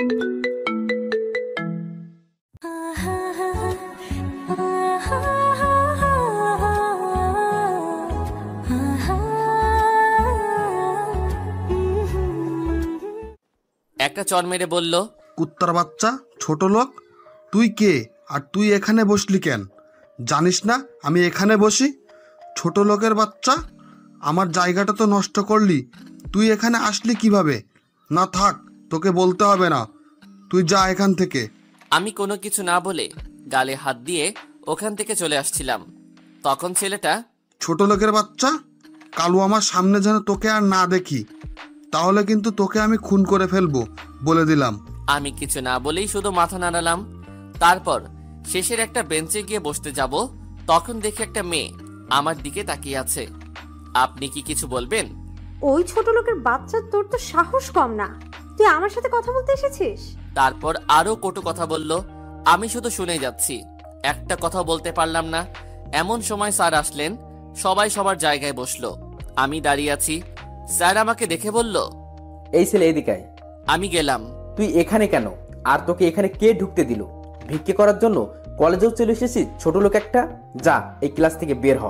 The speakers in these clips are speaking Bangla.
একটা চর মেরে বলল, কুত্তার বাচ্চা, ছোট লোক, তুই কে আর তুই এখানে বসলি কেন? জানিস না আমি এখানে বসি? ছোট লোকের বাচ্চা, আমার জায়গাটা তো নষ্ট করলি। তুই এখানে আসলি কিভাবে? না থাক, তোকে বলতে হবে না, তুই যা এখান থেকে। আমি কোনো কিছু না বলে গালে হাত দিয়ে ওখান থেকে চলে আসছিলাম। তখন ছেলেটা, ছোট লোকের বাচ্চা, কালু আমার সামনে যেন তোকে আর না দেখি, তাহলে কিন্তু তোকে আমি খুন করে ফেলবো, বলে দিলাম। আমি কিছু না বলেই শুধু মাথা নাড়ালাম। তারপর শেষের একটা বেঞ্চে গিয়ে বসতে যাব, তখন দেখি একটা মেয়ে আমার দিকে তাকিয়ে আছে। আপনি কি কিছু বলবেন? ওই ছোট লোকের বাচ্চা, তোর তো সাহস কম না, তুই আমার সাথে কথা বলতে এসেছিস? তারপর আরো কটু কথা বলল। আমি শুধু শুনে যাচ্ছি, একটা কথা বলতে পারলাম না। এমন সময় স্যার আসলেন, সবাই সবার জায়গায় বসলো। আমি দাঁড়িয়ে আছি। স্যার আমাকে দেখে বলল, এই ছেলে এদিকে আয়। আমি গেলাম। তুই এখানে কেন? আর তোকে এখানে কে ঢুকতে দিল? ভিক্ষে করার জন্য কলেজেও চলে এসেছিস ছোট লোক একটা? যা এই ক্লাস থেকে বের হ।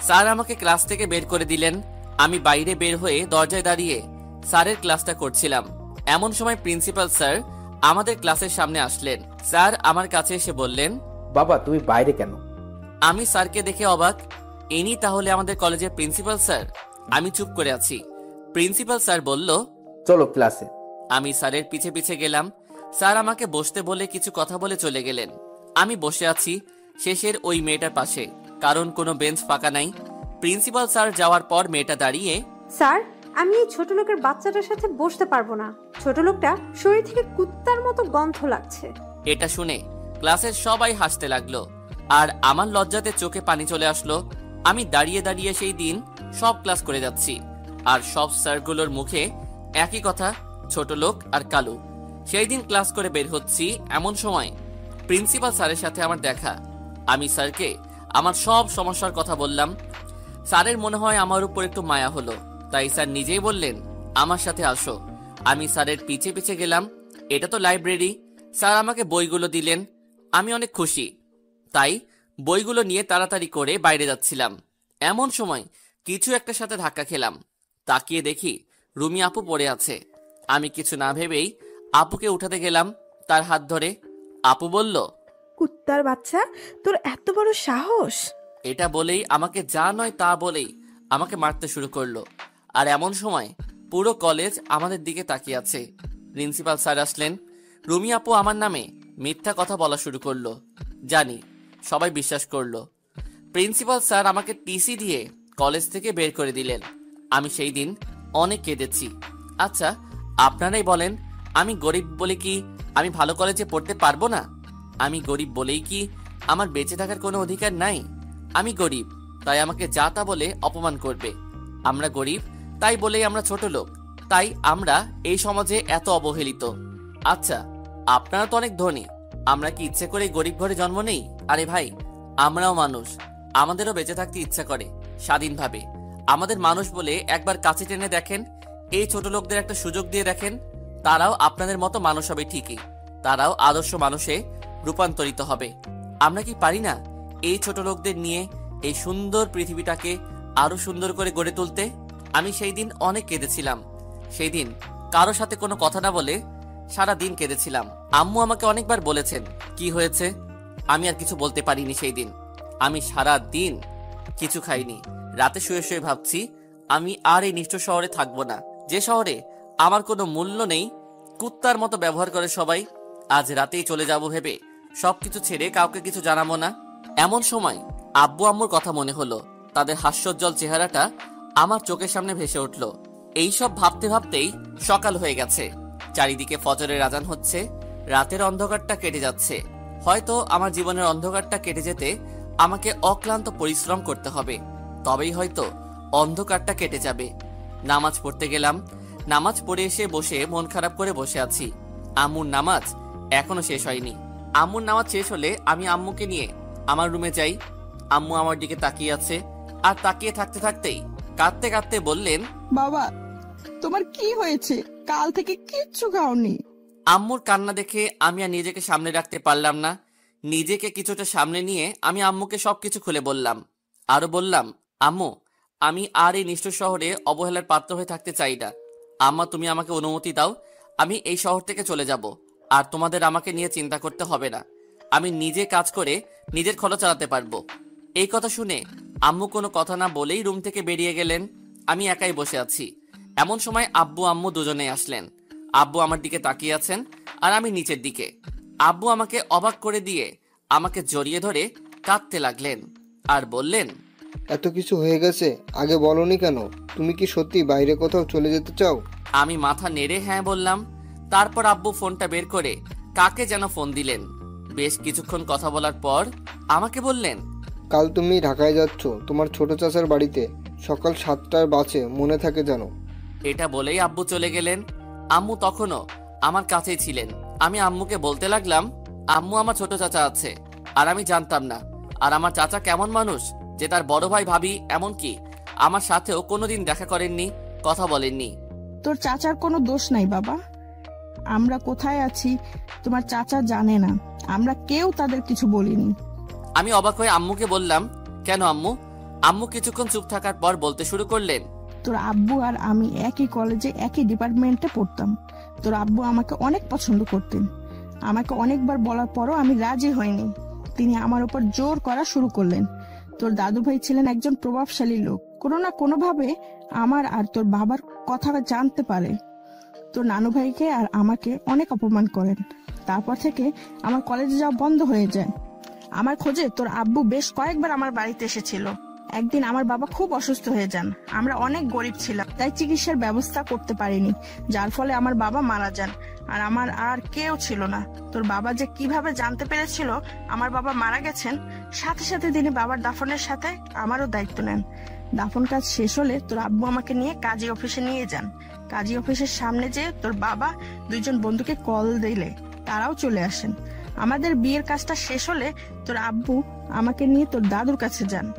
স্যার আমাকে ক্লাস থেকে বের করে দিলেন। আমি বাইরে বের হয়ে দরজায় দাঁড়িয়ে স্যারের ক্লাসটা করছিলাম। এমন সময় প্রিন্সিপাল স্যার আমাদের ক্লাসের সামনে আসলেন। স্যার আমার কাছে এসে বললেন, বাবা তুমি বাইরে কেন? আমি স্যারকে দেখে অবাক। ইনি তাহলে আমাদের কলেজের প্রিন্সিপাল স্যার? আমি চুপ করে আছি। প্রিন্সিপাল স্যার বলল, চলো ক্লাসে। আমি স্যারের পিছে পিছে গেলাম। স্যার আমাকে বসতে বলে কিছু কথা বলে চলে গেলেন। আমি বসে আছি শেষের ওই মেয়েটার পাশে, কারণ কোনো বেঞ্চ ফাঁকা নাই। প্রিন্সিপাল স্যার যাওয়ার পর মেয়েটা দাঁড়িয়ে, স্যার, আমি এই ছোট লোকের বাচ্চাটার সাথে বসতে পারবো না। ছোট লোকটা শরীর থেকে কুত্তার মতো গন্ধ লাগছে। এটা শুনে ক্লাসের সবাই হাসতে লাগলো, আর আমার লজ্জাতে চোখে পানি চলে আসলো। আমি দাঁড়িয়ে দাঁড়িয়ে সেই দিন সব ক্লাস করে যাচ্ছি, আর সব স্যারগুলোর মুখে একই কথা, ছোট লোক আর কালু। সেই দিন ক্লাস করে বের হচ্ছি, এমন সময় প্রিন্সিপাল স্যারের সাথে আমার দেখা। আমি স্যারকে আমার সব সমস্যার কথা বললাম। স্যারের মনে হয় আমার উপর একটু মায়া হলো, তাই স্যার নিজেই বললেন, আমার সাথে আসো। আমি স্যারের পিছে পিছে গেলাম। এটা তো লাইব্রেরি। স্যার আমাকে বইগুলো দিলেন। আমি অনেক খুশি, তাই বইগুলো নিয়ে তাড়াতাড়ি করে বাইরে যাচ্ছিলাম। এমন সময় কিছু একটা সাথে ধাক্কা খেলাম। তাকিয়ে দেখি রুমি আপু পড়ে আছে। আমি কিছু না ভেবেই আপুকে উঠাতে গেলাম তার হাত ধরে। আপু বলল, কুত্তার বাচ্চা, তোর এত বড় সাহস! এটা বলেই আমাকে যা নয় তা বলেই আমাকে মারতে শুরু করলো। আর এমন সময় পুরো কলেজ আমাদের দিকে তাকিয়ে আছে। প্রিন্সিপাল স্যার আসলেন। রুমি আপু আমার নামে মিথ্যা কথা বলা শুরু করলো। জানি সবাই বিশ্বাস করলো। প্রিন্সিপাল স্যার আমাকে টিসি দিয়ে কলেজ থেকে বের করে দিলেন। আমি সেই দিন অনেক কেঁদেছি। আচ্ছা আপনারাই বলেন, আমি গরিব বলে কি আমি ভালো কলেজে পড়তে পারবো না? আমি গরিব বলেই কি আমার বেঁচে থাকার কোনো অধিকার নাই? আমি গরিব তাই আমাকে যা তা বলে অপমান করবে। আমরা গরিব তাই বলেই আমরা ছোট লোক, তাই আমরা এই সমাজে এত অবহেলিত। আচ্ছা আপনারা তো অনেক ধনী, আমরা কি ইচ্ছে করে গরিব ঘরে জন্ম নেই? আরে ভাই, আমরাও মানুষ, আমাদেরও বেঁচে থাকতে ইচ্ছা করে স্বাধীনভাবে। আমাদের মানুষ বলে একবার কাছে টেনে দেখেন, এই ছোট লোকদের একটা সুযোগ দিয়ে দেখেন, তারাও আপনাদের মতো মানুষ হবে ঠিকই, তারাও আদর্শ মানুষে রূপান্তরিত হবে। আমরা কি পারি না এই ছোট লোকদের নিয়ে এই সুন্দর পৃথিবীটাকে আরো সুন্দর করে গড়ে তুলতে? আমি সেই দিন অনেক কেঁদেছিলাম। সেই দিন কারো সাথে কোনো কথা না বলে সারা দিন কেঁদেছিলাম। আম্মু আমাকে অনেকবার বলেছেন কি হয়েছে, আমি আর কিছু বলতে পারিনি সেই দিন। আমি সারা দিন কিছু খাইনি। রাতে শুয়ে শুয়ে ভাবছি আমি আর এই নিষ্ঠুর শহরে থাকবো না, যে শহরে আমার কোনো মূল্য নেই, কুত্তার মতো ব্যবহার করে সবাই। আজ রাতেই চলে যাব ভেবে সবকিছু ছেড়ে কাউকে কিছু জানাবো না। এমন সময় আব্বু আম্মুর কথা মনে হলো। তাদের হাস্যোজ্জ্বল চেহারাটা আমার চোখের সামনে ভেসে উঠল। এইসব ভাবতে ভাবতেই সকাল হয়ে গেছে। চারিদিকে ফজরের আজান হচ্ছে। রাতের অন্ধকারটা কেটে যাচ্ছে। হয়তো আমার জীবনের অন্ধকারটা কেটে যেতে আমাকে অক্লান্ত পরিশ্রম করতে হবে, তবেই হয়তো অন্ধকারটা কেটে যাবে। নামাজ পড়তে গেলাম। নামাজ পড়ে এসে বসে মন খারাপ করে বসে আছি। আম্মুর নামাজ এখনো শেষ হয়নি। আম্মুর নামাজ শেষ হলে আমি আম্মুকে নিয়ে আমার রুমে যাই। আম্মু আমার দিকে তাকিয়ে আছে, আর তাকিয়ে থাকতে থাকতেই কাঁদতে কাঁদতে বললেন, বাবা তোমার কি হয়েছে? কাল থেকে কিচ্ছু খাওনি। আম্মুর কান্না দেখে আমি আর নিজেকে সামনে রাখতে পারলাম না। নিজেকে কিছুটা সামনে নিয়ে আমি আম্মুকে সবকিছু খুলে বললাম। আরো বললাম, আম্মু, আমি আর এই নিষ্ঠুর শহরে অবহেলার পাত্র হয়ে থাকতে চাই না। আম্মা, তুমি আমাকে অনুমতি দাও, আমি এই শহর থেকে চলে যাব। আর তোমাদের আমাকে নিয়ে চিন্তা করতে হবে না। আমি নিজে কাজ করে নিজের খরচ চালাতে পারবো। এই কথা শুনে আম্মু কোনো কথা না বলেই রুম থেকে বেরিয়ে গেলেন। আমি একাই বসে আছি। এমন সময় আব্বু আম্মু দুজনেই আসলেন। আব্বু আমার দিকে তাকিয়ে আছেন আর আমি নিচের দিকে। আব্বু আমাকে অবাক করে দিয়ে আমাকে জড়িয়ে ধরে কাঁদতে লাগলেন আর বললেন, এত কিছু হয়ে গেছে, আগে বলনি কেন? তুমি কি সত্যি বাইরে কোথাও চলে যেতে চাও? আমি মাথা নেড়ে হ্যাঁ বললাম। তারপর আব্বু ফোনটা বের করে কাকে যেন ফোন দিলেন। বেশ কিছুক্ষণ কথা বলার পর আমাকে বললেন, কাল তুমি ঢাকায় যাচ্ছ তোমার ছোট চাচার বাড়িতে, সকাল 7টার বাসে, মনে থাকে জানো? এটা বলেই আব্বু চলে গেলেন। আম্মু তখনও আমার কাছেই ছিলেন। আমি আম্মুকে বলতে লাগলাম, আম্মু, আমার ছোট চাচা আছে আর আমি জানতাম না। আর আমার চাচা কেমন মানুষ যে তার বড় ভাই ভাবি এমনকি আমার সাথেও কোনোদিন দেখা করেননি, কথা বলেননি। তোর চাচার কোনো দোষ নাই বাবা। আমরা কোথায় আছি তোমার চাচা জানে না, আমরা কেউ তাদের কিছু বলিনি। আমি অবাক হয়ে আম্মুকে বললাম, কেন আম্মু? আম্মু কিছুক্ষণ চুপ থাকার পর বলতে শুরু করলেন, তোর আব্বু আর আমি একই কলেজে একই ডিপার্টমেন্টে পড়তাম। তোর আব্বু আমাকে অনেক পছন্দ করতেন। আমাকে অনেকবার বলার পরও আমি রাজি হইনি। তিনি আমার উপর জোর করা শুরু করলেন। তোর দাদু ভাই ছিলেন একজন প্রভাবশালী লোক, কোনো না কোনো ভাবে আমার আর তোর বাবার কথা জানতে পারে। তোর নানু ভাইকে আর আমাকে অনেক অপমান করেন। তারপর থেকে আমার কলেজে যাওয়া বন্ধ হয়ে যায়। আমার খোঁজে তোর আব্বু বেশ কয়েকবার আমার বাড়িতে এসেছিল। একদিন আমার বাবা খুব অসুস্থ হয়ে যান। আমরা অনেক গরিব ছিলাম, তাই চিকিৎসার ব্যবস্থা করতে পারিনি, যার ফলে আমার বাবা মারা যান। আর আমার আর কেউ ছিল না। তোর বাবা যে কিভাবে জানতে পেরেছিল আমার বাবা মারা গেছেন, সাথে সাথে তিনি বাবার দাফনের সাথে আমারও দায়িত্ব নেন। দাফন কাজ শেষ হলে তোর আব্বু আমাকে নিয়ে কাজী অফিসে নিয়ে যান। কাজী অফিসের সামনে যেয়ে তোর বাবা দুইজন বন্ধুকে কল দিলে তারাও চলে আসেন। আমাদের বিয়ের কাজটা শেষ হলে তোর আব্বু আমাকে নিয়ে তোর দাদুর কাছে যান।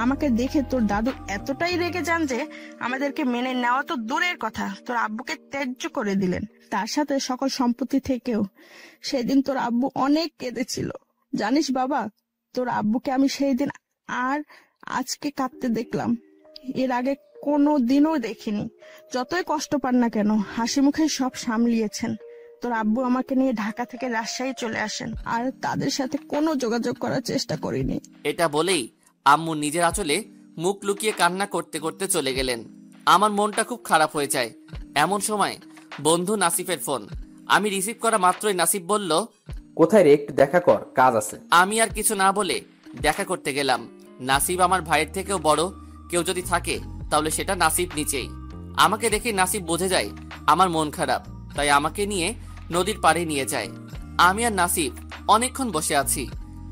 আমাকে দেখে তোর দাদু এতটাই রেগে যান যে আমাদেরকে মেনে নেওয়া তো দূরের কথা, তোর আব্বুকে ত্যায্য করে দিলেন, তার সাথে সকল সম্পত্তি থেকেও। সেদিন তোর আব্বু অনেক কেঁদেছিল। জানিস বাবা, তোর আব্বুকে আমি সেই দিন আর আজকে কাঁদতে দেখলাম। এর আগে কোনো দিনও দেখিনি। যতই কষ্ট পান না কেন, হাসি মুখে সব সামলিয়েছেন। তোর আব্বু আমাকে নিয়ে ঢাকা থেকে রাজশাহী চলে আসেন, আর তাদের সাথে কোনো যোগাযোগ করার চেষ্টা করিনি। এটা বলেই আম্মু নিজের আঁচলে মুখ লুকিয়ে কান্না করতে করতে চলে গেলেন। আমার মনটা খুব খারাপ হয়ে যায়। এমন সময় বন্ধু নাসিফের ফোন। আমি রিসিভ করা মাত্রই নাসিফ বলল, কোথায় রে, একটু দেখা কর, কাজ আছে। আমি আর কিছু না বলে দেখা করতে গেলাম। নাসিব আমার ভাইয়ের থেকেও বড় কেউ যদি থাকে তাহলে সেটা নাসিব নিচেই। আমাকে দেখে নাসিব বুঝে যায় আমার মন খারাপ, তাই আমাকে নিয়ে নদীর পাড়ে নিয়ে যায়। আমি আর নাসিব অনেকক্ষণ বসে আছি,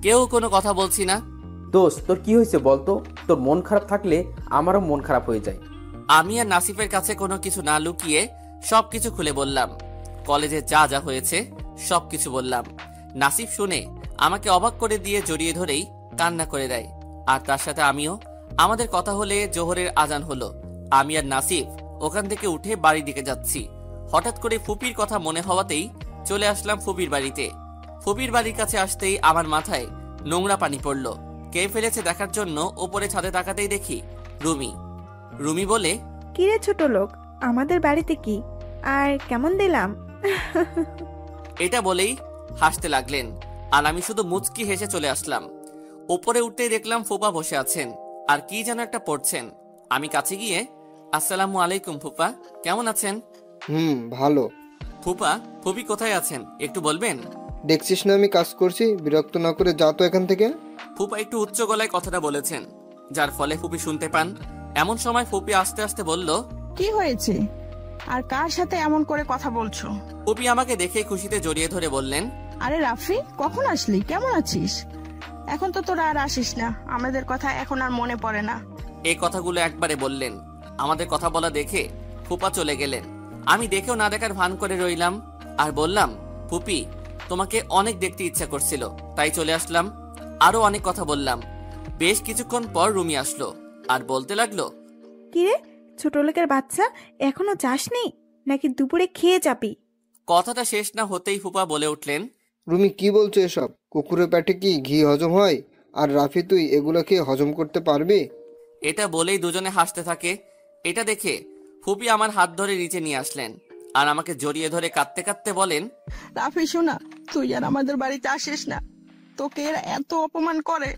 কেউ কোনো কথা বলছি না। দোস্ত, তোর কি হয়েছে বলতো? তোর মন খারাপ থাকলে আমারও মন খারাপ হয়ে যায়। আমি আর নাসিফের কাছে কোনো কিছু না লুকিয়ে সবকিছু খুলে বললাম। কলেজে যা যা হয়েছে সবকিছু বললাম। নাসিফ শুনে আমাকে অবাক করে দিয়ে জড়িয়ে ধরেই কান্না করে দেয়, আর তার সাথে আমিও। আমাদের কথা হলে জোহরের আজান হলো। আমি আর নাসিফ ওখান থেকে উঠে বাড়ির দিকে যাচ্ছি। হঠাৎ করে ফুপির কথা মনে হওয়াতেই চলে আসলাম ফুপির বাড়িতে। ফুপির বাড়ির কাছে আসতেই আমার মাথায় নোংরা পানি পড়লো। কে ফেলেছে দেখার জন্য উপরে ছাদে তাকাতেই দেখি রুমি। রুমি বলে, কিরে ছোট লোক, আমাদের বাড়িতে কি আর কেমন দিলাম? এটা বলেই হাসতে লাগলেন, আর আমি শুধু মুচকি হেসে চলে আসলাম। উপরে উঠতেই দেখলাম ফুপা বসে আছেন আর কি যেন একটা পড়ছেন। আমি কাছে গিয়ে, আসসালামু আলাইকুম ফুপা, কেমন আছেন? ভালো। ফুপা, ফুপি কোথায় আছেন একটু বলবেন? দেখছিস না আমি কাজ করছি, বিরক্ত না করে যা তো এখান থেকে। ফুপা একটু উচ্চ গলায় কথাটা বলেছেন, যার ফলে ফুপি শুনতে পান। এমন সময় ফুপি আস্তে আস্তে বলল, কি হয়েছে আর কার সাথে এমন করে কথা বলছো? ফুপি আমাকে দেখে খুশিতে জড়িয়ে ধরে বললেন, আরে রাফি, কখন আসলি? কেমন আছিস? এখন তো তোরা আর আসিস না, আমাদের কথা এখন আর মনে পড়ে না। এই কথাগুলো একবারে বললেন। আমাদের কথা বলা দেখে ফুপা চলে গেলেন। আমি দেখেও না দেখার ভান করে রইলাম আর বললাম, ফুপি, তোমাকে অনেক দেখতে ইচ্ছা করছিল তাই চলে আসলাম। আরো অনেক কথা বললাম। বেশ কিছুক্ষণ পর রুমি আসলো আর বলতে লাগলো, কিরে ছোট লোকের বাচ্চা, এখনো যাসনি নাকি দুপুরে খেয়ে যাবি? কথাটা শেষ না হতেই ফুপা বলে উঠলেন, রুমি কি বলছো এসব? কুকুরের পেটে কি ঘি হজম হয়? আর রাফি তুই এগুলো খেয়ে হজম করতে পারবি? এটা বলেই দুজনে হাসতে থাকে। এটা দেখে ফুপি আমার হাত ধরে নিচে নিয়ে আসলেন আর আমাকে জড়িয়ে ধরে কাঁদতে কাঁদতে বলেন, রাফি শোনা, তুই আর আমাদের বাড়িতে আসিস না। তোকে এরা এত অপমান করে,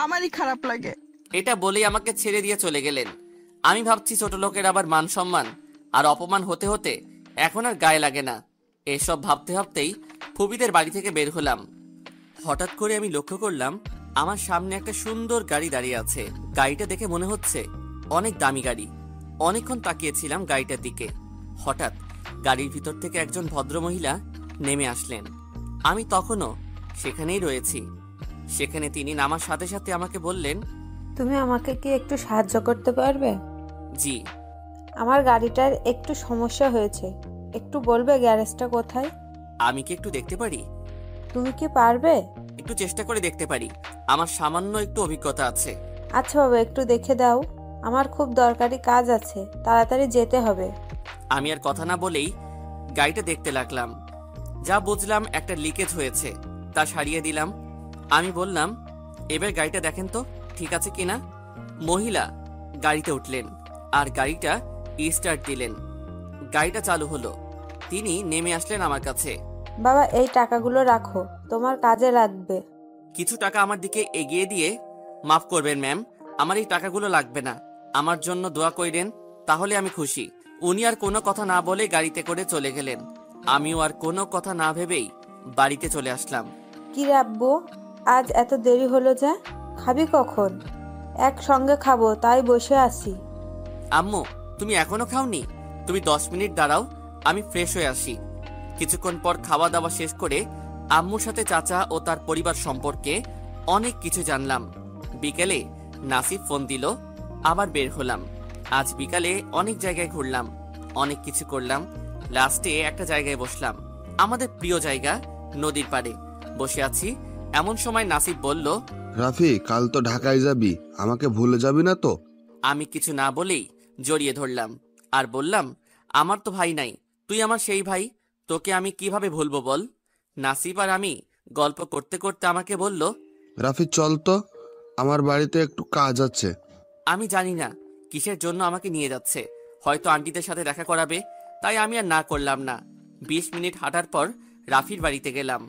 আমারই খারাপ লাগে। এটা বলেই আমাকে ছেড়ে দিয়ে চলে গেলেন। আমি ভাবছি ছোট লোকের আবার মান সম্মান আর অপমান হতে হতে এখন আর গায়ে লাগে না। এসব ভাবতে ভাবতেই ফুপিদের বাড়ি থেকে বের হলাম। হঠাৎ করে আমি লক্ষ্য করলাম আমার সামনে একটা সুন্দর গাড়ি দাঁড়িয়ে আছে। গাড়িটা দেখে মনে হচ্ছে অনেক দামি গাড়ি। অনেকক্ষণ তাকিয়েছিলাম গাড়িটার দিকে। হঠাৎ গাড়ির ভিতর থেকে একজন ভদ্রমহিলা নেমে আসলেন। আমি তখনও সেখানেই রয়েছি। সেখানে তিনি নামার সাথে সাথে আমাকে বললেন, তুমি আমাকে কি একটু সাহায্য করতে পারবে? জি। আমার গাড়িটার একটু সমস্যা হয়েছে, একটু বলবে গ্যারেজটা কোথায়? আমি কি একটু দেখতে পারি? তুমি কি পারবে? একটু চেষ্টা করে দেখতে পারি, আমার সামান্য একটু অভিজ্ঞতা আছে। আচ্ছা বাবা, একটু দেখে দাও, আমার খুব দরকারি কাজ আছে, তাড়াতাড়ি যেতে হবে। আমি আর কথা না বলেই গাড়িটা দেখতে লাগলাম। যা বুঝলাম একটা লিকেজ হয়েছে, তা সারিয়ে দিলাম। আমি বললাম, এবার গাড়িটা দেখেন তো ঠিক আছে কিনা। মহিলা গাড়িতে উঠলেন আর গাড়িটা স্টার্ট দিলেন। গাড়িটা চালু হলো। তিনি নেমে আসলেন আমার কাছে। বাবা, এই টাকাগুলো রাখো, তোমার কাজে লাগবে। কিছু টাকা আমার দিকে এগিয়ে দিয়ে, মাফ করবেন ম্যাম, আমার এই টাকাগুলো লাগবে না, আমার জন্য দোয়া কইরেন, তাহলে আমি খুশি। উনি আর কোনো কথা না বলে গাড়িতে করে চলে গেলেন। আমিও আর কোনো কথা না ভেবেই বাড়িতে চলে আসলাম। কি রে আব্বু, আজ এত দেরি হলো যে? খাবি কখন? একসঙ্গে খাবো, তাই বসে আছি। আম্মু, তুমি এখনো খাওনি? তুমি 10 মিনিট দাঁড়াও, আমি ফ্রেশ হয়ে আসি। কিছুক্ষণ পর খাওয়া দাওয়া শেষ করে আম্মুর সাথে চাচা ও তার পরিবার সম্পর্কে অনেক কিছু জানলাম। বিকেলে নাসিব ফোন দিল, আবার বের হলাম। আজ বিকালে অনেক জায়গায় ঘুরলাম, অনেক কিছু করলাম। লাস্টে একটা জায়গায় বসলাম, আমাদের প্রিয় জায়গা, নদীর পাড়ে বসে আছি। এমন সময় নাসিব বলল, রাফি, কাল তো ঢাকায় যাবি, আমাকে ভুলে যাবি না তো? আমি কিছু না বলেই জড়িয়ে ধরলাম আর বললাম, আমার তো ভাই নাই, তুই আমার সেই ভাই, তোকে আমি কিভাবে ভুলবো বল। নাসিব আর আমি গল্প করতে করতে আমাকে বলল, রাফি চল তো, আমার বাড়িতে একটু কাজ আছে। আমি জানি না কিসের জন্য আমাকে নিয়ে যাচ্ছে, হয়তো আন্টিদের সাথে দেখা করাবে, তাই আমি আর না করলাম না। 20 মিনিট হাঁটার পর রাফির বাড়িতে গেলাম।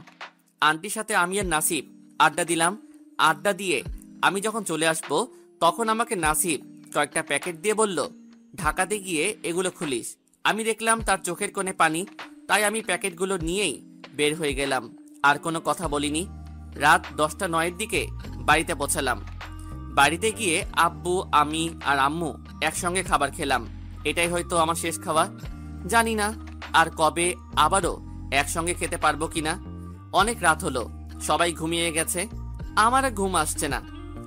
আন্টির সাথে আমি আর নাসিব আড্ডা দিলাম। আড্ডা দিয়ে আমি যখন চলে আসব, তখন আমাকে নাসিব কয়েকটা প্যাকেট দিয়ে বলল, ঢাকাতে গিয়ে এগুলো খুলিস। আমি দেখলাম তার চোখের কোণে পানি, তাই আমি প্যাকেটগুলো নিয়েই বের হয়ে গেলাম। আর কোনো কথা বলিনি। রাত 10টা 9-এর দিকে বাড়িতে পৌঁছালাম। বাড়িতে গিয়ে আব্বু, আমি আর আম্মু একসঙ্গে খাবার খেলাম। এটাই হয়তো আমার শেষ খাওয়া। জানি না আর কবে আবারও একসঙ্গে খেতে পারবো কিনা। অনেক রাত হলো, সবাই ঘুমিয়ে গেছে, আমার আর ঘুম আসছে না।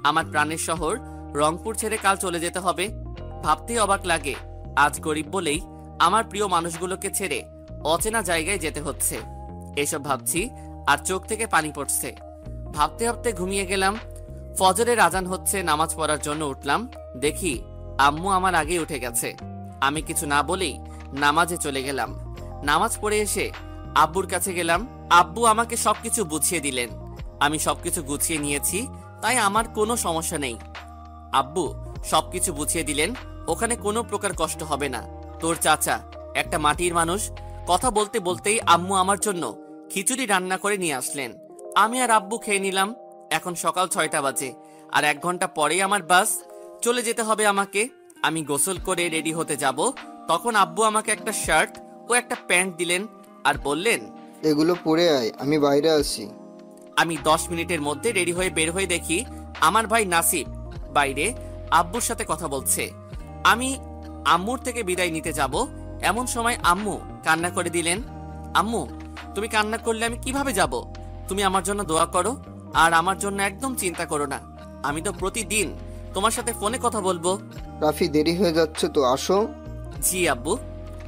আমার প্রাণের শহর রংপুর ছেড়ে কাল চলে যেতে হবে। ভাবতেই অবাক লাগে, আজ গরিব বলেই আমার প্রিয় মানুষগুলোকে ছেড়ে অচেনা জায়গায় যেতে হচ্ছে। এসব ভাবছি আর চোখ থেকে পানি পড়ছে। ভাবতে ভাবতে ঘুমিয়ে গেলাম। ফজরের আজান হচ্ছে, নামাজ পড়ার জন্য উঠলাম। দেখি আম্মু আমার আগেই উঠে গেছে। আমি কিছু না বলেই নামাজে চলে গেলাম। নামাজ পড়ে এসে আব্বুর কাছে গেলাম। আব্বু আমাকে সবকিছু বুঝিয়ে দিলেন। আমি সবকিছু গুছিয়ে নিয়েছি, তাই আমার কোনো সমস্যা নেই। আব্বু সবকিছু বুঝিয়ে দিলেন, ওখানে কোনো প্রকার কষ্ট হবে না। তোর চাচা একটা মাটির মানুষ। কথা বলতে বলতেই আম্মু আমার জন্য খিচুড়ি রান্না করে নিয়ে আসলেন। আমি আর আব্বু খেয়ে নিলাম। এখন সকাল 6টা বাজে, আর 1 ঘন্টা পরেই আমার বাস, চলে যেতে হবে আমাকে। আমি গোসল করে রেডি হতে যাব, তখন আব্বু আমাকে একটা শার্ট ও একটা প্যান্ট দিলেন আর বললেন, এগুলো পরে আয়, আমি বাইরে আছি। আমি 10 মিনিটের মধ্যে রেডি হয়ে বের হয়ে দেখি আমার ভাই নাসিব বাইরে আব্বুর সাথে কথা বলছে। আমি আম্মুর থেকে বিদায় নিতে যাব, এমন সময় আম্মু কান্না করে দিলেন। আম্মু, তুমি কান্না করলে আমি কিভাবে যাব? তুমি আমার জন্য দোয়া করো আর আমার জন্য একদম চিন্তা করো না। আমি তো প্রতিদিন তোমার সাথে ফোনে কথা বলবো। রাফি, দেরি হয়ে যাচ্ছে তো, আসো। জি আব্বু।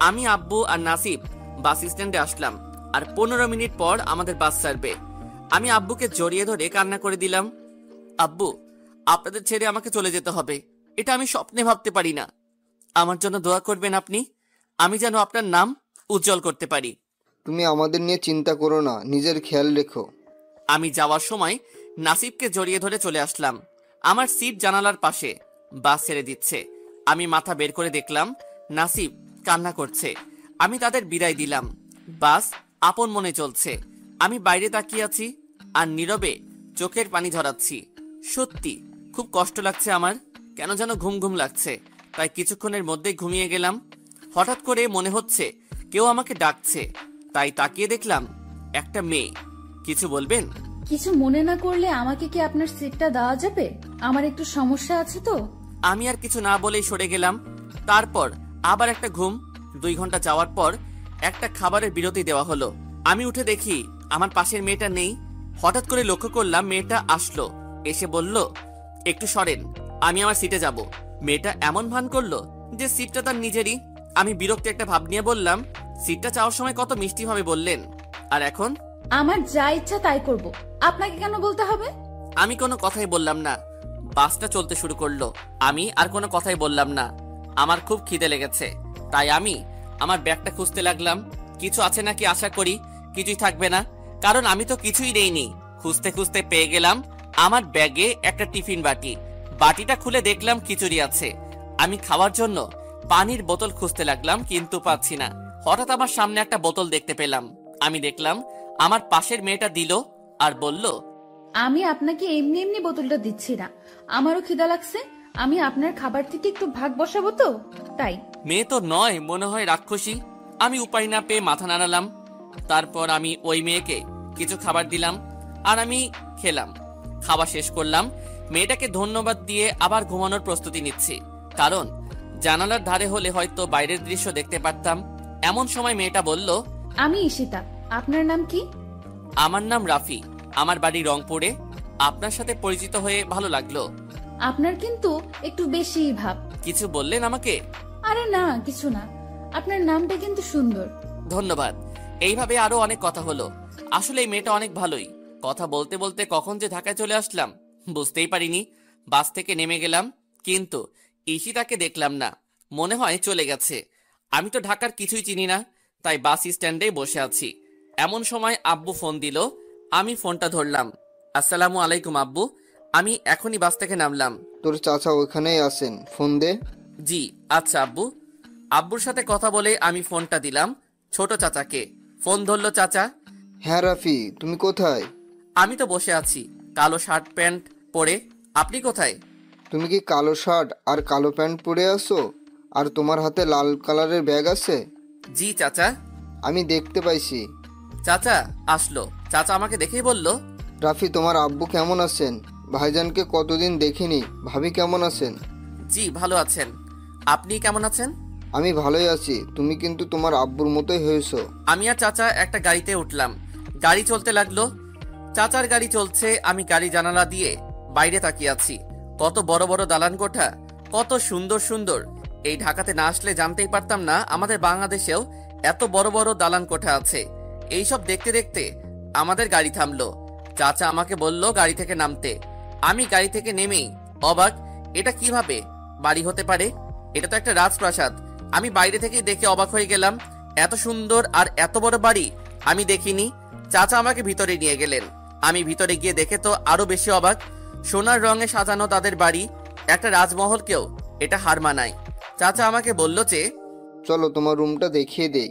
আমি, আব্বু আর নাসিব বাস স্ট্যান্ডে আসলাম, আর 15 মিনিট পর আমাদের বাস ছাড়বে। আমি আব্বুকে জড়িয়ে ধরে কান্না করে দিলাম। আব্বু, আপনাদের ছেড়ে আমাকে চলে যেতে হবে, এটা আমি স্বপ্নে ভাবতে পারি না। আমার জন্য দোয়া করবেন আপনি, আমি যেন আপনার নাম উজ্জ্বল করতে পারি। তুমি আমাদের নিয়ে চিন্তা করো না, নিজের খেয়াল রেখো। আমি যাওয়ার সময় নাসিবকে জড়িয়ে ধরে চলে আসলাম। আমার সিট জানালার পাশে। বাস ছেড়ে দিচ্ছে। আমি মাথা বের করে দেখলাম নাসিব কান্না করছে। আমি তাদের বিদায় দিলাম। বাস আপন মনে চলছে। আমি বাইরে তাকিয়ে আছি আর নীরবে চোখের পানি ঝরাচ্ছি। সত্যি খুব কষ্ট লাগছে আমার, কেন যেন ঘুম ঘুম লাগছে। তাই কিছুক্ষণের মধ্যেই ঘুমিয়ে গেলাম। হঠাৎ করে মনে হচ্ছে কেউ আমাকে ডাকছে, তাই তাকিয়ে দেখলাম একটা মেয়ে। কিছু বলবেন? কিছু মনে না করলে আমাকে কি আপনার সিটটা দেওয়া যাবে? আমার একটু সমস্যা আছে তো। আমি আর কিছু না বলেই সরে গেলাম। তারপর আবার একটা ঘুম। 2 ঘন্টা যাওয়ার পর একটা খাবারের বিরতি দেওয়া হলো। আমি উঠে দেখি আমার পাশের মেয়েটা নেই। হঠাৎ করে লক্ষ্য করলাম মেয়েটা আসলো, এসে বলল, একটু সরেন, আমি আমার সিটে যাব। মেয়েটা এমন ভান করলো যে সিটটা তার নিজেরই। আমি বিরক্ত একটা ভাব নিয়ে বললাম, সিটটা চাওয়ার সময় কত মিষ্টি ভাবে বললেন, আর এখন? আমার যা ইচ্ছা তাই করব, আপনাকে কেন বলতে হবে? আমি কোনো কথাই বললাম না। বাসটা চলতে শুরু করলো। আমি আর কোনো কথাই বললাম না। আমার খুব খিদে লেগেছে, তাই আমি আমার ব্যাগটা খুঁজতে লাগলাম। কিছু আছে নাকি, আশা করি কিছুই থাকবে না, কারণ আমি তো কিছুই নেইনি। খুঁজতে খুঁজতে পেয়ে গেলাম আমার ব্যাগে একটা টিফিন বাটি। বাটিটা খুলে দেখলাম খিচুড়ি আছে। আমি খাওয়ার জন্য পানির বোতল খুঁজতে লাগলাম, কিন্তু পাচ্ছি না। হঠাৎ আমার সামনে একটা বোতল দেখতে পেলাম। আমি দেখলাম আমার পাশের মেয়েটা দিল আর বলল, আমি আপনাকে এমনি এমনি বোতলটা দিচ্ছি না, আমারও খিদা লাগছে। আমি আপনার খাবার থেকে একটু ভাগ বসাবো তো, তাই। মেয়ে তো নয়, মনে হয় রাক্ষসী। আমি উপায় না পেয়ে মাথা নাড়ালাম। তারপর আমি ওই মেয়েকে কিছু খাবার দিলাম আর আমি খেলাম। খাওয়া শেষ করলাম। মেয়েটাকে ধন্যবাদ দিয়ে আবার ঘুমানোর প্রস্তুতি নিচ্ছি, কারণ জানালার ধারে হলে হয়তো বাইরের দৃশ্য দেখতে পারতাম। এমন সময় মেয়েটা বলল, আমি ঈশিতা, আপনার নাম কি? আমার নাম রাফি, আমার বাড়ি রংপুরে। আপনার সাথে পরিচিত হয়ে ভালো লাগলো। আপনার কিন্তু একটু বেশি ভাব। কিছু বললেন আমাকে? আরে না, কিছু না, আপনার নামটা কিন্তু সুন্দর। ধন্যবাদ। এইভাবে আরো অনেক কথা হলো। আসলে এই মেয়েটা অনেক ভালোই। কথা বলতে বলতে কখন যে ঢাকায় চলে আসলাম বুঝতেই পারিনি। বাস থেকে নেমে গেলাম, কিন্তু ঈশিতাকে দেখলাম না। মনে হয় চলে গেছে। আমি তো ঢাকার কিছুই চিনি না, তাই বাস স্ট্যান্ডে বসে আছি। এমন সময় আব্বু ফোন দিল। আমি ফোনটা ধরলাম। আসসালামু আলাইকুম আব্বু, আমি এখনই বাস থেকে নামলাম। তোর চাচা ওখানেই আছেন, ফোন দে। জি আচ্ছা আব্বু। আব্বুর সাথে কথা বলে আমি ফোনটা দিলাম ছোট চাচাকে। ফোন ধরলো চাচা। হ্যাঁ রাফি, তুমি কোথায়? আমি তো বসে আছি, কালো শার্ট প্যান্ট পরে। আপনি কোথায়? তুমি কি কালো শার্ট আর কালো প্যান্ট পরে আসো, আর তোমার হাতে লাল কালারের ব্যাগ আছে? জি চাচা। আমি দেখতে পাইছি। চাচা আসলো। চাচা আমাকে দেখেই বলল, রাফি, তোমার আব্বু কেমন আছেন? ভাইজানকে কতদিন দেখিনি, ভাবি কেমন আছেন? জি ভালো আছেন। আপনি কেমন আছেন? আমি ভালোই আছি। তুমি কিন্তু তোমার আব্বুর মতোই হয়েছো। আমি আর চাচা একটা গাড়িতে উঠলাম। গাড়ি চলতে লাগলো। চাচার গাড়ি চলছে, আমি গাড়ি জানালা দিয়ে বাইরে তাকিয়ে আছি। কত বড় বড় দালান কোঠা, কত সুন্দর সুন্দর। এই ঢাকাতে না আসলে জানতেই পারতাম না আমাদের বাংলাদেশেও এত বড় বড় দালান কোঠা আছে। এইসব দেখতে দেখতে আমাদের গাড়ি থামলো। চাচা আমাকে বলল গাড়ি থেকে নামতে। আমি গাড়ি থেকে নেমেই অবাক, এটা কিভাবে বাড়ি হতে পারে? এটা তো একটা রাজপ্রাসাদ। আমি বাইরে থেকেই দেখে অবাক হয়ে গেলাম। এত সুন্দর আর এত বড় বাড়ি আমি দেখিনি। চাচা আমাকে ভিতরে নিয়ে গেলেন। আমি ভিতরে গিয়ে দেখে তো আরো বেশি অবাক। সোনার রঙে সাজানো তাদের বাড়ি, একটা রাজমহলকেও এটা হার মানায়। চাচা আমাকে বলল যে, চলো তোমার রুমটা দেখিয়ে দেই।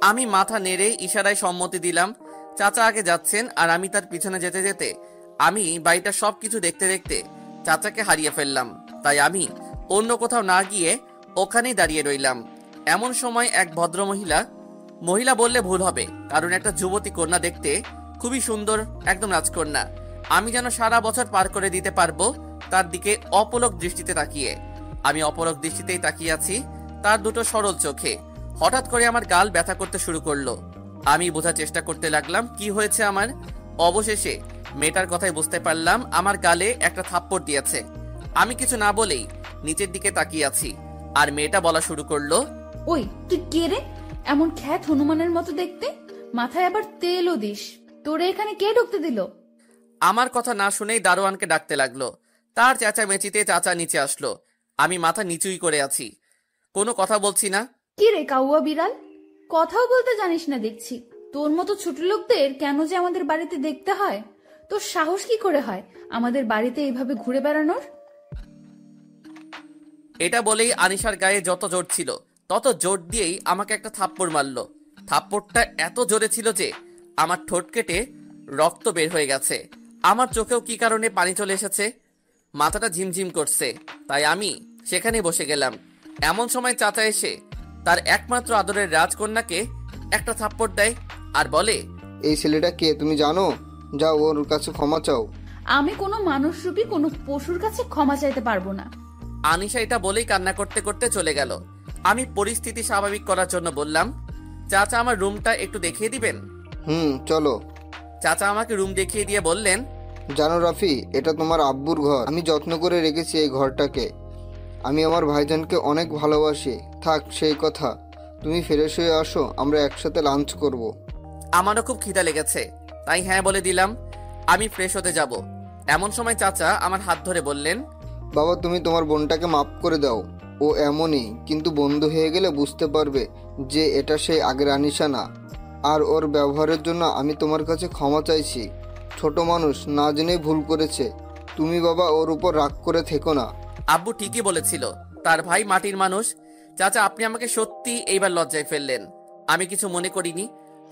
আমি মাথা নেড়ে ইশারায় সম্মতি দিলাম। চাচা আগে যাচ্ছেন আর আমি তার পিছনে যেতে যেতে আমি বাড়িটা সবকিছু দেখতে দেখতে চাচাকে হারিয়ে ফেললাম। তাই আমি অন্য কোথাও না গিয়ে ওখানেই দাঁড়িয়ে রইলাম। এমন সময় এক ভদ্র মহিলা বললে ভুল হবে, কারণ একটা যুবতী কন্যা দেখতে খুবই সুন্দর, একদম রাজকন্যা। আমি যেন সারা বছর পার করে দিতে পারবো তার দিকে অপলক দৃষ্টিতে তাকিয়ে। আমি অপলক দৃষ্টিতেই তাকিয়ে আছি তার দুটো সরল চোখে। হঠাৎ করে আমার গাল ব্যথা করতে শুরু করলো। আমি বোঝার চেষ্টা করতে লাগলাম কি হয়েছে আমার। অবশেষে মেয়েটার কথাই বুঝতে পারলাম আমার গালে একটা থাপ্পড় দিয়েছে। আমি কিছু না বলেই নিচের দিকে তাকিয়ে আছি, আর মেয়েটা বলা শুরু করলো, ওই তুই কে রে? এমন খ্যাত হনুমানের মতো দেখতে, মাথায় আবার তেলও দিস। তোরে এখানে কে ঢুকতে দিল? আমার কথা না শুনেই দারোয়ানকে ডাকতে লাগলো। তার চেঁচামেচিতে চাচা নিচে আসলো। আমি মাথা নিচুই করে আছি, কোনো কথা বলছি না। কি রে কাউয়া বিড়াল, কথাও বলতে জানিস না দেখছি। তোর মতো ছোট লোকদের কেন যে আমাদের বাড়িতে দেখতে হয়? তোর সাহস কি করে হয় আমাদের বাড়িতে এইভাবে ঘুরে বেড়ানোর? এটা বলেই আনিশার গায়ে যত জোর ছিল তত জোর দিয়েই আমাকে একটা থাপ্পড় মারলো। থাপ্পড়টা এত জোরে ছিল যে আমার ঠোঁট কেটে রক্ত বের হয়ে গেছে। আমার চোখেও কি কারণে পানি চলে এসেছে, মাথাটা ঝিমঝিম করছে, তাই আমি সেখানে বসে গেলাম। এমন সময় চাচা এসে তার একমাত্র আদরের রাজকন্যাকে একটা থাপ্পড় দেয় আর বলে, এই ছেলেটা কে তুমি জানো? যাও ওর কাছে ক্ষমা চাও। আমি কোনো মানুষরূপী কোনো পশুর কাছে ক্ষমা চাইতে পারবো না। আনিশা এটা বলেই কান্না করতে করতে চলে গেল। আমি পরিস্থিতি স্বাভাবিক করার জন্য বললাম, চাচা আমার রুমটা একটু দেখিয়ে দিবেন? চলো। চাচা আমাকে রুম দেখিয়ে দিয়ে বললেন, জানো রাফি, এটা তোমার আব্বুর ঘর। আমি যত্ন করে রেখেছি এই ঘরটাকে। আমি আমার ভাইজানকে অনেক ভালোবাসি। থাক সেই কথা, তুমি ফ্রেশ হয়ে আসো, আমরা একসাথে লাঞ্চ করব। আমারও খুব খিদা লেগেছে, তাই হ্যাঁ বলে দিলাম। আমি ফ্রেশ হতে যাব। এমন সময় চাচা আমার হাত ধরে বললেন, বাবা তুমি তোমার বোনটাকে মাফ করে দাও। ও এমনই, কিন্তু বন্ধু হয়ে গেলে বুঝতে পারবে যে এটা সেই আগের আনিশা না। আর ওর ব্যবহারের জন্য আমি তোমার কাছে ক্ষমা চাইছি। ছোট মানুষ, না জেনেই ভুল করেছে। তুমি বাবা ওর উপর রাগ করে থেকো না। আব্বু ঠিকই বলেছিল, তার ভাই মাটির মানুষ। চাচা আপনি আমাকে সত্যি এইবার লজ্জায় ফেললেন। আমি কিছু মনে করিনি,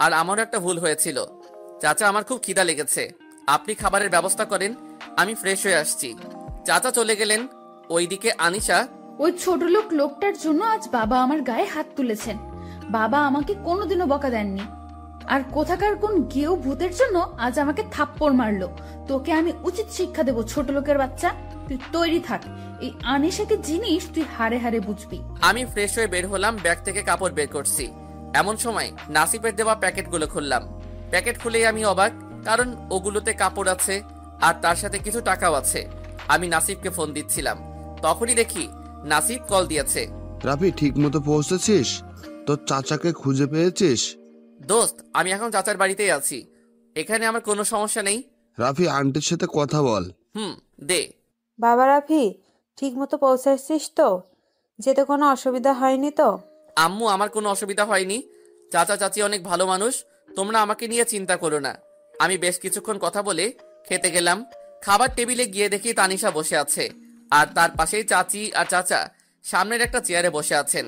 আর আমারও একটা ভুল হয়েছিল। চাচা আমার খুব খিদা লেগেছে, আপনি খাবারের ব্যবস্থা করেন, আমি ফ্রেশ হয়ে আসছি। চাচা চলে গেলেন। ওইদিকে আনিশা, ওই ছোট লোকটার জন্য আজ বাবা আমার গায়ে হাত তুলেছেন। বাবা আমাকে কোনোদিনও বকা দেননি, আর কোথাকার কোন গেও ভূতের জন্য আজ আমাকে থাপ্পড় মারলো। তোকে আমি উচিত শিক্ষা দেবো, ছোট লোকের বাচ্চা। তুই তৈরি থাক, এই আনিশাকে জিনিস তুই হারে হারে বুঝবি। আমি ফ্রেশ হয়ে বের হলাম, ব্যাগ থেকে কাপড় বের করছি। এমন সময় নাসিফের দেওয়া প্যাকেটগুলো খুললাম। প্যাকেট খুলেই আমি অবাক, কারণ ওগুলোতে কাপড় আছে আর তার সাথে কিছু টাকাও আছে। আমি নাসিফকে ফোন দিচ্ছিলাম, তখনই দেখি নাসিফ কল দিয়েছে। রাফি, ঠিক মতো পৌঁছেছিস? তোর চাচাকে খুঁজে পেয়েছিস? দোস্ত, আমি এখন চাচার বাড়িতেই আছি, এখানে আমার কোনো সমস্যা নেই। রাফি, আন্টির সাথে কথা বল। দে। বাবা রাফি, ঠিক মতো পৌঁছাচ্ছিস তো? যেতে কোনো অসুবিধা হয়নি তো? আম্মু, আমার কোনো অসুবিধা হয়নি। চাচা চাচি অনেক ভালো মানুষ, তোমরা আমাকে নিয়ে চিন্তা করো না। আমি বেশ কিছুক্ষণ কথা বলে খেতে গেলাম। খাবার টেবিলে গিয়ে দেখি তানিশা বসে আছে, আর তার পাশেই চাচি আর চাচা সামনের একটা চেয়ারে বসে আছেন।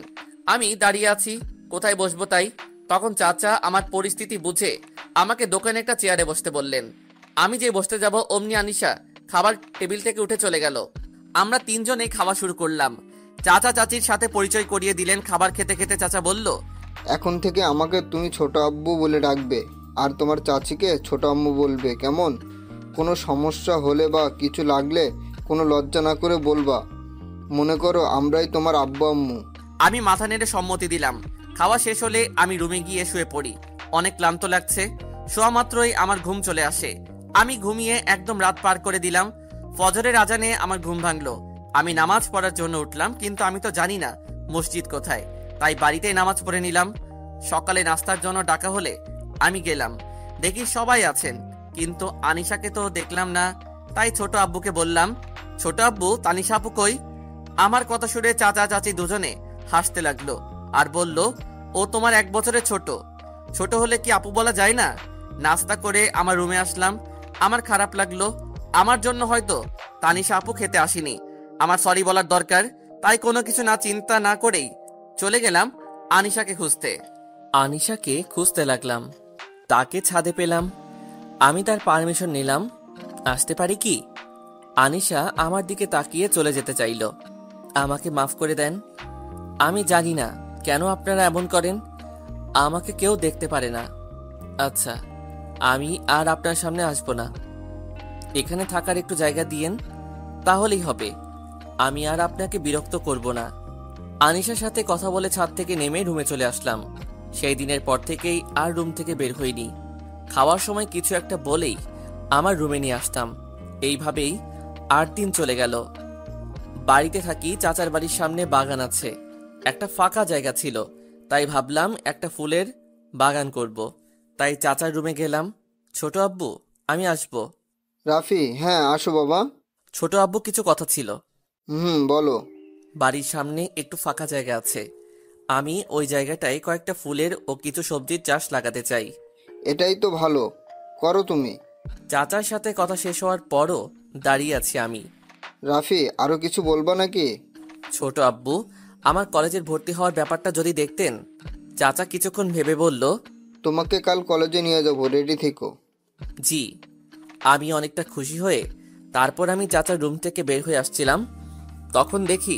আমি দাঁড়িয়ে আছি, কোথায় বসবো তাই। তখন চাচা আমার পরিস্থিতি বুঝে আমাকে দোকানে একটা চেয়ারে বসতে বললেন। আমি যে বসতে যাব অমনি আনিশা খাবার টেবিল থেকে উঠে চলে গেল। আমরা তিনজনেই খাওয়া শুরু করলাম। চাচা চাচির সাথে পরিচয় করিয়ে দিলেন। খাবার খেতে খেতে চাচা বলল, এখন থেকে আমাকে তুমি ছোট আব্বু বলে ডাকবে, আর তোমার চাচিকে ছোট আম্মু বলবে, কেমন? কোনো সমস্যা হলে বা কিছু লাগলে কোনো লজ্জা না করে বলবা। মনে করো আমরাই তোমার আব্বু আম্মু। আমি মাথা নেড়ে সম্মতি দিলাম। খাওয়া শেষ হলে আমি রুমে গিয়ে শুয়ে পড়ি। অনেক ক্লান্ত লাগছে। শোয়া মাত্রই আমার ঘুম চলে আসে। আমি ঘুমিয়ে একদম রাত পার করে দিলাম। ফজরের আজানে আমার ঘুম ভাঙলো। আমি নামাজ পড়ার জন্য উঠলাম, কিন্তু আমি তো জানি না মসজিদ কোথায়, তাই বাড়িতেই নামাজ পড়ে নিলাম। সকালে নাস্তার জন্য ডাকা হলে আমি গেলাম। দেখি সবাই আছেন, কিন্তু আনিশাকে তো দেখলাম না। তাই ছোট আব্বুকে বললাম, ছোট আব্বু, তানিশা আপু কই? আমার কথা শুনে চাচা চাচি দুজনে হাসতে লাগলো আর বলল, ও তোমার 1 বছরের ছোট। ছোট হলে কি আপু বলা যায় না? নাস্তা করে আমার রুমে আসলাম। আমার খারাপ লাগলো। আমার জন্য হয়তো তানিশা আপু খেতে আসেনি। আমার সরি বলার দরকার, তাই কোনো কিছু না চিন্তা না করেই চলে গেলাম আনিশাকে খুঁজতে। আনিশাকে খুঁজতে লাগলাম। তাকে ছাদে পেলাম। আমি তার পারমিশন নিলাম, আসতে পারি কি? আনিশা আমার দিকে তাকিয়ে চলে যেতে চাইল। আমাকে মাফ করে দেন। আমি জানি না কেন আপনারা এমন করেন। আমাকে কেউ দেখতে পারে না। আচ্ছা, আমি আর আপনার সামনে আসবো না। এখানে থাকার একটু জায়গা দিয়েন, তাহলেই হবে। আমি আর আপনাকে বিরক্ত করব না। আনিশার সাথে কথা বলে ছাদ থেকে নেমে রুমে চলে আসলাম। সেই দিনের পর থেকেই আর রুম থেকে বের হইনি। খাওয়ার সময় কিছু একটা বলেই আমার রুমে নিয়ে আসতাম। এইভাবেই 8 দিন চলে গেল। বাড়িতে থাকি, চাচার বাড়ির সামনে বাগান আছে। একটা ফাঁকা জায়গা ছিল, তাই ভাবলাম একটা ফুলের বাগান করব। তাই চাচার রুমে গেলাম। ছোট আব্বু, আমি আসবো। রাফি, হ্যাঁ আসো বাবা। ছোট আব্বু, কিছু কথা ছিল। বলো। বাড়ির সামনে একটু ফাঁকা জায়গা আছে, আমি ওই জায়গাটায় কয়েকটা ফুলের ও কিছু সবজির চাষ লাগাতে চাই। এটাই তো ভালো করো তুমি। চাচার সাথে কথা শেষ হওয়ার পরও দাঁড়িয়ে আছি আমি। রাফি, আরো কিছু বলবা নাকি? ছোট আব্বু, আমার কলেজের ভর্তি হওয়ার ব্যাপারটা যদি দেখতেন। চাচা কিছুক্ষণ ভেবে বলল, তোমাকে কাল কলেজে নিয়ে যাবো, রেডি থেকো। জি। আমি অনেকটা খুশি হয়ে তারপর আমি চাচার রুম থেকে বের হয়ে আসছিলাম, তখন দেখি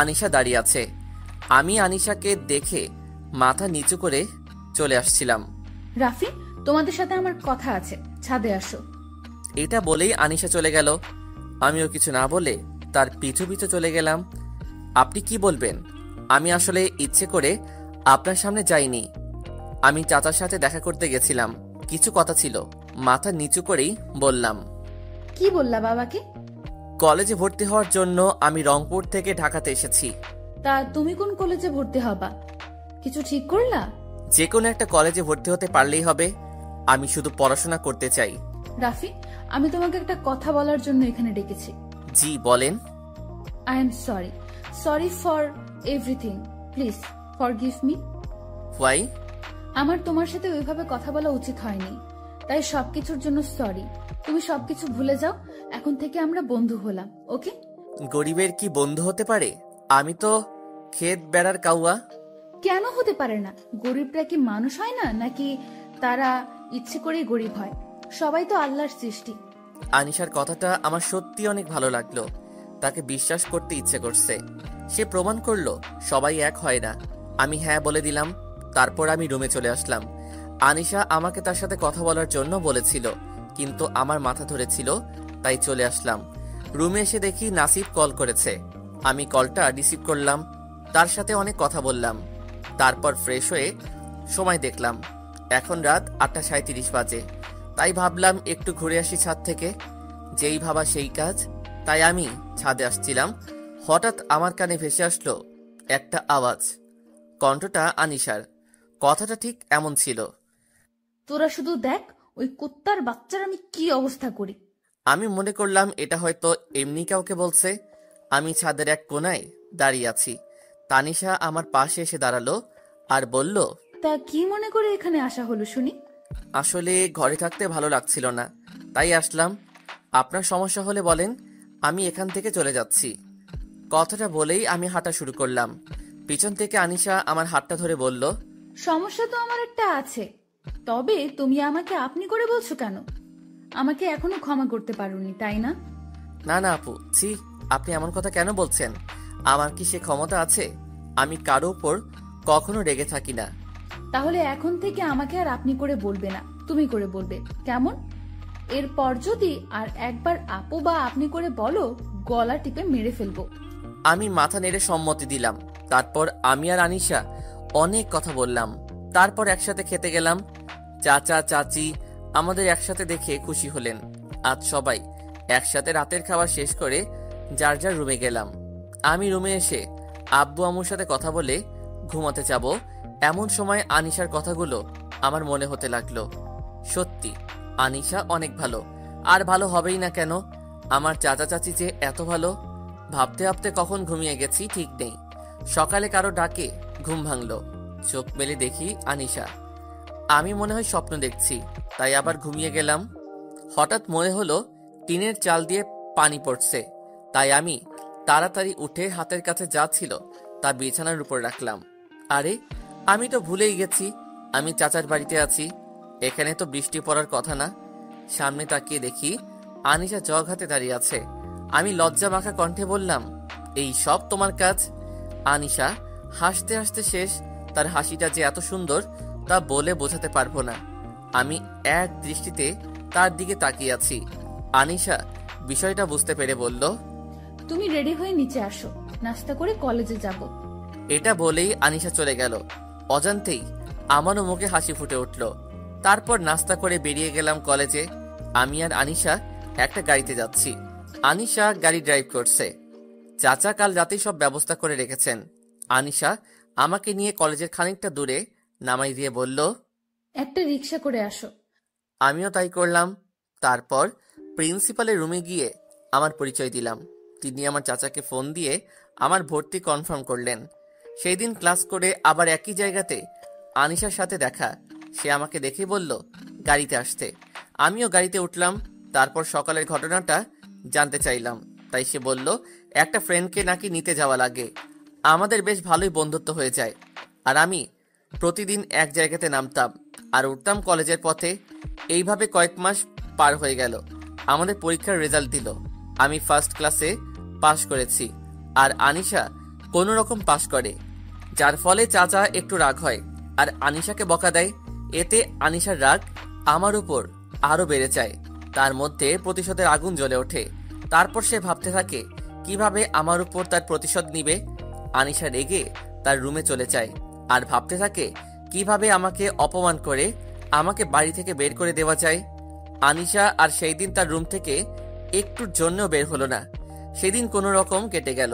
আনিশা দাঁড়িয়ে আছে। আমি আনিশাকে দেখে মাথা নিচু করে চলে আসছিলাম। রাফি, তোমাদের সাথে আমার কথা আছে, ছাদে আসো। এটা বলেই আনিশা চলে গেল। আমিও কিছু না বলে তার পিছু পিছু চলে গেলাম। আপনি কি বলবেন? আমি আসলে ইচ্ছে করে আপনার সামনে যাইনি। আমি চাচার সাথে দেখা করতে গেছিলাম, কিছু কথা ছিল। মাথা নিচু করেই বললাম। কি বললা বাবাকে? কলেজে ভর্তি হওয়ার জন্য আমি রংপুর থেকে ঢাকাতে এসেছি। তা তুমি কোন কলেজে ভর্তি হবা? কিছু ঠিক করলা? যে কোনো একটা কলেজে ভর্তি হতে পারলেই হবে। আমি শুধু পড়াশোনা করতে চাই। রাফি, আমি তোমাকে একটা কথা বলার জন্য এখানে ডেকেছি। জি বলেন। I am sorry for everything. Please forgive me. Why? আমার তোমার সাথে ওইভাবে কথা বলা উচিত হয়নি, তাই সবকিছুর জন্য সরি। তুমি সবকিছু ভুলে যাও, এখন থেকে আমরা বন্ধু হলাম, ওকে? গরিবের কি বন্ধু হতে পারে? আমি তো ক্ষেত বেড়ার কাউয়া। কেন হতে পারে না? গরিবরা কি মানুষ হয় না, নাকি তারা ইচ্ছে করেই গরিব হয়? সবাই তো আল্লাহর সৃষ্টি। আনিশার কথাটা আমার সত্যি অনেক ভালো লাগলো। তাকে বিশ্বাস করতে ইচ্ছে করছে। সে প্রমাণ করলো সবাই এক হয় না। আমি হ্যাঁ বলে দিলাম। তারপর আমি রুমে চলে আসলাম। আনিশা আমাকে তার সাথে কথা বলার জন্য বলেছিল, কিন্তু আমার মাথা ধরেছিল, তাই চলে আসলাম। রুমে এসে দেখি নাসিব কল করেছে। আমি কলটা রিসিভ করলাম, তার সাথে অনেক কথা বললাম। তারপর ফ্রেশ হয়ে সময় দেখলাম, এখন রাত 8:37 বাজে। তাই ভাবলাম একটু ঘুরে আসি ছাদ থেকে। যেই ভাবা সেই কাজ। তাই আমি ছাদে আসছিলাম, হঠাৎ আমার কানে ভেসে আসলো একটা আওয়াজ। কণ্ঠটা আনিশার। কথাটা ঠিক এমন ছিল। তোরা শুধু দেখ ওই কুত্তার বাচ্চার আমি কি অবস্থা করি। আমি মনে করলাম এটা হয়তো এমনি কাউকে বলছে। আমি ছাদের এক কোনায় দাঁড়িয়ে আছি। তানিশা আমার পাশে এসে দাঁড়ালো আর বলল, তা কি মনে করে এখানে আসা হলো শুনি? আসলে ঘরে থাকতে ভালো লাগছিল না, তাই আসলাম। আপনার সমস্যা হলে বলেন, আমি এখান থেকে চলে যাচ্ছি। কথাটা বলেই আমি হাঁটা শুরু করলাম। পিছন থেকে আনিশা আমার হাতটা ধরে বলল, সমস্যা তো আমার একটা আছে, তবে তুমি আমাকে আপনি করে বলছো কেন? আমাকে এখনো ক্ষমা করতে পারোনি, তাই না? না না আপু, ছি, আপনি এমন কথা কেন বলছেন? আমার কি সে ক্ষমতা আছে? আমি কারো উপর কখনো রেগে থাকি না। তাহলে এখন থেকে আমাকে আর আপনি করে বলবে না, তুমি করে বলবে, কেমন? এরপর যদি আর একবার আপু বা আপনি করে বলো, গলা টিপে মেরে ফেলবো। আমি মাথা নেড়ে সম্মতি দিলাম। তারপর আমি আর আনিশা অনেক কথা বললাম। তারপর একসাথে খেতে গেলাম। চাচা চাচি আমাদের একসাথে দেখে খুশি হলেন। আজ সবাই একসাথে রাতের খাবার শেষ করে যার যার রুমে গেলাম। আমি রুমে এসে আব্বু আম্মুর সাথে কথা বলে ঘুমাতে যাব, এমন সময় আনিশার কথাগুলো আমার মনে হতে লাগলো। সত্যি আনিশা অনেক ভালো, আর ভালো হবেই না কেন? আমার চাচা চাচি যে এত ভালো। ভাবতে ভাবতে কখন ঘুমিয়ে গেছি ঠিক নেই। সকালে কারো ডাকে ঘুম ভাঙলো। চোখ মেলে দেখি আনিশা। আমি মনে হয় স্বপ্ন দেখছি, তাই আবার ঘুমিয়ে গেলাম। হঠাৎ মনে হলো টিনের চাল দিয়ে পানি পড়ছে, তাই আমি তাড়াতাড়ি উঠে হাতের কাছে যা ছিল তা বিছানার উপর রাখলাম। আরে, আমি তো ভুলেই গেছি আমি চাচার বাড়িতে আছি। এখানে তো বৃষ্টি পড়ার কথা না। সামনে তাকিয়ে দেখি আনিশা জগ হাতে দাঁড়িয়ে আছে। আমি লজ্জা মাখা কণ্ঠে বললাম, এই সব তোমার কাজ? আনিশা হাসতে হাসতে শেষ। তার হাসিটা যে এত সুন্দর তা বলে বোঝাতে পারবো না। আমি এক দৃষ্টিতে তার দিকে তাকিয়ে আছি। আনিশা বিষয়টা বুঝতে পেরে বলল, তুমি রেডি হয়ে নিচে আসো, নাস্তা করে কলেজে যাব। এটা বলেই আনিশা চলে গেল। অজান্তেই আমারও মুখে হাসি ফুটে উঠল। তারপর নাস্তা করে বেরিয়ে গেলাম কলেজে। আমি আর আনিশা একটা গাড়িতে যাচ্ছি। আনিশা গাড়ি ড্রাইভ করছে। চাচা কাল রাতেই সব ব্যবস্থা করে রেখেছেন। আনিশা আমাকে নিয়ে কলেজের খানিকটা দূরে নামাই দিয়ে বলল, একটা রিক্সা করে আসো। আমিও তাই করলাম। তারপর প্রিন্সিপালের রুমে গিয়ে আমার পরিচয় দিলাম। তিনি আমার চাচাকে ফোন দিয়ে আমার ভর্তি কনফার্ম করলেন। সেই দিন ক্লাস করে আবার একই জায়গাতে আনিশার সাথে দেখা। সে আমাকে দেখে বলল গাড়িতে আসতে। আমিও গাড়িতে উঠলাম। তারপর সকালের ঘটনাটা জানতে চাইলাম। তাই সে বলল একটা ফ্রেন্ডকে নাকি নিতে যাওয়া লাগে। আমাদের বেশ ভালোই বন্ধুত্ব হয়ে যায়। আর আমি প্রতিদিন এক জায়গাতে নামতাম আর উঠতাম কলেজের পথে। এইভাবে কয়েক মাস পার হয়ে গেল। আমাদের পরীক্ষার রেজাল্ট দিল। আমি ফার্স্ট ক্লাসে পাশ করেছি আর আনিশা কোনো রকম পাশ করে, যার ফলে চাচা একটু রাগ হয় আর আনিশাকে বকা দেয়। এতে আনিশার রাগ আমার উপর আরো বেড়ে যায়। তার মধ্যে প্রতিশোধের আগুন জ্বলে ওঠে। তারপর সে ভাবতে থাকে কিভাবে আমার উপর তার প্রতিশোধ নিবে। আনিশা রেগে তার রুমে চলে যায় আর ভাবতে থাকে কিভাবে আমাকে অপমান করে আমাকে বাড়ি থেকে বের করে দেওয়া যায়। আনিশা আর সেই দিন তার রুম থেকে একটুর জন্যও বের হলো না। সেদিন কোনো রকম কেটে গেল।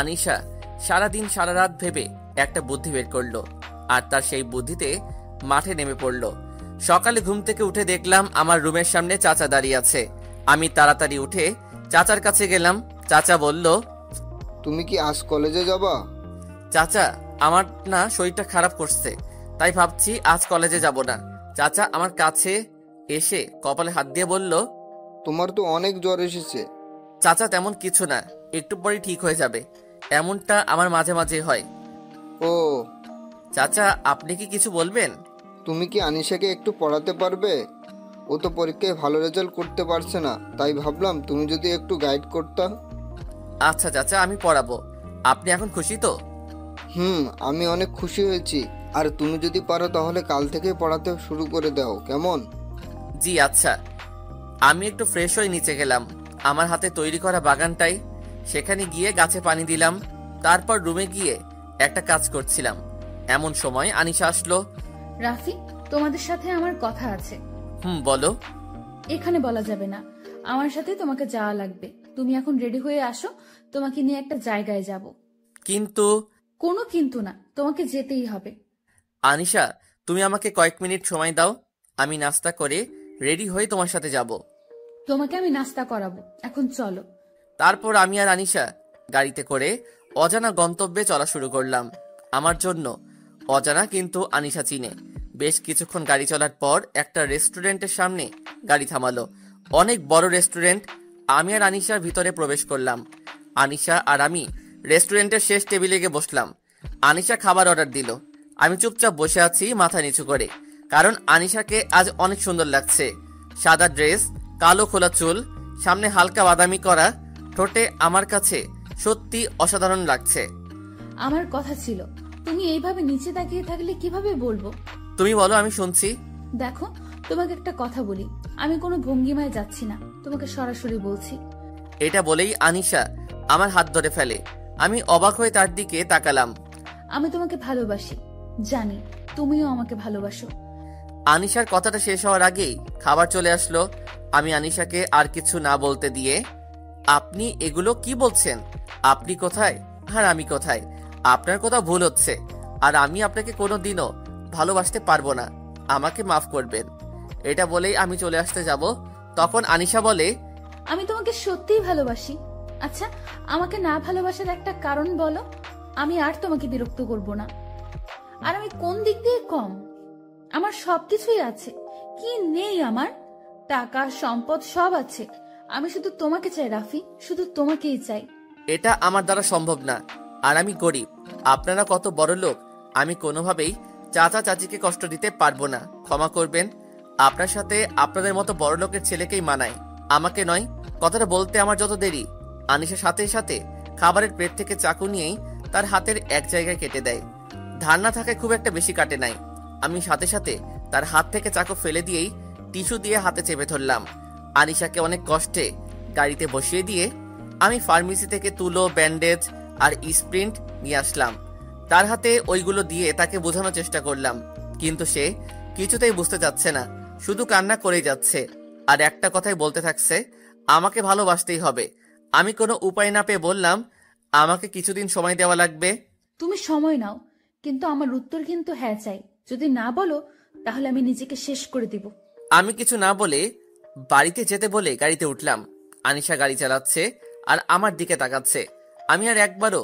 আনিশা সারাদিন সারা রাত ভেবে একটা বুদ্ধি বের করলো আর তার সেই বুদ্ধিতে মাঠে নেমে পড়লো। সকালে ঘুম থেকে উঠে দেখলাম আমার রুমের সামনে চাচা দাঁড়িয়ে আছে। আমি তাড়াতাড়ি উঠে চাচার কাছে গেলাম। চাচা বলল, তুমি কি আজ কলেজে যাবা? চাচা আমার না শরীরটা খারাপ করছে, তাই ভাবছি আজ কলেজে যাব না। চাচা আমার কাছে এসে কপালে হাত দিয়ে বলল, তোমার তো অনেক জ্বর এসেছে। চাচা তেমন কিছু না, একটু পরে ঠিক হয়ে যাবে। এমনটা আমার মাঝে মাঝে হয়। ও, চাচা আপনি কি কিছু বলবেন? তুমি কি আনিশাকে একটু পড়াতে পারবে? ও তো পরীক্ষায় ভালো রেজাল্ট করতে পারছে না, তাই ভাবলাম তুমি যদি একটু গাইড করতা। আচ্ছা চাচা আমি পড়াবো। আপনি এখন খুশি তো? আমি অনেক খুশি হয়েছি। আর তুমি যদি পারো তাহলে কাল থেকে পড়াতে শুরু করে দাও, কেমন? জি আচ্ছা। আমি একটু ফ্রেশ হয়ে নিচে গেলাম আমার হাতে তৈরি করা বাগানটাই। সেখানে গিয়ে গাছে পানি দিলাম। তারপর রুমে গিয়ে একটা কাজ করছিলাম। এমন সময় আনিশা আসলো। রাফি, তোমাদের সাথে আমার কথা আছে। বলো। এখানে বলা যাবে না। আমার সাথে তোমাকে যাওয়া লাগবে। তুমি এখন রেডি হয়ে আসো, তোমাকে নিয়ে একটা জায়গায় যাব। কিন্তু? কোনো কিন্তু না, তোমাকে যেতেই হবে। আনিশা তুমি আমাকে কয়েক মিনিট সময় দাও, আমি নাস্তা করে রেডি হয়ে তোমার সাথে যাব। তোমাকে আমি নাস্তা করাবো, এখন চলো। তারপর আমি আর আনিশা গাড়িতে করে অজানা গন্তব্যে চলা শুরু করলাম। আমার জন্য অজানা, কিন্তু আনিশা চিনে। বেশ কিছুক্ষণ গাড়ি চলার পর একটা রেস্টুরেন্টের সামনে গাড়ি থামালো। অনেক বড় রেস্টুরেন্ট। আমি আর আনিশা ভিতরে প্রবেশ করলাম। আনিশা আর আমি রেস্টুরেন্টের শেষ টেবিলে গিয়ে বসলাম। আনিশা খাবার অর্ডার দিল। আমি চুপচাপ বসে আছি মাথা নিচু করে, কারণ আনিশাকে আজ অনেক সুন্দর লাগছে। সাদা ড্রেস, কালো খোলা চুল, সামনে হালকা বাদামি করা ঠোঁটে আমার কাছে সত্যি অসাধারণ লাগছে। আমার কথা ছিল, তুমি এইভাবে নিচে তাকিয়ে থাকলে কিভাবে বলবো? তুমি বলো, আমি শুনছি। দেখো, তোমাকে একটা কথা বলি, আমি কোনো ভঙ্গিমায় যাচ্ছি না, তোমাকে সরাসরি বলছি। এটা বলেই আনিশা আমার হাত ধরে ফেলে। আমি অবাক হয়ে তার দিকে তাকালাম। আমি তোমাকে ভালোবাসি, জানি তুমিও আমাকে ভালোবাসো। আনিশার কথাটা শেষ হওয়ার আগেই খাবার চলে আসলো। আমি আনিশাকে আর কিছু না বলতে দিয়ে, আপনি এগুলো কি বলছেন? আপনি কোথায় আর আমি কোথায়? আপনার কোথাও ভুল হচ্ছে। আর আমি আপনাকে কোনোদিনও ভালোবাসতে পারবো না, আমাকে মাফ করবেন। এটা বলেই আমি চলে আসতে যাব, তখন আনিশা বলে, আমি তোমাকে সত্যিই ভালোবাসি। আচ্ছা, আমাকে না ভালোবাসার একটা কারণ বলো, আমি আর তোমাকে বিরক্ত করব না। আর আমি কোন দিক দিয়ে কম? আমার সবকিছুই আছে, কি নেই আমার? টাকা, সম্পদ সব আছে। আমি শুধু তোমাকে চাই রাফি, শুধু তোমাকেই চাই। এটা আমার দ্বারা সম্ভব না, আর আমি গরিব। আপনারা কত বড় লোক, আমি কোনোভাবেই চাচা চাচিকে কষ্ট দিতে পারবো না, ক্ষমা করবেন। আপনার সাথে আপনাদের মতো বড় লোকের ছেলেকেই মানায়, আমাকে নয়। কথাটা বলতে আমার যত দেরি, আনিশার সাথে সাথে খাবারের প্লেট থেকে চাকু নিয়েই তার হাতের এক জায়গায় কেটে দেয়। ধার না থাকায় খুব একটা বেশি কাটে নাই। আমি সাথে সাথে তার হাত থেকে চাকু ফেলে দিয়েই টিস্যু দিয়ে হাতে চেপে ধরলাম। আনিশাকে অনেক কষ্টে গাড়িতে বসিয়ে দিয়ে আমি ফার্মেসি থেকে তুলো, ব্যান্ডেজ আর স্প্রিন্ট নিয়ে আসলাম। তার হাতে ওইগুলো দিয়ে তাকে বোঝানোর চেষ্টা করলাম, কিন্তু সে কিছুতেই বুঝতে চাচ্ছে না, শুধু কান্না করেই যাচ্ছে। আর একটা কথাই বলতে থাকছে, আমাকে ভালোবাসতেই হবে। আমি কোনো উপায় না পেয়ে বললাম, আমাকে কিছুদিন সময় দেওয়া লাগবে। তুমি সময় নাও, কিন্তু আমার উত্তর কিন্তু হ্যাঁ চাই। যদি না বলো তাহলে আমি নিজেকে শেষ করে দিব। আমি কিছু না বলে বাড়িতে যেতে বলে গাড়িতে উঠলাম। আনিশা গাড়ি চালাচ্ছে আর আমার দিকে তাকাচ্ছে। আমি আর একবারও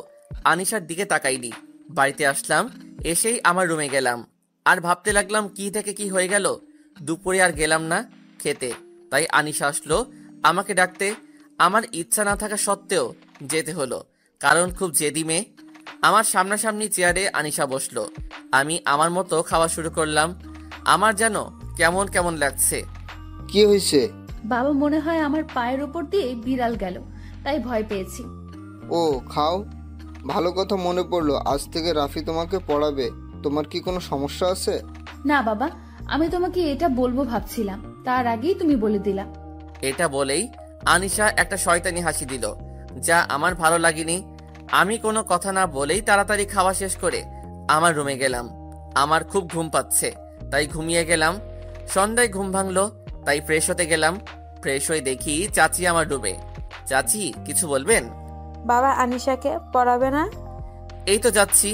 আনিশার দিকে তাকাইনি। বাড়িতে আসলাম, এসেই আমার রুমে গেলাম। আর ভাবতে লাগলাম কি থেকে কি হয়ে গেল। দুপুরে আর গেলাম না খেতে, তাই আনিশা আসলো আমাকে ডাকতে। আমার ইচ্ছা না থাকা সত্ত্বেও যেতে হলো, কারণ খুব জেদি মেয়ে। আমার সামনাসামনি চেয়ারে আনিশা বসলো। আমি আমার মতো খাওয়া শুরু করলাম। আমার যেন কেমন কেমন লাগছে। কি হয়েছে? বাবা মনে হয় আমার পায়ের উপর দিয়ে বিড়াল গেল, তাই ভয় পেয়েছি। ও খাও। ভালো কথা মনে পড়লো, আজ থেকে রাফি তোমাকে পড়াবে। তোমার কি কোনো সমস্যা আছে? না বাবা, আমি তোমাকে এটা বলবো ভাবছিলাম, তার আগেই তুমি বলে দিলা। এটা বলেই আনিশা একটা শয়তানি হাসি দিল, যা আমার ভালো লাগেনি। আমি কোনো কথা না বলেই তাড়াতাড়ি খাওয়া শেষ করে আমার রুমে গেলাম। আমার খুব ঘুম পাচ্ছে, তাই ঘুমিয়ে গেলাম। সন্ধ্যায় ঘুম ভাঙলো, তাই ফ্রেশ হতে গেলাম। ফ্রেশ হয়ে দেখি চাচি আমার রুমে। চাচি, কিছু বলবেন? বাবা আনিশাকে পড়াবে না? এই তো যাচ্ছি।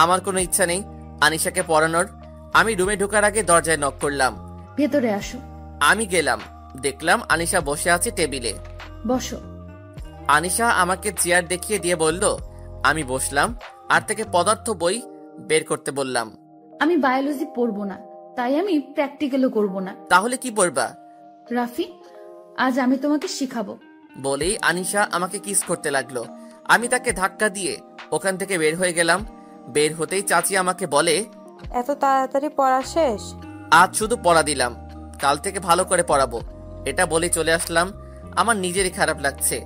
আমার কোনো ইচ্ছা নেই আনিশাকে পড়ানোর। আমি রুমে ঢোকার আগে দরজায় নক করলাম। ভেতরে আসো। আমি গেলাম, দেখলাম আনিশা বসে আছে টেবিলে। বসো। আনিশা আমাকে চেয়ার দেখিয়ে দিয়ে বলল। আমি বসলাম আর থেকে পদার্থ বই বের করতে বললাম। আমি বায়োলজি পড়বো না, তাই আমি প্র্যাকটিক্যালও করব না। তাহলে কি পড়বা? রাফি, আজ আমি তোমাকে শিখাবো। বলেই আনিশা আমাকে কিস করতে লাগলো। আমি তাকে ধাক্কা দিয়ে ওখান থেকে বের হয়ে গেলাম। বের হতেই চাচি আমাকে বলে, এত তাড়াতাড়ি পড়া শেষ? আজ শুধু পড়া দিলাম, কাল থেকে ভালো করে পড়াবো। এটা বলে চলে আসলাম। আমার নিজেরই খারাপ লাগছে,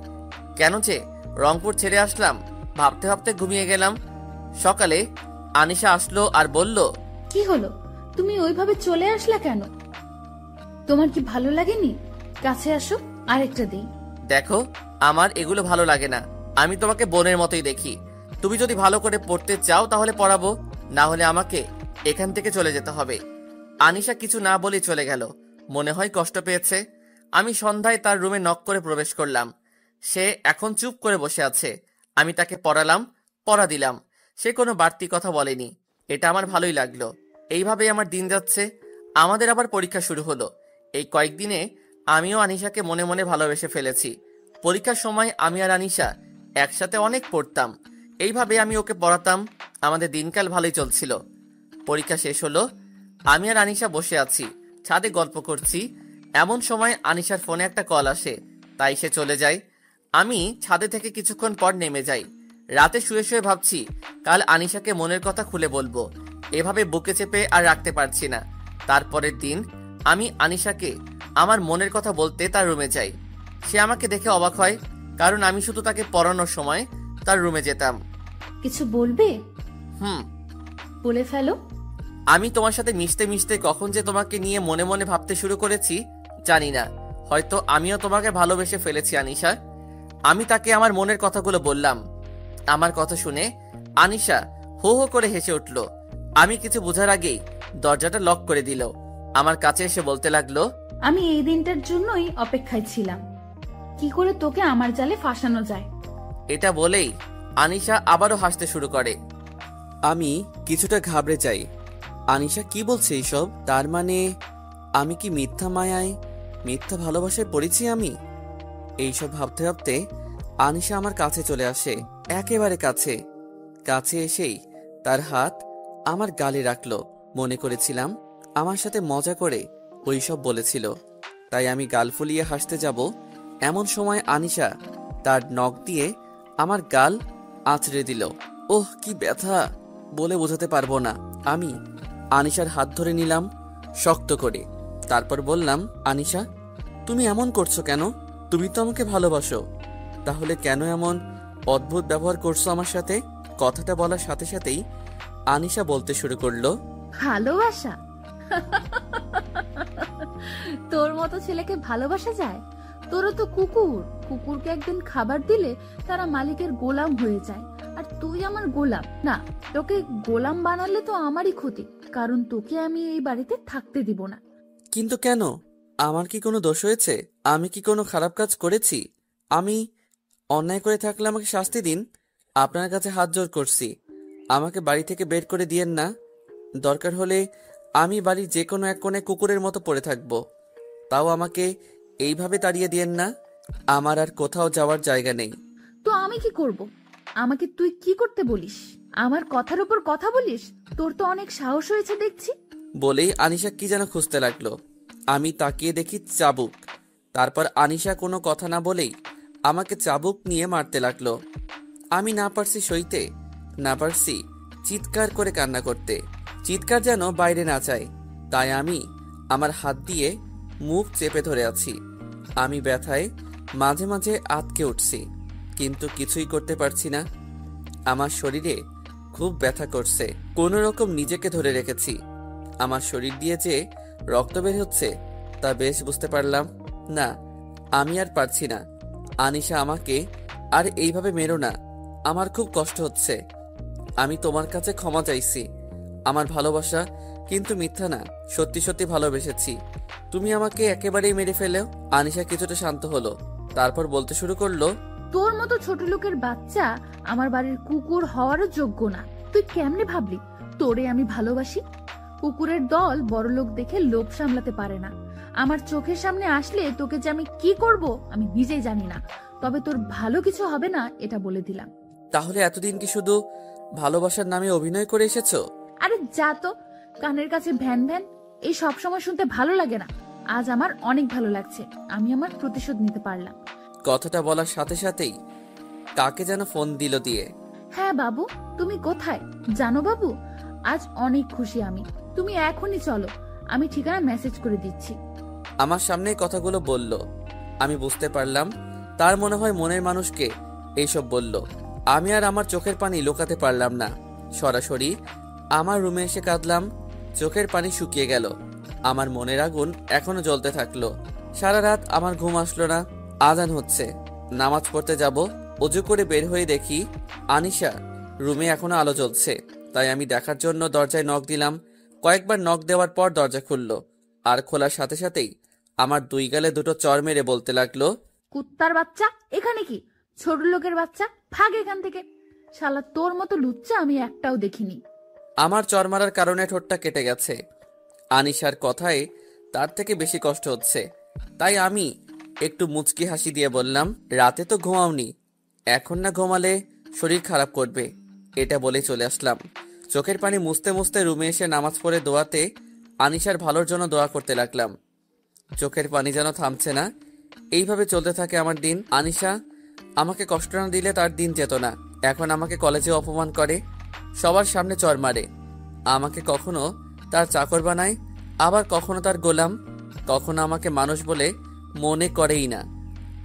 কেন যে রংপুর ছেড়ে আসলাম ভাবতে ভাবতে ঘুমিয়ে গেলাম। সকালে আনিশা আসলো আর বলল, কি হলো, তুমি ওইভাবে চলে আসলা কেন? তোমার কি ভালো লাগেনি? কাছে আসো, আরেকটা দিই। দেখো, আমার এগুলো ভালো লাগে না। আমি তোমাকে বোনের মতোই দেখি। তুমি যদি ভালো করে পড়তে চাও তাহলে পড়াবো, না হলে আমাকে এখান থেকে চলে যেতে হবে। আনিশা কিছু না বলে চলে গেল, মনে হয় কষ্ট পেয়েছে। আমি সন্ধ্যায় তার রুমে নক করে প্রবেশ করলাম। সে এখন চুপ করে বসে আছে। আমি তাকে পড়ালাম, পড়া দিলাম। সে কোনো বাড়তি কথা বলেনি, এটা আমার ভালোই লাগলো। এইভাবেই আমার দিন যাচ্ছে। আমাদের আবার পরীক্ষা শুরু হলো। এই কয়েকদিনে আমিও আনিশাকে মনে মনে ভালোবেসে ফেলেছি। পরীক্ষার সময় আমি আর আনিশা একসাথে অনেক পড়তাম। এইভাবে আমি ওকে পড়াতাম। আমাদের দিনকাল ভালোই চলছিল। পরীক্ষা শেষ হলো, আমি আর আনিশা বসে আছি, ছাদে গল্প করছি। এমন সময় আনিশার ফোনে একটা কল আসে, তাই সে চলে যায়। আমি ছাদে থেকে কিছুক্ষণ পর নেমে যাই। রাতে শুয়ে শুয়ে ভাবছি কাল আনিশাকে মনের কথা খুলে বলবো। এভাবে বুকে চেপে আর রাখতে পারছি না। তারপরের দিন আমি আনিশাকে আমার মনের কথা বলতে তার রুমে যাই। সে আমাকে দেখে অবাক হয়, কারণ আমি শুধু তাকে পড়ানোর সময় তার রুমে যেতাম। কিছু বলবে? হুম, বলে ফেলো। আমি তোমার সাথে মিশতে মিশতে কখন যে তোমাকে নিয়ে মনে মনে ভাবতে শুরু করেছি জানি না। হয়তো আমিও তোমাকে ভালোবেসে ফেলেছি আনিশা। আমি তাকে আমার মনের কথাগুলো বললাম। আমার কথা শুনে আনিশা হো হো করে হেসে উঠল। আমি কিছু বোঝার আগেই দরজাটা লক করে দিল। আমার কাছে এসে বলতে লাগলো, আমি এই দিনটার জন্যই অপেক্ষায় ছিলাম, কি করে তোকে আমার জালে ফাঁসানো যায়। এটা বলেই আনিশা আবারও হাসতে শুরু করে। আমি কিছুটা ঘাবড়ে যাই। আনিশা কি বলছে এইসব? তার মানে আমি কি মিথ্যা মায়ায়, মিথ্যা ভালোবাসায় পড়েছি আমি? এইসব ভাবতে ভাবতে আনিশা আমার কাছে চলে আসে, একেবারে কাছে। কাছে এসেই তার হাত আমার গালে রাখলো। মনে করেছিলাম আমার সাথে মজা করে ওইসব বলেছিল, তাই আমি গাল ফুলিয়ে হাসতে যাব। এমন সময় আনিশা তার নখ দিয়ে আমার গাল আঁচড়ে দিল। ওহ, কি ব্যথা বলে বোঝাতে পারবো না। আমি আনিশার হাত ধরে নিলাম শক্ত করে। তারপর বললাম, আনিশা, তুমি এমন করছো কেন? তুমি তো আমাকে ভালোবাসো, তাহলে কেন এমন অদ্ভুত ব্যবহার করছো আমার সাথে? কথাটা বলার সাথে সাথেই আনিশা বলতে শুরু করলো, ভালোবাসা? তোর মতো ছেলেকে ভালোবাসা যায়? তোরও তো কুকুর, কুকুরকে একদিন খাবার দিলে তারা মালিকের গোলাম হয়ে যায়, আর তুই আমার গোলাম না। তোকে গোলাম বানালে তো আমারই ক্ষতি, কারণ তোকে আমি এই বাড়িতে থাকতে দিব না। কিন্তু কেন? আমার কি কোনো দোষ হয়েছে? আমি কি কোনো খারাপ কাজ করেছি? আমি অন্যায় করে থাকলে আমাকে শাস্তি দিন। আপনার কাছে হাত জোড় করছি, আমাকে বাড়ি থেকে বের করে দিয়েন না। দরকার হলে আমি বাড়ির যে কোনো এক কোণে কুকুরের মতো পড়ে থাকবো, তাও আমাকে এইভাবে তাড়িয়ে দিয়েন না। আমার আর কোথাও যাওয়ার জায়গা নেই। তো আমি কি করব? আমাকে তুই কি করতে বলিস? আমার কথার উপর কথা বলিস? তোর তো অনেক সাহস হয়েছে দেখছি। বলেই আনিশা কি যেন খুঁজতে লাগলো। আমি তাকিয়ে দেখি চাবুক। তারপর আনিশা কোনো কথা না বলেই আমাকে চাবুক নিয়ে মারতে লাগলো। আমি না পারছি সইতে, না পারছি চিৎকার করে কান্না করতে। চিৎকার যেন বাইরে না যায়, তাই আমি আমার হাত দিয়ে মুখ চেপে ধরে আছি। আমি ব্যথায় মাঝে মাঝে আঁতকে উঠছি, কিন্তু কিছুই করতে পারছি না। আমার শরীরে খুব ব্যথা করছে। কোনো রকম নিজেকে ধরে রেখেছি। আমার শরীর দিয়ে যে রক্ত বের হচ্ছে তা বেশ বুঝতে পারলাম। না, আমি আর পারছি না। আনিশা, আমাকে আর এইভাবে মেরো না, আমার খুব কষ্ট হচ্ছে। আমি তোমার কাছে ক্ষমা চাইছি। আমার ভালোবাসা কিন্তু মিথ্যা না, সত্যি সত্যি ভালোবেসেছি। তুমি আমাকে একেবারেই মেরে ফেলেও। আনিশা কিছুটা শান্ত হলো, তারপর বলতে শুরু করলো, তোর মতো ছোট লোকের বাচ্চা আমার বাড়ির কুকুর হওয়ারও যোগ্য না। তুই কেমনে ভাবলি তোরে আমি ভালোবাসি? কুকুরের দল বড় লোক দেখে লোভ সামলাতে পারে না। আমার চোখের সামনে আসলে তোকে যে আমি কি করব আমি নিজেই জানি না, তবে তোর ভালো কিছু হবে না এটা বলে দিলাম। তাহলে এতদিন কি শুধু ভালোবাসার নামে অভিনয় করে এসেছো? আরে যা তো, কানের কাছে ভ্যান ভ্যান এই সব সময় শুনতে ভালো লাগে না। আজ আমার অনেক ভালো লাগছে, আমি আমার প্রতিশোধ নিতে পারলাম। কথাটা বলার সাথে সাথেই কাকে যেন ফোন দিল দিয়ে। হ্যাঁ বাবু, তুমি কোথায় জানো বাবু? আজ অনেক খুশি আমি। তুমি এখনই চলো, আমি ঠিকানা মেসেজ করে দিচ্ছি। আমার সামনে কথাগুলো বলল। আমি বুঝতে পারলাম তার মনে হয় মনের মানুষকে এইসব বলল। আমি আর আমার চোখের পানি লুকাতে পারলাম না, সরাসরি আমার রুমে এসে কাঁদলাম। চোখের পানি শুকিয়ে গেল, আমার মনের আগুন এখনো জ্বলতে থাকলো। সারা রাত আমার ঘুম আসলো না। আজান হচ্ছে, নামাজ পড়তে যাব। অজু করে বের হয়ে দেখি আনিশা রুমে এখনো আলো জ্বলছে, তাই আমি দেখার জন্য দরজায় নক দিলাম। কয়েকবার নক দেওয়ার পর দরজা খুললো, আর খোলার সাথে সাথেই আমার দুই গালে দুটো চড় মেরে বলতে লাগলো, কুত্তার বাচ্চা, এখানে কি? ছোট লোকের বাচ্চা, ভাগ এখান থেকে। শালা তোর মতো লুচ্চা আমি একটাও দেখিনি। আমার চড় মারার কারণে ঠোঁটটা কেটে গেছে। আনিশার কথায় তার থেকে বেশি কষ্ট হচ্ছে, তাই আমি একটু মুচকি হাসি দিয়ে বললাম, রাতে তো ঘুমাওনি, এখন না ঘুমালে শরীর খারাপ করবে। এটা বলে চলে আসলাম। চোখের পানি মুছতে মুছতে রুমে এসে নামাজ পড়ে দোয়াতে আনিশার ভালোর জন্য দোয়া করতে লাগলাম। চোখের পানি যেন থামছে না। এইভাবে চলতে থাকে আমার দিন। আনিশা আমাকে কষ্ট না দিলে তার দিন যেত না। এখন আমাকে কলেজে অপমান করে, সবার সামনে চড় মারে। আমাকে কখনো তার চাকর বানায়, আবার কখনো তার গোলাম। কখনো আমাকে মানুষ বলে মনে করেই না।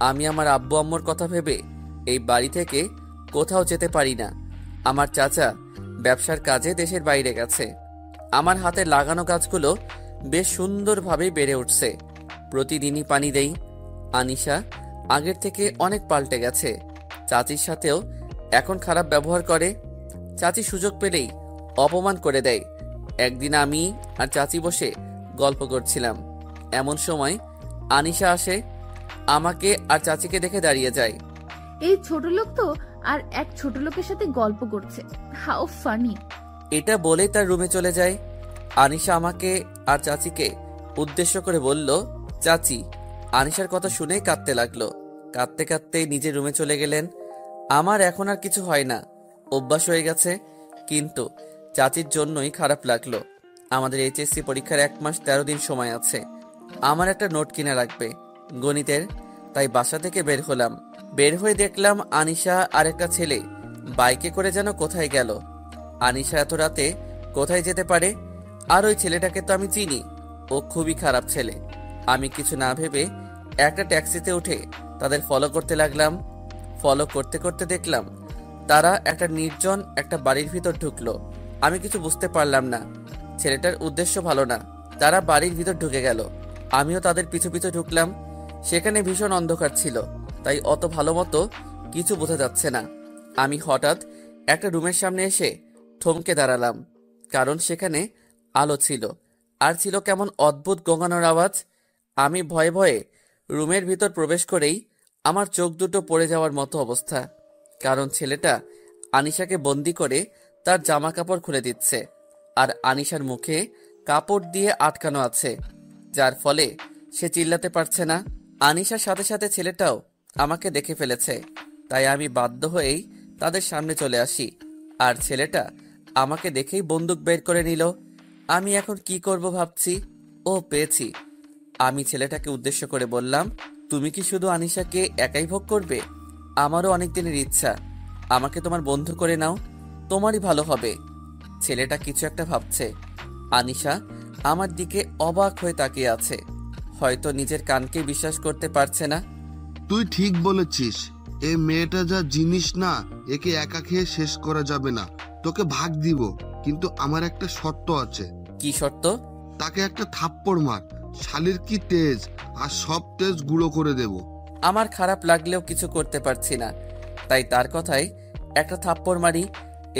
আমি আমার আব্বু আম্মুর কথা ভেবে এই বাড়ি থেকে কোথাও যেতে পারি না। আমার চাচা ব্যবসার কাজে দেশের বাইরে গেছে। আমার হাতে লাগানো গাছগুলো বেশ সুন্দরভাবে বেড়ে উঠছে। প্রতিদিনই পানি দেই। আনিশা আগের থেকে অনেক পাল্টে গেছে। চাচির সাথেও এখন খারাপ ব্যবহার করে। চাচি সুযোগ পেলেই অপমান করে দেয়। একদিন আমি আর চাচি বসে গল্প করছিলাম, এমন সময় আনিশা আসে, আমাকে আর চাচিকে দেখে দাঁড়িয়ে যায়। এই ছোট লোক তো আর এক ছোট লোকের সাথে গল্প করছে, হাউ ফানি। এটা বলে তার রুমে চলে যায়। আনিশা আমাকে আর চাচিকে উদ্দেশ্য করে বলল, চাচি। আনিশার কথা শুনে কাঁদতে লাগলো। কাঁদতে কাঁদতে নিজের রুমে চলে গেলেন। আমার এখন আর কিছু হয় না, অভ্যাস হয়ে গেছে। কিন্তু চাচির জন্যই খারাপ লাগলো। আমাদের এইচএসসি পরীক্ষার 1 মাস 13 দিন সময় আছে। আমার একটা নোট কিনা লাগবে গণিতের, তাই বাসা থেকে বের হলাম। বের হয়ে দেখলাম আনিশা আর একটা ছেলে বাইকে করে যেন কোথায় গেল। আনিশা এত রাতে কোথায় যেতে পারে? আর ওই ছেলেটাকে তো আমি চিনি, ও খুবই খারাপ ছেলে। আমি কিছু না ভেবে একটা ট্যাক্সিতে উঠে তাদের ফলো করতে লাগলাম। ফলো করতে করতে দেখলাম তারা একটা নির্জন একটা বাড়ির ভিতর ঢুকলো। আমি কিছু বুঝতে পারলাম না, ছেলেটার উদ্দেশ্য ভালো না। তারা বাড়ির ভিতর ঢুকে গেল, আমিও তাদের পিছু পিছু ঢুকলাম। সেখানে ভীষণ অন্ধকার ছিল, তাই অত ভালো মতো কিছু বোঝা যাচ্ছে না। আমি হঠাৎ একটা রুমের সামনে এসে থমকে দাঁড়ালাম, কারণ সেখানে আলো ছিল, আর ছিল কেমন অদ্ভুত গোঙানোর আওয়াজ। আমি ভয়ে ভয়ে রুমের ভিতর প্রবেশ করেই আমার চোখ দুটো পড়ে যাওয়ার মতো অবস্থা, কারণ ছেলেটা আনিশাকে বন্দি করে তার জামা কাপড় খুলে দিচ্ছে, আর আনিশার মুখে কাপড় দিয়ে আটকানো আছে, যার ফলে সে চিল্লাতে পারছে না। আনিশার সাথে সাথে ছেলেটাও আমাকে দেখে ফেলেছে, তাই আমি বাধ্য হয়েই তাদের সামনে চলে আসি আর ছেলেটা আমাকে দেখেই বন্দুক বের করে নিল। আমি এখন কি করব ভাবছি। ও পেয়েছি। আমি ছেলেটাকে উদ্দেশ্য করে বললাম, তুমি কি শুধু আনিশাকে একাই ভোগ করবে? আমারও অনেক দিনের ইচ্ছা, আমাকে তোমার বন্ধু করে নাও, তোমারই ভালো হবে। ছেলেটা কিছু একটা ভাবছে। আনিশা আমার দিকে অবাক হয়ে তাকিয়ে আছে, হয়তো নিজের কানকে বিশ্বাস করতে পারছে না। তুই ঠিক বলেছিস, এই মেয়েটা যা জিনিস না, একে একা খেয়ে শেষ করা যাবে না। তোকে ভাগ দিব, কিন্তু আমার একটা শর্ত আছে। কি শর্ত? তাকে একটা থাপ্পড় মার, শালির কি তেজ, আর সব তেজ গুঁড়ো করে দেব। আমার খারাপ লাগলেও কিছু করতে পারছি না, তাই তার কথাই একটা থাপ্পড় মারি,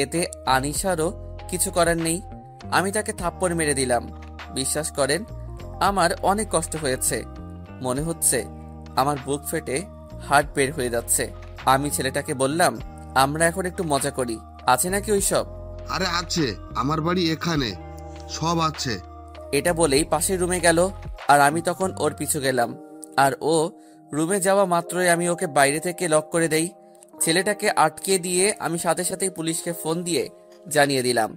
এতে আনিশারও কিছু করার নেই। আমি তাকে থাপ্পড় মেরে দিলাম। বিশ্বাস করেন, আমার অনেক কষ্ট হয়েছে, মনে হচ্ছে আমার বুক ফেটে হার্ট বের হয়ে যাচ্ছে। আমি ছেলেটাকে বললাম, আমরা এখন একটু মজা করি, আছে নাকি ওইসব? আরে আছে, আমার বাড়ি এখানে, সব আছে। এটা বলেই পাশের রুমে গেল, আর আমি তখন ওর পিছু গেলাম। আর ও রুমে যাওয়া মাত্রই আমি ওকে বাইরে থেকে লক করে দেই। ছেলেটাকে আটকে দিয়ে আমি সাথে সাথেই পুলিশকে ফোন দিয়ে জানিয়ে দিলাম।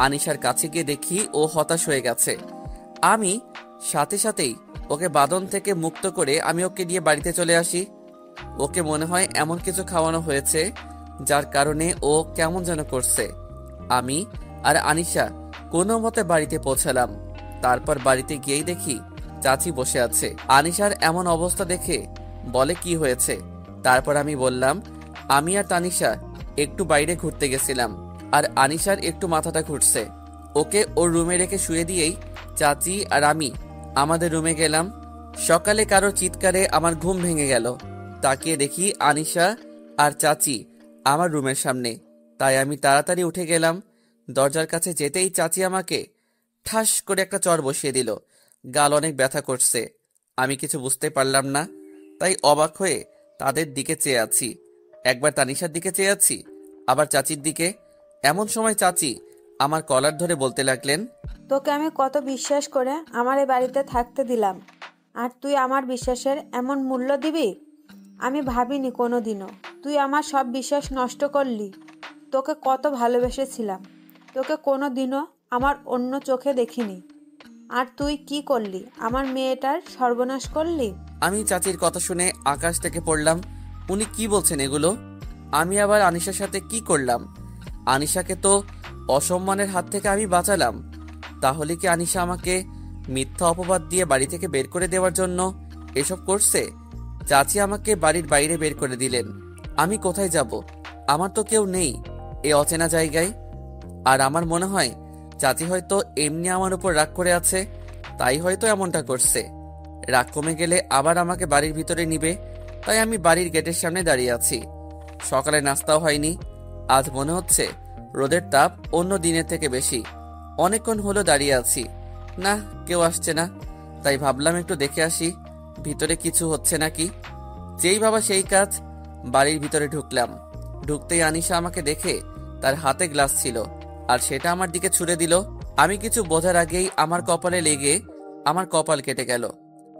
আনিশার কাছে গিয়ে দেখি ও হতাশ হয়ে গেছে। আমি সাথে সাথেই ওকে বাঁধন থেকে মুক্ত করে আমি ওকে নিয়ে বাড়িতে চলে আসি। ওকে মনে হয় এমন কিছু খাওয়ানো হয়েছে যার কারণে ও কেমন যেন করছে। আমি আর আনিশা কোনো মতে বাড়িতে পৌঁছালাম। তারপর বাড়িতে গিয়েই দেখি চাচি বসে আছে। আনিশার এমন অবস্থা দেখে বলে, কি হয়েছে? তারপর আমি বললাম, আমি আর তানিশা একটু বাইরে ঘুরতে গেছিলাম, আর আনিশার একটু মাথাটা ঘুরছে। ওকে ওর রুমে রেখে শুয়ে দিয়েই চাচি আর আমি আমাদের রুমে গেলাম। সকালে কারোর চিৎকারে আমার ঘুম ভেঙে গেল। তাকিয়ে দেখি আনিশা আর চাচি আমার রুমের সামনে, তাই আমি তাড়াতাড়ি উঠে গেলাম। দরজার কাছে যেতেই চাচি আমাকে ঠাস করে একটা চড় বসিয়ে দিল। গাল অনেক ব্যথা করছে। আমি কিছু বুঝতে পারলাম না, তাই অবাক হয়ে তাদের দিকে চেয়ে আছি। একবার তানিশার দিকে চেয়ে আছি, আবার চাচির দিকে। এমন সময় চাচি আমার কলার ধরে বলতে লাগলেন, তোকে আমি কত বিশ্বাস করে আমার এই বাড়িতে থাকতে দিলাম, আর তুই আমার বিশ্বাসের এমন মূল্য দিবি? আমি ভাবিনি কোনো দিনও। তুই আমার সব বিশ্বাস নষ্ট করলি। তোকে কত ভালোবেসেছিলাম, তোকে কোনো দিনও আমার অন্য চোখে দেখিনি, আর তুই কি করলি? আমার মেয়েটার সর্বনাশ করলি। আমি চাচির কথা শুনে আকাশ থেকে পড়লাম। উনি কি বলছেন এগুলো? আমি আবার আনিশার সাথে কি করলাম? আনিশাকে তো অসম্মানের হাত থেকে আমি বাঁচালাম। তাহলে কি আনিশা আমাকে মিথ্যা অপবাদ দিয়ে বাড়ি থেকে বের করে দেওয়ার জন্য এসব করছে? চাচি আমাকে বাড়ির বাইরে বের করে দিলেন। আমি কোথায় যাব? আমার তো কেউ নেই এই অচেনা জায়গায়। আর আমার মনে হয় চাচি হয়তো এমনি আমার উপর রাগ করে আছে, তাই হয়তো এমনটা করছে। রাগ কমে গেলে আবার আমাকে বাড়ির ভিতরে নিবে, তাই আমি বাড়ির গেটের সামনে দাঁড়িয়ে আছি। সকালে নাস্তাও হয়নি। আজ মনে হচ্ছে রোদের তাপ অন্য দিনের থেকে বেশি। অনেকক্ষণ হলো দাঁড়িয়ে আছি, না কেউ আসছে না, তাই ভাবলাম একটু দেখে আসি ভিতরে কিছু হচ্ছে নাকি। যেই ভাবা সেই কাজ, বাড়ির ভিতরে ঢুকলাম। ঢুকতেই আনিশা আমাকে দেখে তার হাতে গ্লাস ছিল, আর সেটা আমার দিকে ছুড়ে দিল। আমি কিছু বোঝার আগেই আমার কপালে লেগে আমার কপাল কেটে গেল,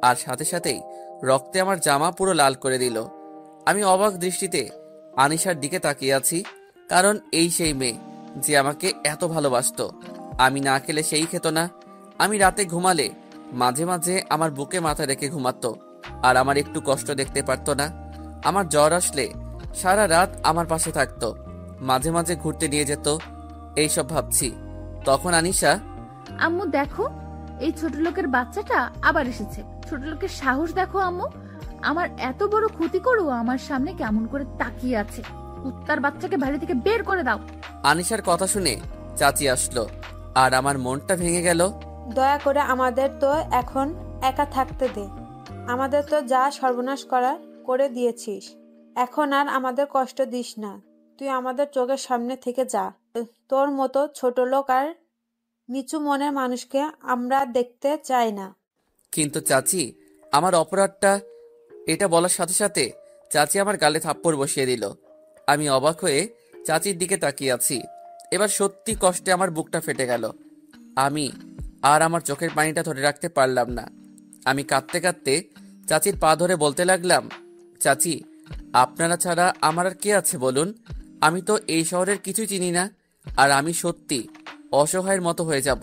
আর সাথে সাথেই রক্তে আমার জামা পুরো লাল করে দিল। আমি অবাক দৃষ্টিতে আনিশার দিকে তাকিয়ে আছি, কারণ এই সেই মেয়ে যে আমাকে এত ভালোবাসতো। আমি না খেলে সেই খেত না। আমি রাতে ঘুমালে মাঝে মাঝে আমার বুকে মাথা রেখে ঘুমাতো, আর আমার একটু কষ্ট দেখতে পারতো না। আমার জ্বর আসলে সারা রাত আমার পাশে থাকতো, মাঝে মাঝে ঘুরতে নিয়ে যেত। এইসব ভাবছি, তখন আনিশা, আম্মু দেখো, এই ছোট লোকের বাচ্চাটা আবার এসেছে। ছোট লোকের সাহস দেখো আম্মু, আমার এত বড় ক্ষতি করো আমার সামনে কেমন করে তাকিয়ে আছে। কুত্তার বাচ্চাকে বাড়ি থেকে বের করে দাও। আনিশার কথা শুনে চাচি আসলো, আর আমার মনটা ভেঙে গেল। দয়া করে আমাদের তো এখন একা থাকতে দে। আমাদের তো যা সর্বনাশ করার করে দিয়েছিস, এখন আর আমাদের কষ্ট দিস না। তুই আমাদের চোখের সামনে থেকে যা। তোর মতো ছোট লোক আর নিচু মনের মানুষকে আমরা দেখতে চাই না। কিন্তু চাচি, আমার অপরাধটা, এটা বলার সাথে সাথে চাচি আমার গালে থাপ্পড় বসিয়ে দিল। আমি অবাক হয়ে চাচির দিকে তাকিয়ে আছি। এবার সত্যি কষ্টে আমার বুকটা ফেটে গেল। আমি আর আমার চোখের পানিটা ধরে রাখতে পারলাম না। আমি কাঁদতে কাঁদতে চাচির পা ধরে বলতে লাগলাম, চাচি, আপনারা ছাড়া আমার আর কে আছে বলুন? আমি তো এই শহরের কিছুই চিনি না, আর আমি সত্যি অসহায়ের মতো হয়ে যাব।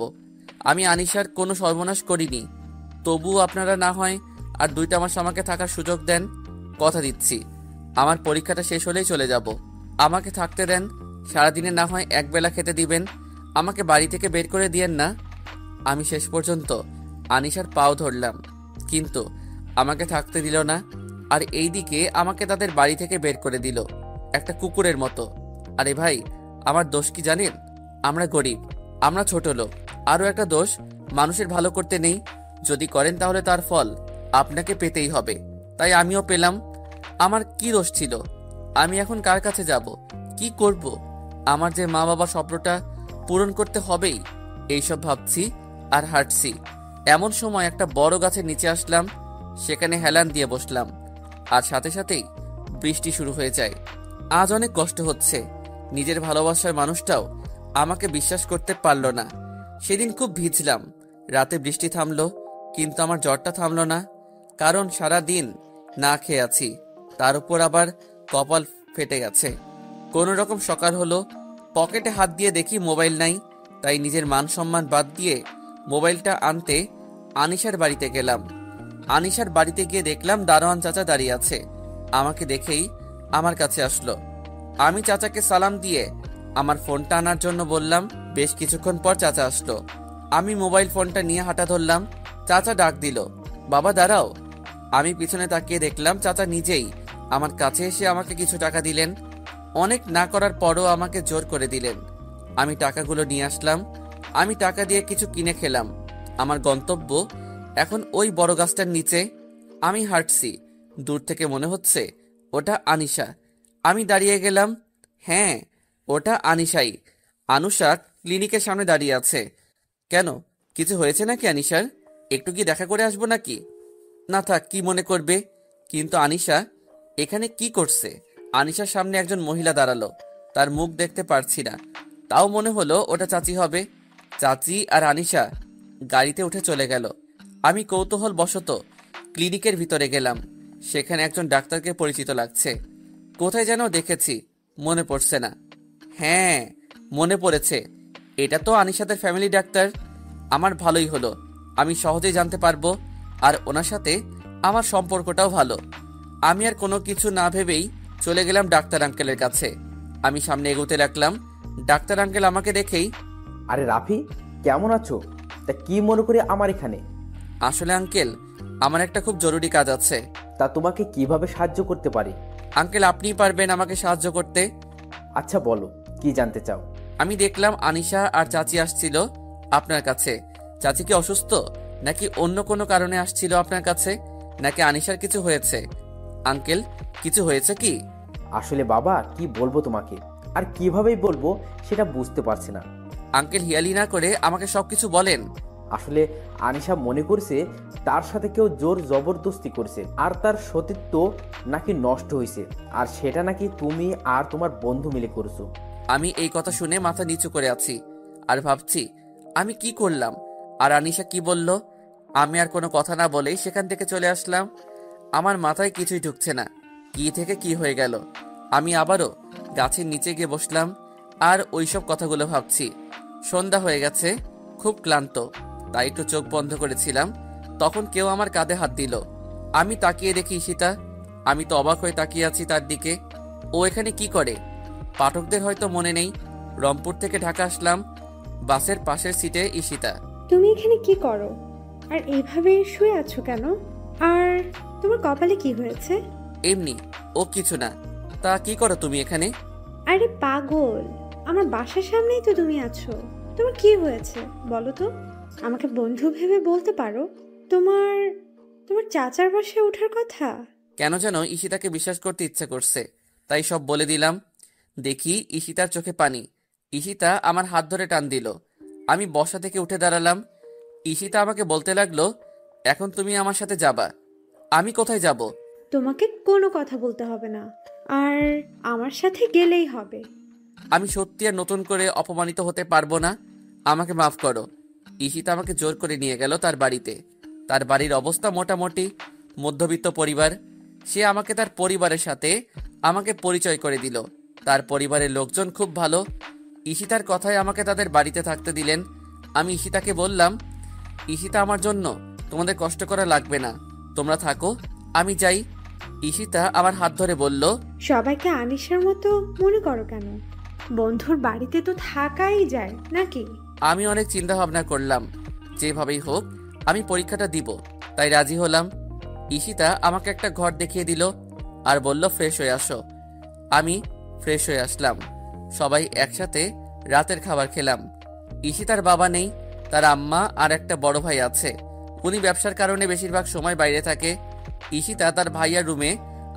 আমি আনিশার কোনো সর্বনাশ করিনি, তবুও আপনারা না হয় আর 2টা মাস আমাকে থাকার সুযোগ দেন। কথা দিচ্ছি, আমার পরীক্ষাটা শেষ হলেই চলে যাব। আমাকে থাকতে দেন, সারাদিনে না হয় একবেলা খেতে দিবেন, আমাকে বাড়ি থেকে বের করে দিয়েন না। আমি শেষ পর্যন্ত আনিশার পাও ধরলাম, কিন্তু আমাকে থাকতে দিল না। আর এইদিকে আমাকে তাদের বাড়ি থেকে বের করে দিল একটা কুকুরের মতো। আরে ভাই, আমার দোষ কি জানেন? আমরা গরিব, আমরা ছোট লোক। আরও একটা দোষ, মানুষের ভালো করতে নেই, যদি করেন তাহলে তার ফল আপনাকে পেতেই হবে। তাই আমিও পেলাম। আমার কি দোষ ছিল? আমি এখন কার কাছে যাব? কি করব? আমার যে মা বাবার স্বপ্নটা পূরণ করতে হবেই, এইসব ভাবছি আর হাঁটছি। এমন সময় একটা বড় গাছের নিচে আসলাম, সেখানে হেলান দিয়ে বসলাম, আর সাথে সাথেই বৃষ্টি শুরু হয়ে যায়। আজ অনেক কষ্ট হচ্ছে, নিজের ভালোবাসার মানুষটাও আমাকে বিশ্বাস করতে পারল না। সেদিন খুব ভিজলাম, রাতে বৃষ্টি থামলো, কিন্তু আমার জ্বরটা থামলো না, কারণ সারা দিন না খেয়ে আছি, তার উপর আবার কপাল ফেটে গেছে। কোনো রকম সকাল হলো, পকেটে হাত দিয়ে দেখি মোবাইল নাই, তাই নিজের মান সম্মান বাদ দিয়ে মোবাইলটা আনতে আনিশার বাড়িতে গেলাম। আনিশার বাড়িতে গিয়ে দেখলাম দারোয়ান চাচা দাঁড়িয়ে আছে। আমাকে দেখেই আমার কাছে আসলো। আমি চাচাকে সালাম দিয়ে আমার ফোনটা আনার জন্য বললাম। বেশ কিছুক্ষণ পর চাচা আসলো। আমি মোবাইল ফোনটা নিয়ে হাঁটা ধরলাম। চাচা ডাক দিল, বাবা দাঁড়াও। আমি পিছনে তাকিয়ে দেখলাম চাচা নিজেই আমার কাছে এসে আমাকে কিছু টাকা দিলেন। অনেক না করার পরও আমাকে জোর করে দিলেন। আমি টাকাগুলো নিয়ে আসলাম। আমি টাকা দিয়ে কিছু কিনে খেলাম। আমার গন্তব্য এখন ওই বড় গাছটার নিচে। আমি হাঁটছি, দূর থেকে মনে হচ্ছে ওটা আনিশা। আমি দাঁড়িয়ে গেলাম। হ্যাঁ, ওটা আনিশাই। আনুষা ক্লিনিকের সামনে দাঁড়িয়ে আছে। কেন, কিছু হয়েছে নাকি আনিশার? একটু কি দেখা করে আসবো নাকি? না থাক, কি মনে করবে। কিন্তু আনিশা এখানে কি করছে? আনিশার সামনে একজন মহিলা দাঁড়ালো, তার মুখ দেখতে পারছি না, তাও মনে হলো ওটা চাচি হবে। চাচি আর আনিশা গাড়িতে উঠে চলে গেল। আমি কৌতূহল বশত ক্লিনিকের ভিতরে গেলাম। সেখানে একজন ডাক্তারকে পরিচিত লাগছে, কোথায় যেন দেখেছি, মনে পড়ছে না। হ্যাঁ, মনে পড়েছে, এটা তো আনিশাদের ফ্যামিলি ডাক্তার। আমার ভালোই হলো, আমি সহজেই জানতে পারবো, আর ওনার সাথে আমার সম্পর্কটাও ভালো। আমি আর কোনো কিছু না ভেবেই চলে গেলাম ডাক্তার আঙ্কেলের কাছে। আমি সামনে এগোতে লাগলাম। ডাক্তার আঙ্কেল আমাকে দেখেই, আরে রাফি, কেমন আছো? তা কি মনে করে আমার এখানে? আসলে আঙ্কেল, আমার একটা খুব জরুরি কাজ আছে। তা তোমাকে কিভাবে সাহায্য করতে পারি? আঙ্কেল, আপনিই পারবেন আমাকে সাহায্য করতে। আচ্ছা বলো, কি জানতে চাও? আমি দেখলাম আনিশা আর চাচি আসছিল আপনার কাছে। চাচি কি অসুস্থ, নাকি অন্য কোনো কারণে আসছিল আপনার কাছে, নাকি আনিশার কিছু হয়েছে? আঙ্কেল, কিছু হয়েছে কি? আসলে বাবা, কি বলবো তোমাকে, আর কিভাবেই বলবো সেটা বুঝতে পারছি না। আঙ্কেল, হিয়ালি না করে আমাকে সবকিছু বলেন। আসলে আনিশা মনে করছে তার সাথে কেউ জোর জবরদস্তি করছে, আর তার সতীত্ব নাকি নষ্ট হয়েছে, আর সেটা নাকি তুমি আর তোমার বন্ধু মিলে করছো। আমি এই কথা শুনে মাথা নিচু করে আছি, আর ভাবছি আমি কি করলাম, আর আনিশা কি বলল। আমি আর কোনো কথা না বলেই সেখান থেকে চলে আসলাম। আমার মাথায় কিছুই ঢুকছে না, কি থেকে কি হয়ে গেল। আমি আবারও গাছের নিচে গিয়ে বসলাম, আর ওইসব কথাগুলো ভাবছি। সন্ধ্যা হয়ে গেছে, খুব ক্লান্ত, তাই একটু চোখ বন্ধ করেছিলাম। তখন কেউ আমার কাঁধে হাত দিল। আমি তাকিয়ে দেখি ঈশিতা। আমি তো অবাক হয়ে তাকিয়ে আছি তার দিকে। ও এখানে কি করে? পাঠকদের হয়তো মনে নেই, রংপুর থেকে ঢাকা আসলাম, বাসের পাশের সিটে ঈশিতা। তুমি এখানে কি করো, আর এইভাবে শুয়ে আছো কেন? আর তোমার কপালে কি হয়েছে? এমনি, ও কিছু না। তা কি করো তুমি এখানে? আরে পাগল, আমার বাসার সামনেই তো তুমি আছো। তোমার কি হয়েছে বলো তো? আমাকে বন্ধু ভেবে বলতে পারো। তোমার তোমার চাচার বাসায় ওঠার কথা। কেন যেন ঈশিতাকে বিশ্বাস করতে ইচ্ছে করছে, তাই সব বলে দিলাম। দেখি ঈশিতার চোখে পানি। ঈশিতা আমার হাত ধরে টান দিল। আমি বসা থেকে উঠে দাঁড়ালাম। ঈশিতা আমাকে বলতে লাগলো, এখন তুমি আমার সাথে যাবা। আমি কোথায় যাব? তোমাকে কোনো কথা বলতে হবে না, আর আমার সাথে গেলেই হবে। আমি সত্যি আর নতুন করে অপমানিত হতে পারবো না, আমাকে মাফ করো। ঈশিতা আমাকে জোর করে নিয়ে গেল তার বাড়িতে। তার বাড়ির অবস্থা মোটামুটি মধ্যবিত্ত পরিবার। সে আমাকে তার পরিবারের সাথে আমাকে পরিচয় করে দিল। তার পরিবারের লোকজন খুব ভালো। ঈশিতার কথায় আমাকে তাদের বাড়িতে থাকতে দিলেন। আমি ঈশিতাকে বললাম, ঈশিতা, আমার জন্য তোমাদের কষ্ট করা লাগবে না, তোমরা থাকো, আমি যাই। ঈশিতা আমার হাত ধরে বলল, সবাইকে আনিশার মতো মনে করো কেন? বন্ধুর বাড়িতে তো থাকাই যায় নাকি? আমি অনেক চিন্তা ভাবনা করলাম, যেভাবেই হোক আমি পরীক্ষাটা দিব, তাই রাজি হলাম। ঈশিতা আমাকে একটা ঘর দেখিয়ে দিল আর বলল, ফ্রেশ হয়ে আসো। আমি ফ্রেশ হয়ে আসলাম। সবাই একসাথে রাতের খাবার খেলাম। ঈশিতার বাবা নেই, তার আম্মা আর একটা বড় ভাই আছে। উনি ব্যবসার কারণে বেশিরভাগ সময় বাইরে থাকে। ঈশিতা তার ভাইয়ার রুমে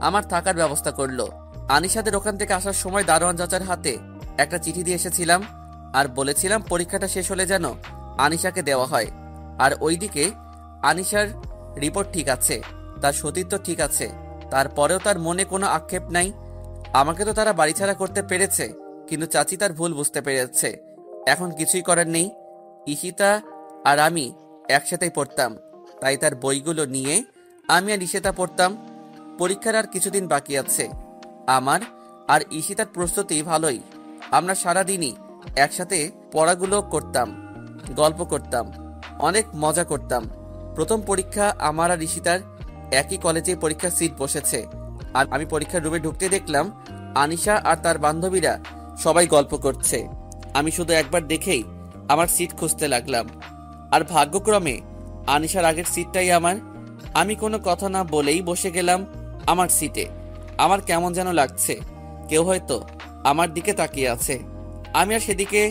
আমার থাকার ব্যবস্থা করলো। আনিশাদের ওখান থেকে আসার সময় দারোয়ান চাচার হাতে একটা চিঠি দিয়ে এসেছিলাম আর বলেছিলাম পরীক্ষাটা শেষ হলে যেন আনিশাকে দেওয়া হয়। আর ওইদিকে আনিশার রিপোর্ট ঠিক আছে, তার সতীত্ব ঠিক আছে, তারপরেও তার মনে কোনো আক্ষেপ নাই। আমাকে তো তারা বাড়ি ছাড়া করতে পেরেছে, কিন্তু চাচি তার ভুল বুঝতে পেরেছে। এখন কিছুই করার নেই। ঈশিতা আর আমি একসাথেই পড়তাম, তাই তার বইগুলো নিয়ে আমি আর ঈশিতা পড়তাম। পরীক্ষার আর কিছুদিন বাকি আছে। আমার আর ঈশিতার প্রস্তুতি ভালোই। আমরা সারাদিনই একসাথে পড়াগুলো করতাম, গল্প করতাম, অনেক মজা করতাম। প্রথম পরীক্ষা আমার আর ঈশিতার একই কলেজে পরীক্ষার সিট বসেছে। আর আমি পরীক্ষার রুমে ঢুকতে দেখলাম আনিশা আর তার বান্ধবীরা সবাই গল্প করছে। আমি শুধু একবার দেখেই আমার সিট খুঁজতে লাগলাম, আর ভাগ্যক্রমে আনিশার আগের সিটটাই আমার। আমি কোনো কথা না বলেই বসে গেলাম আমার সিটে। আমার কেমন যেন লাগছে, কেউ হয়তো আমার দিকে তাকিয়ে আছে। আমি আর সেদিকে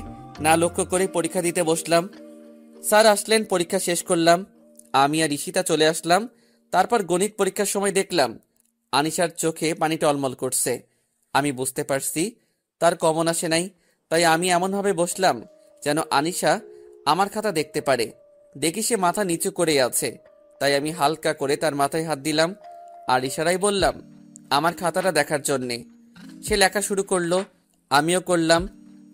না লক্ষ্য করে পরীক্ষা দিতে বসলাম। স্যার আসলেন, পরীক্ষা শেষ করলাম। আমি আর ঈশিতা চলে আসলাম। তারপর গণিত পরীক্ষার সময় দেখলাম আনিশার চোখে পানি টলমল করছে। আমি বুঝতে পারছি তার কমন আসে নাই, তাই আমি এমনভাবে বসলাম যেন আনিশা আমার খাতা দেখতে পারে। দেখি সে মাথা নিচু করে আছে, তাই আমি হালকা করে তার মাথায় হাত দিলাম আর ইশারায় বললাম আমার খাতাটা দেখার জন্যে। সে লেখা শুরু করলো, আমিও করলাম।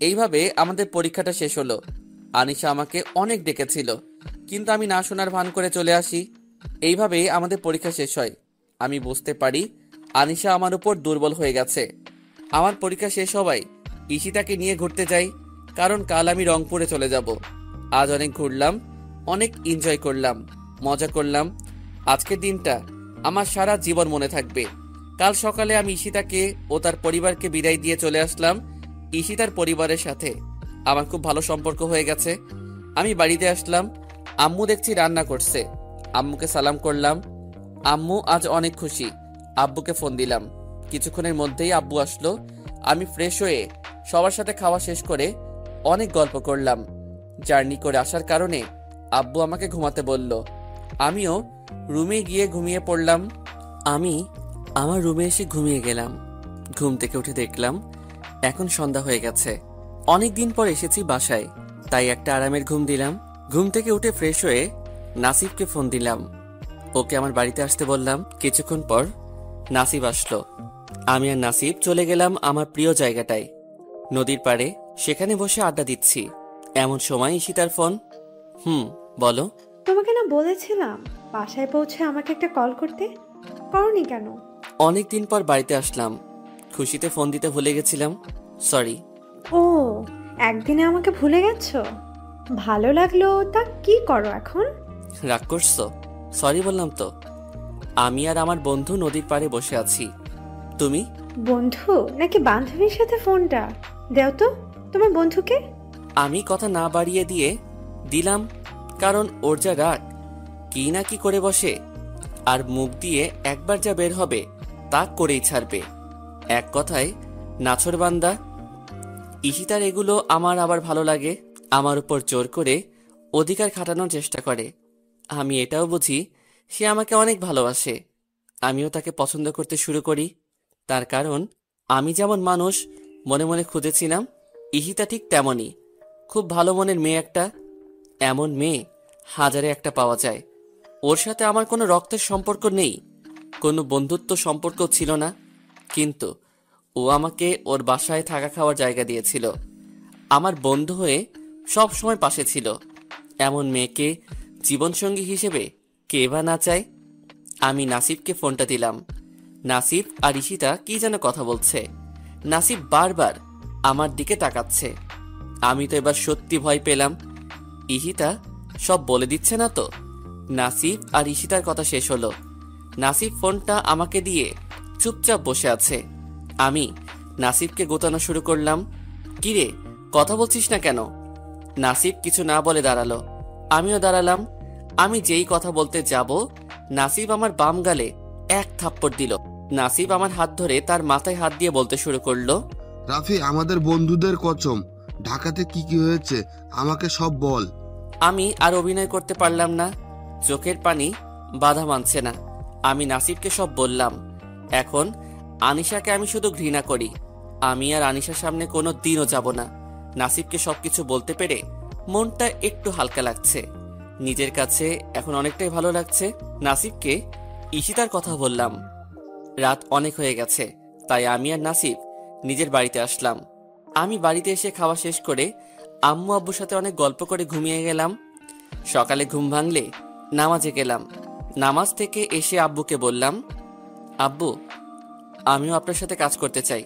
এইভাবে আমাদের পরীক্ষাটা শেষ হলো। আনিশা আমাকে অনেক ডেকেছিল, কিন্তু আমি না শোনার ভান করে চলে আসি। এইভাবে আমাদের পরীক্ষা শেষ হয়। আমি বুঝতে পারি আনিশা আমার উপর দুর্বল হয়ে গেছে। আমার পরীক্ষা শেষ হওয়ায় ঈশিতাকে নিয়ে ঘুরতে যাই, কারণ কাল আমি রংপুরে চলে যাব। আজ অনেক ঘুরলাম, অনেক এনজয় করলাম, মজা করলাম। আজকের দিনটা আমার সারা জীবন মনে থাকবে। কাল সকালে আমি ঈশিতাকে ও তার পরিবারকে বিদায় দিয়ে চলে আসলাম। ঈশিতার পরিবারের সাথে আমার খুব ভালো সম্পর্ক হয়ে গেছে। আমি বাড়িতে আসলাম, আম্মু দেখছি রান্না করছে। আম্মুকে সালাম করলাম। আম্মু আজ অনেক খুশি। আব্বুকে ফোন দিলাম, কিছুক্ষণের মধ্যেই আব্বু আসলো। আমি ফ্রেশ হয়ে সবার সাথে খাওয়া শেষ করে অনেক গল্প করলাম। জার্নি করে আসার কারণে আব্বু আমাকে ঘুমাতে বলল। আমিও রুমে গিয়ে ঘুমিয়ে পড়লাম। আমি আমার রুমে এসে ঘুমিয়ে গেলাম। ঘুম থেকে উঠে দেখলাম এখন সন্ধ্যা হয়ে গেছে। অনেক দিন পর এসেছি বাসায়, তাই একটা আরামের ঘুম দিলাম। ঘুম থেকে উঠে ফ্রেশ হয়ে নাসিবকে ফোন দিলাম, ওকে আমার বাড়িতে আসতে বললাম। কিছুক্ষণ পর নাসিব আসলো। আমি আর নাসিব চলে গেলাম আমার প্রিয় জায়গাটায়, নদীর পাড়ে। সেখানে বসে আড্ডা দিচ্ছি। এমন সময় ঈশিতার ফোন। বলো। তোমাকে না বলেছিলাম বাসায় পৌঁছে আমাকে একটা কল করতে, করনি কেন? অনেক দিন পর বাড়িতে আসলাম, খুশিতে ফোন দিতে ভুলে গেছিলাম, সরি। ও, একদিনে আমাকে ভুলে গেছো? ভালো লাগলো। তা কি করো এখন? রাগ করছো? সরি বললাম তো। আমি আর আমার বন্ধু নদীর পাড়ে বসে আছি। তুমি? বন্ধু নাকি বান্ধবীর সাথে ফোনটা দেও তো, তোমার বন্ধুকে। আমি কথা না বাড়িয়ে দিয়ে দিলাম, কারণ ওর যা রাগ, কি না কি করে বসে, আর মুখ দিয়ে একবার যা বের হবে তা করেই ছাড়বে। এক কথায় নাছোড়বান্দা। ঈশিতার এগুলো আমার আবার ভালো লাগে, আমার উপর জোর করে অধিকার খাটানোর চেষ্টা করে। আমি এটাও বুঝি সে আমাকে অনেক ভালোবাসে। আমিও তাকে পছন্দ করতে শুরু করি। তার কারণ আমি যেমন মানুষ মনে মনে খুঁজেছিলাম, ঈশিতা ঠিক তেমনই খুব ভালো মনের মেয়ে একটা। এমন মেয়ে হাজারে একটা পাওয়া যায়। ওর সাথে আমার কোনো রক্তের সম্পর্ক নেই, কোনো বন্ধুত্ব সম্পর্ক ছিল না, কিন্তু ও আমাকে ওর বাসায় থাকা খাওয়ার জায়গা দিয়েছিল। আমার বন্ধু হয়ে সব সময় পাশে ছিল। এমন মেয়েকে জীবনসঙ্গী হিসেবে কে বা না চায়। আমি নাসিবকে ফোনটা দিলাম। নাসিব আর ঈশিতা কি যেন কথা বলছে। নাসিব বারবার আমার দিকে তাকাচ্ছে। আমি তো এবার সত্যি ভয় পেলাম। ঈশিতা সব বলে দিচ্ছে না তো? নাসিব আর ঈশিতার কথা শেষ হলো। নাসিব ফোনটা আমাকে দিয়ে চুপচাপ বসে আছে। আমি নাসিবকে গোতানো শুরু করলাম। কিরে, কথা বলছিস না কেন? নাসিব কিছু না বলে দাঁড়ালো। আমিও দাঁড়ালাম। আমি যেই কথা বলতে যাব, নাসিব আমার বাম গালে এক থাপ্পড় দিল। নাসিব আমার হাত ধরে তার মাথায় হাত দিয়ে বলতে শুরু করলো, রাফি, আমাদের বন্ধুদের কসম, ঢাকাতে কি কি হয়েছে আমাকে সব বল। আমি আর অভিনয় করতে পারলাম না। চোখের পানি বাধা মানছে না। আমি নাসিবকে সব বললাম। এখন আনিশাকে আমি শুধু ঘৃণা করি। আমি আর আনিশার সামনে কোনো দিনও যাব না। নাসিবকে সবকিছু বলতে পেরে মনটা একটু হালকা লাগছে। নিজের কাছে এখন অনেকটাই ভালো লাগছে। নাসিবকে ঈশিতার কথা বললাম। রাত অনেক হয়ে গেছে, তাই আমি আর নাসিব নিজের বাড়িতে আসলাম। আমি বাড়িতে এসে খাওয়া শেষ করে আম্মু আব্বুর সাথে অনেক গল্প করে ঘুমিয়ে গেলাম। সকালে ঘুম ভাঙলে নামাজে গেলাম। নামাজ থেকে এসে আব্বুকে বললাম, আব্বু, আমিও আপনার সাথে কাজ করতে চাই।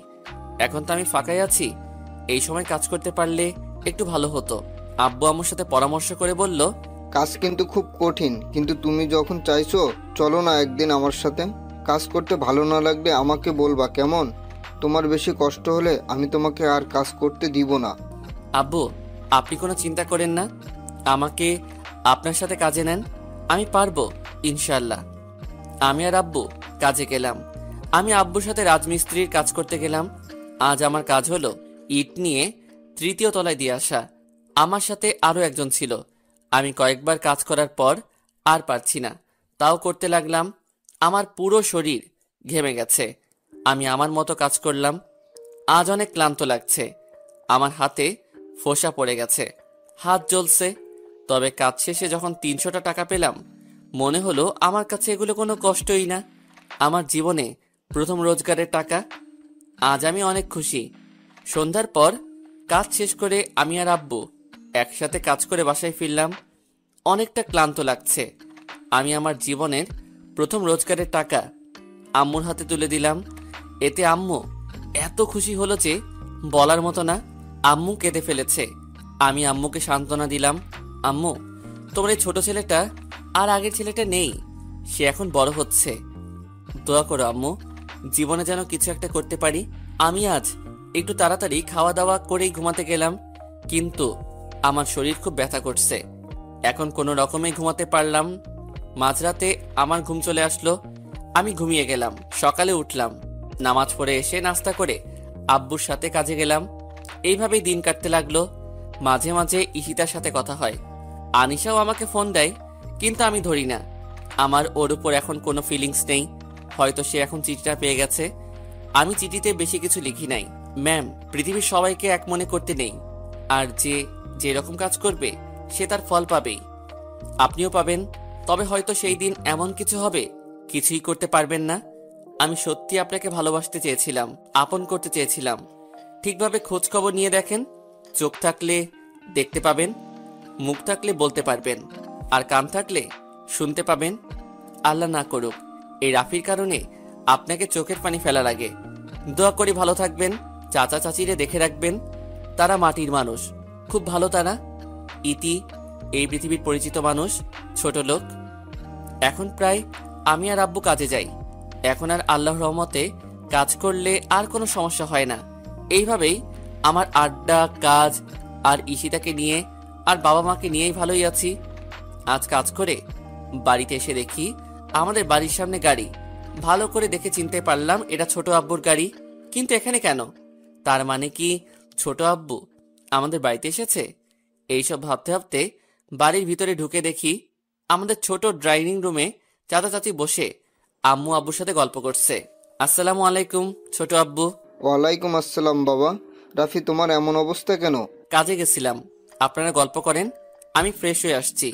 এখন তো আমি ফাঁকাই আছি, এই সময় কাজ করতে পারলে একটু ভালো হতো। আব্বু আম্মুর সাথে পরামর্শ করে বলল, কাজ কিন্তু খুব কঠিন, কিন্তু তুমি যখন চাইছো চলো না একদিন আমার সাথে। কাজ করতে ভালো না লাগলে আমাকে বলবা, কেমন? তোমার বেশি কষ্ট হলে আমি তোমাকে আর কাজ করতে দিব না। আব্বু, আপনি কোনো চিন্তা করেন না, আমাকে আপনার সাথে কাজে নেন, আমি পারবো ইনশাল্লাহ। আমি আর আব্বু কাজে গেলাম। আমি আব্বুর সাথে রাজমিস্ত্রির কাজ করতে গেলাম। আজ আমার কাজ হলো ইট নিয়ে 3য় তলায় দিয়ে আসা। আমার সাথে আরো একজন ছিল। আমি কয়েকবার কাজ করার পর আর পারছি না, তাও করতে লাগলাম। আমার পুরো শরীর ঘেমে গেছে। আমি আমার মতো কাজ করলাম। আজ অনেক ক্লান্ত লাগছে। আমার হাতে ফোসা পড়ে গেছে, হাত জ্বলছে। তবে কাজ শেষে যখন 300টা টাকা পেলাম, মনে হলো আমার কাছে এগুলো কোনো কষ্টই না। আমার জীবনে প্রথম রোজগারের টাকা। আজ আমি অনেক খুশি। সন্ধ্যার পর কাজ শেষ করে আমি আর আব্বু একসাথে কাজ করে বাসায় ফিরলাম। অনেকটা ক্লান্ত লাগছে। আমি আমার জীবনের প্রথম রোজগারের টাকা আম্মুর হাতে তুলে দিলাম। এতে আম্মু এত খুশি হলো যে বলার মতো না। আম্মু কেঁদে ফেলেছে। আমি আম্মুকে সান্ত্বনা দিলাম, আম্মু, তোমার এই ছোট ছেলেটা আর আগের ছেলেটা নেই, সে এখন বড় হচ্ছে। দোয়া করো আম্মু, জীবনে যেন কিছু একটা করতে পারি। আমি আজ একটু তাড়াতাড়ি খাওয়া দাওয়া করেই ঘুমাতে গেলাম, কিন্তু আমার শরীর খুব ব্যথা করছে। এখন কোনো রকমে ঘুমাতে পারলাম। মাঝরাতে আমার ঘুম চলে আসলো। আমি ঘুমিয়ে গেলাম। সকালে উঠলাম, নামাজ পড়ে এসে নাস্তা করে আব্বুর সাথে কাজে গেলাম। এইভাবেই দিন কাটতে লাগলো। মাঝে মাঝে ঈশিতার সাথে কথা হয়। আনিশাও আমাকে ফোন দেয়, কিন্তু আমি ধরি না। আমার ওর উপর এখন কোনো ফিলিংস নেই। হয়তো সে এখন চিঠিটা পেয়ে গেছে। আমি চিঠিতে বেশি কিছু লিখি নাই, ম্যাম, পৃথিবীর সবাইকে এক মনে করতে নেই, আর যে যেরকম কাজ করবে সে তার ফল পাবেই। আপনিও পাবেন, তবে হয়তো সেই দিন এমন কিছু হবে কিছুই করতে পারবেন না। আমি সত্যি আপনাকে ভালোবাসতে চেয়েছিলাম, আপন করতে চেয়েছিলাম। ঠিকভাবে খোঁজ খবর নিয়ে দেখেন। চোখ থাকলে দেখতে পাবেন, মুখ থাকলে বলতে পারবেন, আর কান থাকলে শুনতে পাবেন। আল্লাহ না করুক এই রাফির কারণে আপনাকে চোখের পানি ফেলা লাগে। দোয়া করি ভালো থাকবেন। চাচা চাচিরে দেখে রাখবেন, তারা মাটির মানুষ, খুব ভালো তারা। ইতি, এই পৃথিবীর পরিচিত মানুষ, ছোট লোক। এখন প্রায় আমি আর আব্বু কাজে যাই। এখন আর আল্লাহর রহমতে কাজ করলে আর কোনো সমস্যা হয় না। এইভাবেই আমার আড্ডা, কাজ আর ঈশিতাকে নিয়ে আর বাবা মাকে নিয়েই ভালোই আছি। আজ কাজ করে বাড়িতে এসে দেখি আমাদের বাড়ির সামনে গাড়ি। ভালো করে দেখে চিনতে পারলাম এটা ছোট আব্বুর গাড়ি। কিন্তু এখানে কেন? তার মানে কি ছোট আব্বু আমাদের বাড়িতে এসেছে? এইসব ভাবতে ভাবতে বাড়ির ভিতরে ঢুকে দেখি আমাদের ছোট ড্রাইনিং রুমে চাচা চাচি বসে আম্মু আব্বুর সাথে গল্প করছে। আসসালামু আলাইকুম ছোট আব্বু। ওয়ালাইকুম আসসালাম বাবা। রাফি, তোমার এমন অবস্থা কেন? কাজে গেছিলাম, আপনারা গল্প করেন, আমি ফ্রেশ হয়ে আসছি।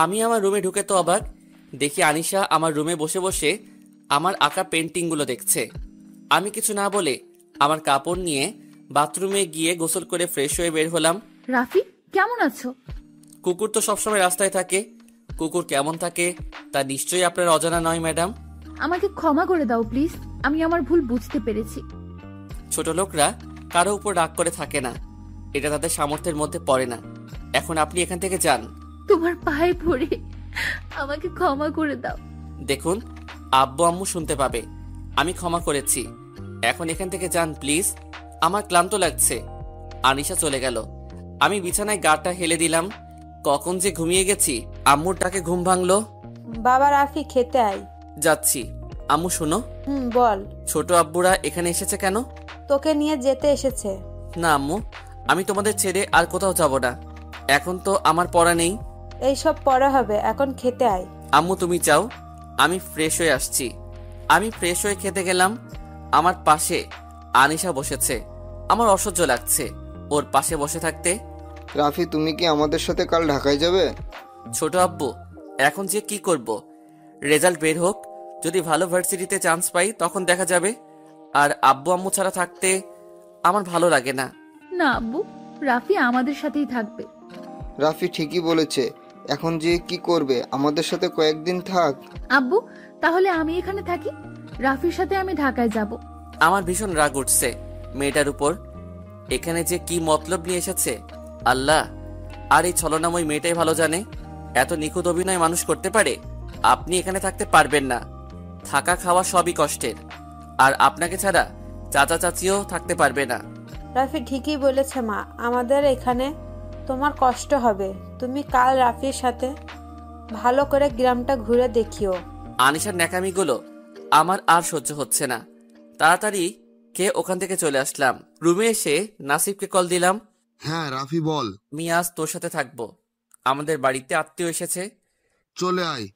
আমি আমার রুমে ঢুকে তো অবাক, দেখি আনিশা আমার রুমে বসে বসে আমার আঁকা পেন্টিংগুলো দেখছে। আমি কিছু না বলে আমার কাপড় নিয়ে বাথরুমে গিয়ে গোসল করে ফ্রেশ হয়ে বের হলাম। রাফি, কেমন আছো? কুকুর তো সবসময় রাস্তায় থাকে, কুকুর কেমন থাকে তা নিশ্চয়ই আপনার অজানা নয় ম্যাডাম। আমাকে ক্ষমা করে দাও প্লিজ, আমি আমার ভুল বুঝতে পেরেছি। ছোট লোকরা কারো উপর রাগ করে থাকে না, এটা তাদের সামর্থ্যের মধ্যে পড়ে না। এখন আপনি এখান থেকে যান। তোমার পায়ে পড়ে আমাকে ক্ষমা করে দাও। দেখুন, আব্বু আম্মু শুনতে পাবে। আমি ক্ষমা করেছি, এখন এখান থেকে যান প্লিজ, আমার ক্লান্ত লাগছে। আনিশা চলে গেল। আমি বিছানায় গাটা হেলে দিলাম। কখন যে ঘুমিয়ে গেছি, আম্মুর ডাকে ঘুম ভাঙলো। বাবা রাফি, খেতে আয়। যাচ্ছি। আম্মু শোনো, বল। ছোট আব্বুরা এখানে এসেছে কেন? তোকে নিয়ে যেতে এসেছে। না আম্মু, আমি তোমাদের ছেড়ে আর কোথাও যাব না। এখন তো আমার পড়া নেই। এইসব পরে হবে, এখন খেতে আয়। আম্মু তুমি চাও, আমি ফ্রেশ হয়ে আসছি। আমি ফ্রেশ হয়ে খেতে গেলাম। আমার পাশে আনিশা বসেছে। আমার অসহ্য লাগছে ওর পাশে বসে থাকতে। রাফি, তুমি কি আমাদের সাথে কাল ঢাকায় যাবে? ছোট আব্বু, এখন যে কি করব, রেজাল্ট বের হোক, যদি ভালো ভার্সিটিতে চান্স পাই তখন দেখা যাবে। আর আব্বু আম্মু ছাড়া থাকতে আমার ভালো লাগে না। না আব্বু, রাফি আমাদের সাথেই থাকবে। রাফি ঠিকই বলেছে, এখন যে কি করবে, আমাদের সাথে কয়েকদিন থাক। আব্বু, তাহলে আমি এখানে থাকি, রাফির সাথে আমি ঢাকায় যাব। আমার ভীষণ রাগ উঠছে মেয়েটার উপর। এখানে যে কি মতলব নিয়ে এসেছে আল্লাহ, আর এই ছলনাময় মেয়েটাই ভালো জানে। এত নিখুঁত অভিনয় মানুষ করতে পারে? আপনি এখানে থাকতে পারবেন না। থাকা খাওয়া সবই কষ্টের, আর আপনাকে ছাড়া চাচা চাচিও থাকতে পারবে না। রাফি ঠিকই বলেছে মা, আমাদের এখানে তোমার কষ্ট হবে। তুমি কাল রাফির সাথে ভালো করে গ্রামটা ঘুরে দেখিও। আনিশার ন্যাকামিগুলো আমার আর সহ্য হচ্ছে না। তাড়াতাড়ি খেয়ে ওখান থেকে চলে আসলাম। রুমে এসে নাসিবকে কল দিলাম। হ্যাঁ রাফি বল। আমি আজ তোর সাথে থাকবো, আমাদের বাড়িতে আত্মীয় এসেছে। চলে আয়,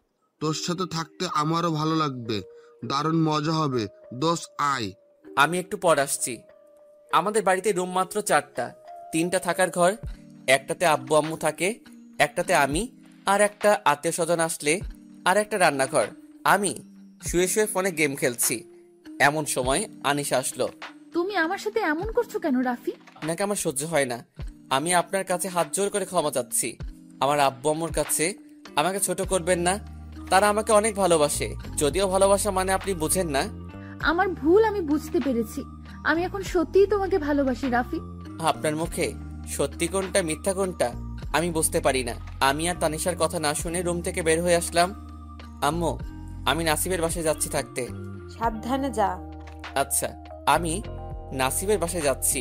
তোর সাথে থাকতে আমারও ভালো লাগবে, দারুণ মজা হবে। দোষ আয়। আমি একটু পর আসছি। আমাদের বাড়িতে রুম মাত্র 4টা, 3টা থাকার ঘর। একটাতে আব্বু আম্মু থাকে, একটাতে আমি, আর একটা আত্মীয় স্বজন আসলে, আর একটা রান্নাঘর। আমি শুয়ে শুয়ে ফোনে গেম খেলছি। এমন সময় আনিশা আসলো। তুমি আমার সাথে এমন করছো কেন রাফি? আপনাকে আমার সহ্য হয় না। আমি আপনার কাছে হাত জোর করে ক্ষমা চাচ্ছি। আমার আব্বু আম্মুর কাছে আমাকে ছোট করবেন না, তারা আমাকে অনেক ভালোবাসে। যদিও ভালোবাসা মানে আপনি বুঝেন না। আমার ভুল আমি বুঝতে পেরেছি। আমি এখন সত্যিই তোমাকে ভালোবাসি রাফি। আপনার মুখে সত্যি কোনটা মিথ্যা কোনটা আমি বুঝতে পারি না। আমি আর তানিশার কথা না শুনে রুম থেকে বের হয়ে আসলাম। আম্মু, আমি নাসিবের বাসায় যাচ্ছি থাকতে। সাবধানে যা। আচ্ছা, আমি নাসিবের বাসায় যাচ্ছি।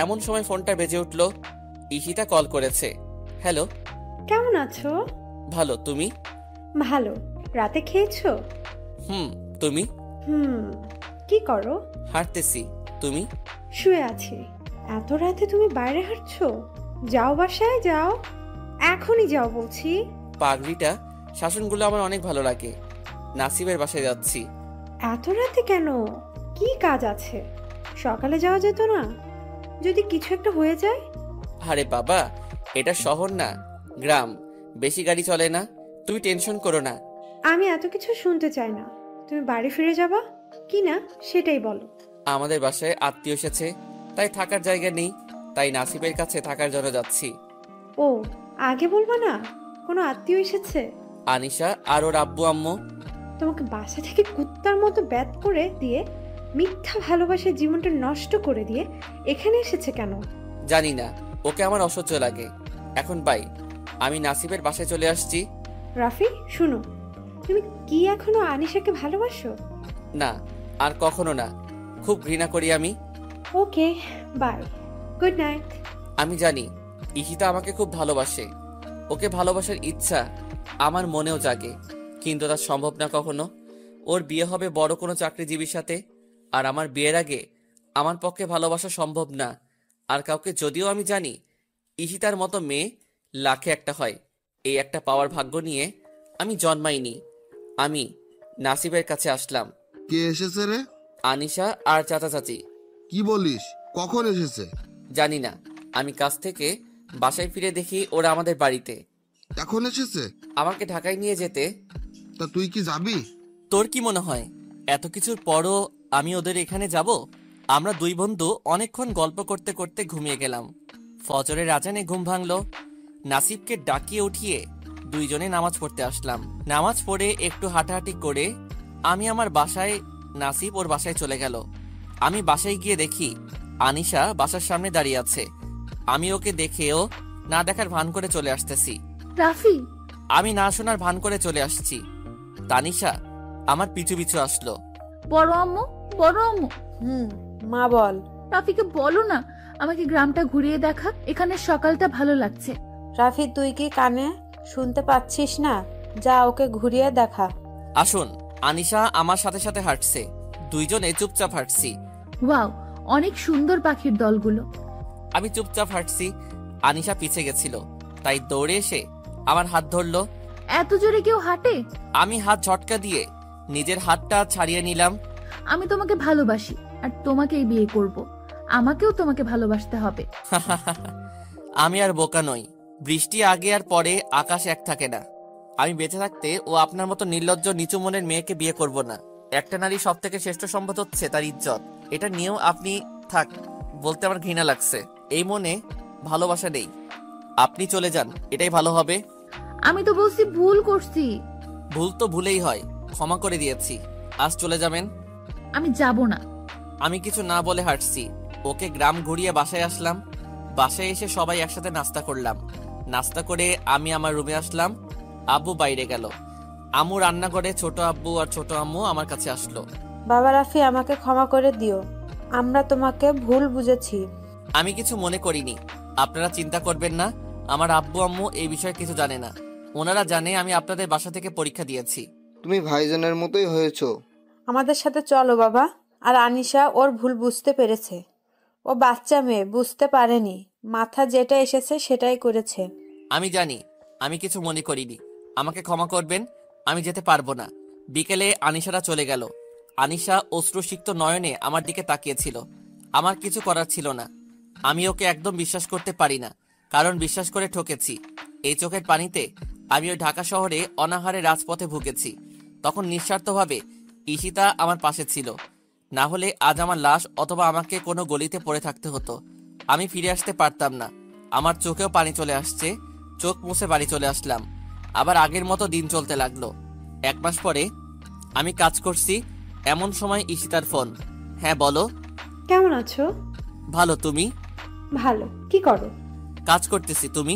এমন সময় ফোনটা বেজে উঠলো। ইশিতা কল করেছে। হ্যালো। কেমন আছো? ভালো, তুমি? ভালো। রাতে খেয়েছো? তুমি? কি করো? হাঁটতেছি। তুমি? শুয়ে আছি। এত রাতে তুমি বাইরে হাঁটছো? যাও, বাসায় যাও, এখনই যাও বলছি। পাগড়িটা শাসনগুলো আমার অনেক ভালো লাগে। নাসিবের বাসায় যাচ্ছি। এত রাতে কেন? কি কাজ আছে? সকালে যাওয়া যেত না? যদি কিছু একটা হয়ে যায়? আরে বাবা, এটা শহর না, গ্রাম, বেশি গাড়ি চলে না। তুমি টেনশন করো না। আমি এত কিছু শুনতে চাই না। তুমি বাড়ি ফিরে যাবা কি না সেটাই বলো। আমাদের বাসায় আত্মীয় এসেছে, তাই থাকার জায়গা নেই, তাই নাসিবের কাছে থাকার জন্য যাচ্ছি। ও, আগে বলবা না কোনো আত্মীয় এসেছে? আনিশা আর ওর আব্বু আম্মু। তোমাকে বাসা থেকে কুত্তার মতো ব্যাট করে দিয়ে, মিথ্যা ভালোবাসার জীবনটা নষ্ট করে দিয়ে এখানে এসেছে কেন? জানি না, ওকে আমার অসহ্য লাগে। এখন বাই, আমি নাসিবের বাসায় চলে আসছি। রাফি শুনো, তুমি কি এখনো আনিশাকে ভালোবাসো? না, আর কখনো না। খুব ঘৃণা করি আমি। ওকে, বাই, গুড নাইট। আমি জানি ইশিতা আমাকে খুব ভালোবাসে। ওকে ভালোবাসার ইচ্ছা আমার মনেও জাগে, কিন্তু তা সম্ভব না কখনো। ওর বিয়ে হবে বড় কোনো চাকরিজীবীর সাথে, আর আমার বিয়ের আগে আমার পক্ষে ভালোবাসা সম্ভব না আর কাউকে। যদিও আমি জানি ইশিতার মতো মেয়ে লাখে একটা হয়, এই একটা পাওয়ার ভাগ্য নিয়ে আমি জন্মাইনি। আমি নাসিবের কাছে আসলাম। কে এসেছে রে? আনিশা আর চাচা চাচি। কি বলিস? কখন এসেছে? জানি না, আমি কাছ থেকে বাসায় ফিরে দেখি ওরা আমাদের বাড়িতে। এখন এসেছে? আমাকে ঢাকায় নিয়ে যেতে। তা তুই কি যাবি? তোর কি মনে হয় এত কিছুর পরও আমি ওদের এখানে যাব? আমরা দুই বন্ধু অনেকক্ষণ গল্প করতে করতে ঘুমিয়ে গেলাম। ফজরের আজানে ঘুম ভাঙলো। নাসিবকে ডাকিয়ে উঠিয়ে দুইজনে নামাজ পড়তে আসলাম। নামাজ পড়ে একটু হাঁটাহাঁটি করে আমি আমার বাসায়, নাসিব ওর বাসায় চলে গেল। আমি বাসায় গিয়ে দেখি আনিশা বাসার সামনে দাঁড়িয়ে আছে। আমি ওকে দেখেও না দেখার ভান করে চলে আসতেছি। রাফি, আমি না শোনার ভান করে চলে আসছি। তানিশা আমার পিছু পিছু আসলো। বড় আম্মু, বড় আম্মু। মা বল। রাফিকে বলো না আমাকে গ্রামটা ঘুরিয়ে দেখা, এখানে সকালটা ভালো লাগছে। রাফি, তুই কি কানে শুনতে পাচ্ছিস না? যা ওকে ঘুরিয়ে দেখা। আসুন। আনিশা আমার সাথে সাথে হাঁটছে, দুইজনে চুপচাপ হাঁটছি। ওয়াও, অনেক সুন্দর পাখির দলগুলো। আমি চুপচাপ হাঁটছি, আনিশা পিছে গেছিল, তাই দৌড়ে এসে আমার হাত ধরলো। এত জোরে কেউ হাঁটে? আমি হাত ঝটকা দিয়ে নিজের হাতটা ছাড়িয়ে নিলাম। আমি তোমাকে ভালোবাসি আর তোমাকেই বিয়ে করব। আমাকেও তোমাকে ভালোবাসতে হবে। আমি আর বোকা নই। বৃষ্টি আগে আর পরে আকাশ এক থাকে না। আমি বেঁচে থাকতে ও আপনার মতো নির্লজ্জ নিচু মনের মেয়েকে বিয়ে করব না। একটা নারী সব থেকে শ্রেষ্ঠ সম্পদ হচ্ছে তার ইজ্জত। এটা নিয়েও আপনি থাক বলতে আমার ঘৃণা লাগছে। এই মনে ভালোবাসা নেই। আপনি চলে যান, এটাই ভালো হবে। আমি তো বলছি ভুল করছি। ভুল তো ভুলেই হয়, ক্ষমা করে দিয়েছি। আজ চলে যাবেন? আমি যাব না। আমি কিছু না বলে হাঁটছি। ওকে গ্রাম ঘুরিয়ে বাসায় আসলাম। বাসায় এসে সবাই একসাথে নাস্তা করলাম। নাস্তা করে আমি আমার রুমে আসলাম। আব্বু বাইরে গেল। আম্মু রান্না করে, ছোট আব্বু আর ছোট আম্মু আমার কাছে আসলো। বাবা রাফি, আমাকে ক্ষমা করে দিও, আমরা তোমাকে ভুল বুঝেছি। আমি কিছু মনে করিনি, আপনারা চিন্তা করবেন না। আমার আব্বু আম্মু এই বিষয়ে কিছু জানে না। ওনারা জানে আমি আপনাদের বাসা থেকে পরীক্ষা দিয়েছি। তুমি ভাইজানের মতোই হয়েছো। আমাদের সাথে চলো বাবা। আর আনিশা ওর ভুল বুঝতে পেরেছে। ও বাচ্চা মেয়ে, বুঝতে পারেনি, মাথা যেটা এসেছে সেটাই করেছে। আমি জানি, আমি কিছু মনে করিনি। আমাকে ক্ষমা করবেন, আমি যেতে পারবো না। বিকেলে আনিশারা চলে গেল। আনিশা অশ্রুসিক্ত নয়নে আমার দিকে তাকিয়েছিল। আমার কিছু করার ছিল না। আমি ওকে একদম বিশ্বাস করতে পারি না, কারণ বিশ্বাস করে ঠকেছি। এই চোখের পানিতে আমি ওই ঢাকা শহরে অনাহারে রাজপথে ভুগেছি। তখন নিঃস্বার্থভাবে ঈশিতা আমার পাশে ছিল। না হলে আজ আমার লাশ অথবা আমাকে কোনো গলিতে পড়ে থাকতে হতো। আমি ফিরে আসতে পারতাম না। আমার চোখেও পানি চলে আসছে। চোখ মুছে বাড়ি চলে আসলাম। আবার আগের মতো দিন চলতে লাগলো। 1 মাস পরে আমি কাজ করছি, এমন সময় ঈশিতার ফোন। হ্যাঁ বলো। কেমন আছো? ভালো, তুমি? ভালো। কি করো? কাজ করতেছি। তুমি?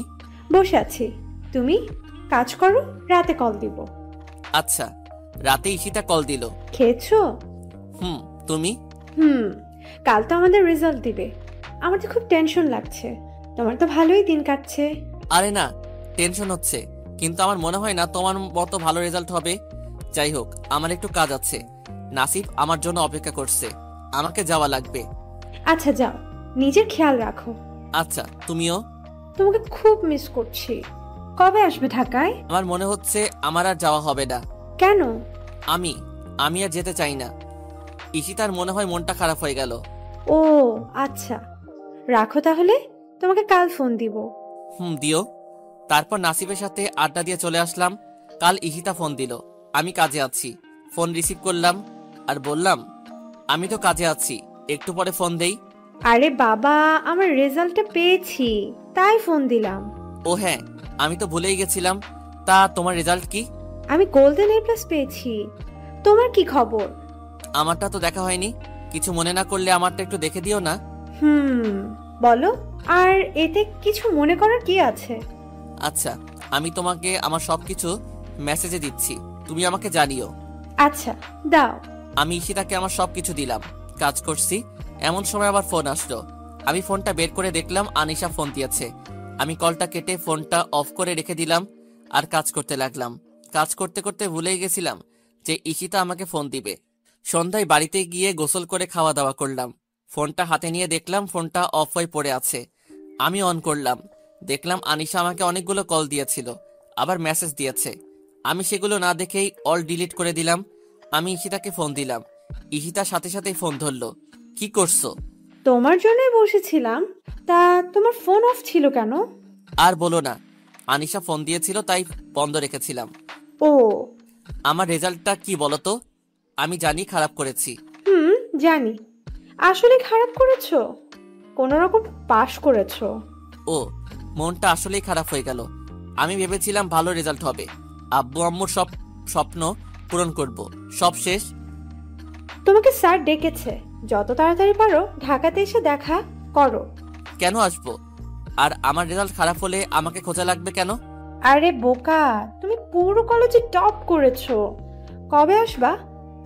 বসে আছি। তুমি কাজ করো, রাতে কল দিব। আচ্ছা। রাতে ঈশিতা কল দিল। খেয়েছো? তুমি? কাল তো আমাদের রেজাল্ট দিবে। আমার তো খুব টেনশন লাগছে। তোমার তো ভালোই দিন কাটছে। আরে না, টেনশন হচ্ছে, কিন্তু আমার মনে হয় না তোমার মতো ভালো রেজাল্ট হবে। যাই হোক, আমার একটু কাজ আছে। নাসিব আমার জন্য অপেক্ষা করছে, আমাকে যাওয়া লাগবে। আচ্ছা যাও, নিজের খেয়াল রাখো। আচ্ছা, তুমিও। তোমাকে খুব মিস করছি। কবে আসবে ঢাকায়? আমার মনে হচ্ছে আমার আর যাওয়া হবে না। কেন? আমি আর যেতে চাই না। ঈশিতার মনে হয় মনটা খারাপ হয়ে গেল। ও আচ্ছা, রাখো তাহলে, তোমাকে কাল ফোন দিব। দিও। তারপর নাসিবের সাথে আড্ডা দিয়ে চলে আসলাম। কাল ঈশিতা ফোন দিল, আমি কাজে আছি। ফোন রিসিভ করলাম আর বললাম, আমি তো কাজে আছি, একটু পরে ফোন দেই। আরে বাবা, আমার রেজাল্টটা পেয়েছি, তাই ফোন দিলাম। ও হ্যাঁ, আমি তো ভুলেই গেছিলাম। তা তোমার রেজাল্ট কি? আমি গোল্ডেন এ প্লাস পেয়েছি। তোমার কি খবর? আমারটা তো দেখা হয়নি। কিছু মনে না করলে আমারটা একটু দেখে দিও না। বলো। আর এতে কিছু মনে করার কি আছে? আচ্ছা, আমি তোমাকে আমার সবকিছু মেসেজে দিচ্ছি, তুমি আমাকে জানিও। আচ্ছা দাও। আমি ঈশিতাকে আমার সবকিছু দিলাম। কাজ করছি, এমন সময় আবার ফোন আসলো। আমি ফোনটা বের করে দেখলাম আনিশা ফোন দিয়েছে। আমি কলটা কেটে ফোনটা অফ করে রেখে দিলাম আর কাজ করতে লাগলাম। কাজ করতে করতে ভুলেই গেছিলাম যে ঈশিতা আমাকে ফোন দিবে। সন্ধ্যায় বাড়িতে গিয়ে গোসল করে খাওয়া দাওয়া করলাম। ফোনটা হাতে নিয়ে দেখলাম ফোনটা অফ হয়ে পড়ে আছে। আমি অন করলাম, দেখলাম আনিশা আমাকে অনেকগুলো কল দিয়েছিল, আবার মেসেজ দিয়েছে। আমি সেগুলো না দেখেই অল ডিলিট করে দিলাম। আমি ঈশিতাকে ফোন দিলাম। ঈশিতার সাথে সাথেই ফোন ধরলো। কি করছো? তোমার জন্যই বসেছিলাম। তা তোমার ফোন অফ ছিল কেন? আর বলো না, আনিশা ফোন দিয়েছিল তাই বন্ধ রেখেছিলাম। ও, আমার রেজাল্টটা কি বলো তো? আমি জানি খারাপ করেছি। জানি। আসলে খারাপ করেছো? কোনো রকম পাশ করেছো? ও, মনটা আসলেই খারাপ হয়ে গেল। আমি ভেবেছিলাম ভালো রেজাল্ট হবে, আব্বু আম্মুর সব স্বপ্ন পূরণ করব। সব শেষ। তোমাকে স্যার ডেকেছে। যত তাড়াতাড়ি পারো ঢাকাতে এসে দেখা করো। কেন আসবো? আর আমার রেজাল্ট খারাপ হলে আমাকে খোঁজা লাগবে কেন? আরে বোকা, তুমি পুরো কলেজে টপ করেছো। কবে আসবা?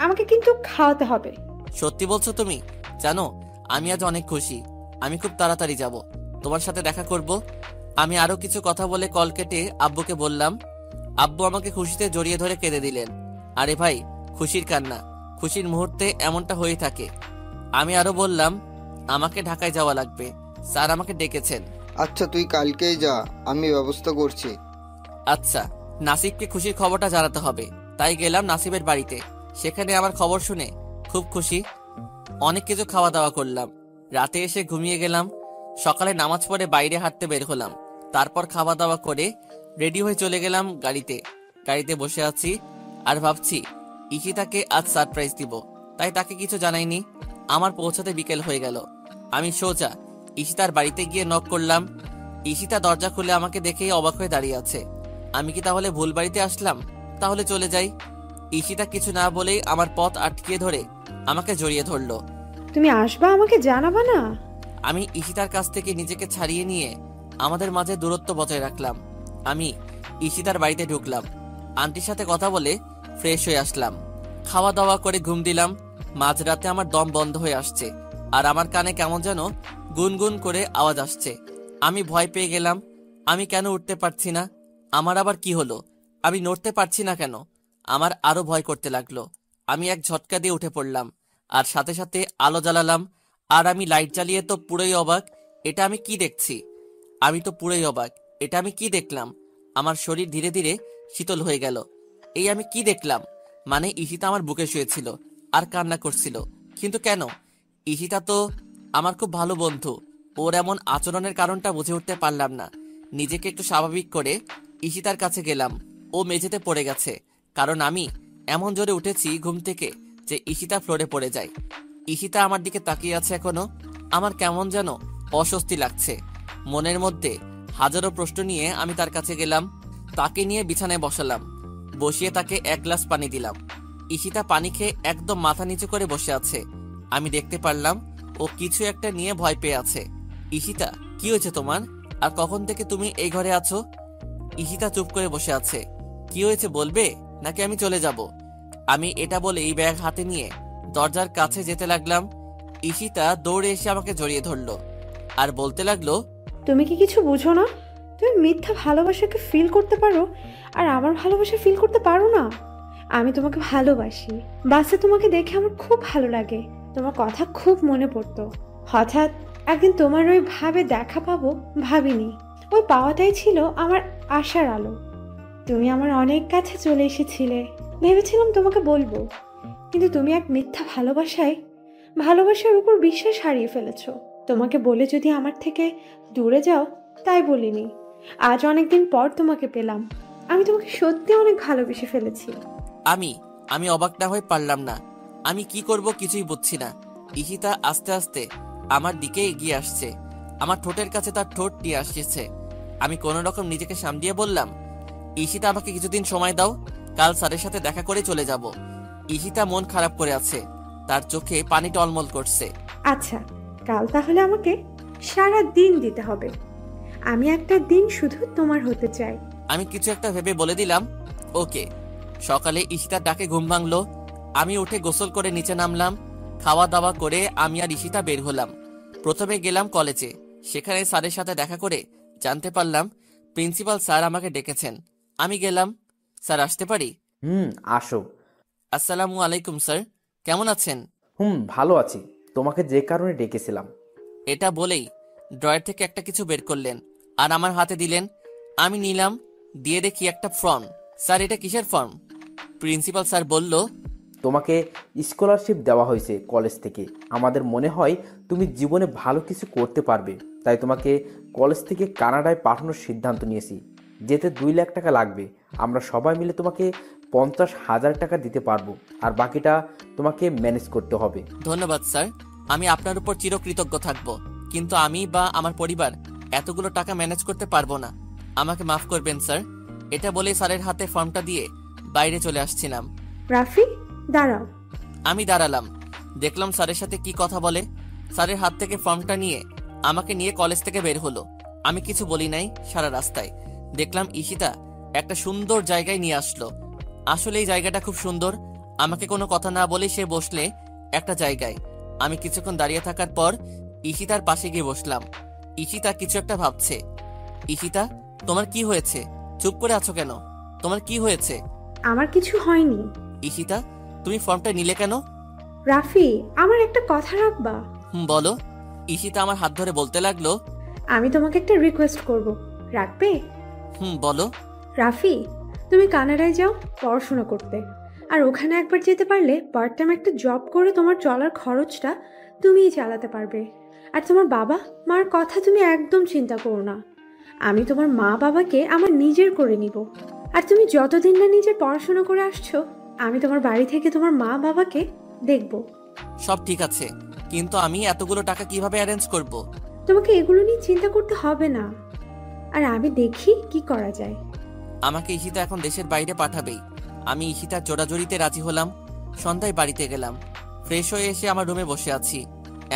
আমাকে কিন্তু খাওয়াতে হবে। সত্যি বলছো তুমি? জানো, আমি আজ অনেক খুশি। আমি খুব তাড়াতাড়ি যাব, তোমার সাথে দেখা করব। আমি আরো কিছু কথা বলে কল কেটে আব্বুকে বললাম। আব্বু আমাকে খুশিতে জড়িয়ে ধরে কেঁদে দিলেন। আরে ভাই, খুশির কান্না, খুশির মুহূর্তে এমনটা হয়ে থাকে। আমি আরো বললাম, আমাকে ঢাকায় যাওয়া লাগবে, স্যার আমাকে ডেকেছেন। আচ্ছা, তুই কালকেই যা, আমি ব্যবস্থা করছি। আচ্ছা, নাসিবকে খুশির খবরটা জানাতে হবে, তাই গেলাম নাসিবের বাড়িতে। সেখানে আমার খবর শুনে খুব খুশি। অনেক কিছু খাওয়া দাওয়া করলাম, রাতে এসে ঘুমিয়ে গেলাম। সকালে নামাজ পড়ে বাইরে হাঁটতে বের হলাম। তারপর খাওয়া দাওয়া করে রেডি হয়ে চলে গেলাম গাড়িতে বসে আছি আর ভাবছি ইশিতাকে আজ সারপ্রাইজ দিব, তাই তাকে কিছু জানাইনি। আমার পৌঁছাতে বিকেল হয়ে গেল। আমি সোজা ইশিতার বাড়িতে গিয়ে নক করলাম। ইশিতা দরজা খুলে আমাকে দেখেই অবাক হয়ে দাঁড়িয়ে আছে। আমি কি তাহলে ভুল বাড়িতে আসলাম? তাহলে চলে যাই। ইশিতা কিছু না বলেই আমার পথ আটকিয়ে ধরে আমাকে জড়িয়ে ধরলো। তুমি আসবা, আমাকে জানাবা না? আমি ইশিতার কাছ থেকে নিজেকে ছাড়িয়ে নিয়ে আমাদের মাঝে দূরত্ব বজায় রাখলাম। আমি ইশিতার বাড়িতে ঢুকলাম, আন্টির সাথে কথা বলে ফ্রেশ হয়ে আসলাম। খাওয়া দাওয়া করে ঘুম দিলাম। মাঝরাতে আমার দম বন্ধ হয়ে আসছে আর আমার কানে কেমন যেন গুনগুন করে আওয়াজ আসছে। আমি ভয় পেয়ে গেলাম। আমি কেন উঠতে পারছি না? আমার আবার কি হলো? আমি নড়তে পারছি না কেন? আমার আরো ভয় করতে লাগলো। আমি এক ঝটকা দিয়ে উঠে পড়লাম আর সাথে সাথে আলো জ্বালালাম। আর আমি লাইট জ্বালিয়ে তো পুরোই অবাক। এটা আমি কি দেখছি? আমি তো পুরোই অবাক। এটা আমি কি দেখলাম? আমার শরীর ধীরে ধীরে শীতল হয়ে গেল। এই আমি কি দেখলাম? মানে ইশিতা আমার বুকে শুয়েছিল আর কান্না করছিল। কিন্তু কেন? ইশিতা তো আমার খুব ভালো বন্ধু। ওর এমন আচরণের কারণটা বুঝে উঠতে পারলাম না। নিজেকে একটু স্বাভাবিক করে ইশিতার কাছে গেলাম। ও মেঝেতে পড়ে গেছে, কারণ আমি এমন জোরে উঠেছি ঘুম থেকে যে ইশিতা ফ্লোরে পড়ে যায়। ইশিতা আমার দিকে তাকিয়ে আছে এখনো। আমার কেমন যেন অস্বস্তি লাগছে। মনের মধ্যে হাজারো প্রশ্ন নিয়ে আমি তার কাছে গেলাম। তাকে নিয়ে বিছানায় বসালাম, বসিয়ে তাকে এক গ্লাস পানি দিলাম। ইশিতা পানি খেয়ে একদম মাথা নিচু করে বসে আছে। আমি দেখতে পারলাম ও কিছু একটা নিয়ে ভয় পেয়ে আছে। ইশিতা, কি হয়েছে তোমার? আর কখন থেকে তুমি এই ঘরে আছো? ইশিতা চুপ করে বসে আছে। কি হয়েছে বলবে, নাকি আমি চলে যাব? আমি এটা বলে এই ব্যাগ হাতে নিয়ে দরজার কাছে যেতে লাগলাম। ইশিতা দৌড়ে এসে আমাকে জড়িয়ে ধরলো আর বলতে লাগলো, তুমি কি কিছু বুঝো না? তুমি মিথ্যা ভালোবাসাকে ফিল করতে পারো আর আমার ভালোবাসা ফিল করতে পারো না? আমি তোমাকে ভালোবাসি। বাসে তোমাকে দেখে আমার খুব ভালো লাগে। তোমার কথা খুব মনে পড়তো। হঠাৎ একদিন তোমার ওই ভাবে দেখা পাবো ভাবিনি। ওই পাওয়াটাই ছিল আমার আশার আলো। তুমি আমার অনেক কাছে চলে এসেছিলে। ভেবেছিলাম তোমাকে বলবো, কিন্তু তুমি এক মিথ্যা ভালোবাসার উপর বিশ্বাস হারিয়ে ফেলেছো। তোমাকে বলে যদি আমার থেকে দূরে যাও, তাই বলিনি। আজ অনেকদিন পর তোমাকে পেলাম। আমি তোমাকে সত্যি অনেক ভালোবেসে ফেলেছি। আমি অবাক না হয়ে পারলাম না। আমি কি করব কিছুই বুঝছি না। ইশিতা আস্তে আস্তে আমার দিকে এগিয়ে আসছে, আমার ঠোঁটের কাছে তার ঠোঁট নিয়ে আসছে। আমি কোনো রকম নিজেকে সামলিয়ে বললাম, ইশিতা, আমাকে কিছুদিন সময় দাও, কাল স্যারের সাথে দেখা করে চলে যাব। ইশিতা মন খারাপ করে আছে, তার চোখে পানি টলমল করছে। আচ্ছা, কাল তাহলে আমাকে সারা দিন দিতে হবে। আমি একটা দিন শুধু তোমার হতে চাই। আমি কিছু একটা ভেবে বলে দিলাম, ওকে। সকালে ইশিতার ডাকে ঘুম ভাঙলো। আমি উঠে গোসল করে নিচে নামলাম। খাওয়া দাওয়া করে আমি আর ইশিতা বের হলাম। প্রথমে গেলাম কলেজে। সেখানে স্যারের সাথে দেখা করে জানতে পারলাম প্রিন্সিপাল স্যার আমাকে ডেকেছেন। আমি গেলাম। স্যার, আসতে পারি? আসো। আসসালামু আলাইকুম স্যার, কেমন আছেন? ভালো আছি। তোমাকে যে কারণে ডেকেছিলাম। এটা বলেই ড্রয়ার থেকে একটা কিছু বের করলেন আর আমার হাতে দিলেন। আমি নিলাম, দিয়ে দেখি একটা ফর্ম। স্যার, এটা কিসের ফর্ম? প্রিন্সিপাল স্যার বলল, তোমাকে স্কলারশিপ দেওয়া হয়েছে কলেজ থেকে। আমাদের মনে হয় তুমি জীবনে ভালো কিছু করতে পারবে, তাই তোমাকে কলেজ থেকে কানাডায় পাঠানোর সিদ্ধান্ত নিয়েছি। যেতে 2 লাখ টাকা লাগবে। আমরা সবাই মিলে তোমাকে 50,000 টাকা দিতে পারবো, আর বাকিটা তোমাকে ম্যানেজ করতে হবে। ধন্যবাদ স্যার, আমি আপনার উপর চিরকৃতজ্ঞ থাকব। কিন্তু আমি বা আমার পরিবার এতগুলো টাকা ম্যানেজ করতে পারবো না। আমাকে মাফ করবেন স্যার। এটা বলে স্যারের হাতে ফর্মটা দিয়ে বাইরে চলে আসছিলাম। রাফি, দাঁড়াও। আমি দাঁড়ালাম। দেখলাম স্যারের সাথে কি কথা বলে। স্যারের হাত থেকে ফর্মটা নিয়ে আমাকে নিয়ে কলেজ থেকে বের হলো। আমি কিছু বলি নাই। সারা রাস্তায় দেখলাম ঈশিতা একটা সুন্দর জায়গায় নিয়ে আসলো। আসলে এই জায়গাটা খুব সুন্দর। আমাকে কোনো কথা না বলে সে বসলে একটা জায়গায়। আমি কিছুক্ষণ দাঁড়িয়ে থাকার পর ঈশিতার পাশে গিয়ে বসলাম। ঈশিতা কিছু একটা ভাবছে। ঈশিতা, তোমার কি হয়েছে? চুপ করে আছো কেন? তোমার কি হয়েছে? আমার কিছু হয়নি। ঈশিতা, তুমি ফর্মটা নিলে কেন? রাফি, আমার একটা কথা রাখবা? বলো। ঈশিতা আমার হাত ধরে বলতে লাগলো, আমি তোমাকে একটা রিকোয়েস্ট করব, রাখবে? বলো। রাফি, তুমি কানাডায় যাও পড়াশোনা করতে, আর ওখানে একবার যেতে পারলে পার্ট টাইম একটা জব করে তোমার চলার খরচটা তুমিই চালাতে পারবে। আর তোমার বাবা মার কথা তুমি একদম চিন্তা করো না। আমি তোমার মা বাবাকে আমার নিজের করে নিব। আর তুমি যতদিন না নিজে পড়াশোনা করে আসছো, আমি তোমার বাড়ি থেকে তোমার মা বাবাকে দেখব। সব ঠিক আছে, কিন্তু আমি এতগুলো টাকা কিভাবে অ্যারেঞ্জ করব? তোমাকে এগুলো নিয়ে চিন্তা করতে হবে না, আর আমি দেখি কি করা যায়। আমাকে ঈশিতা এখন দেশের বাইরে পাঠাবেই। আমি ঈশিতার জোড়াজড়িতে রাজি হলাম। সন্ধ্যায় বাড়িতে গেলাম। ফ্রেশ হয়ে এসে আমার রুমে বসে আছি।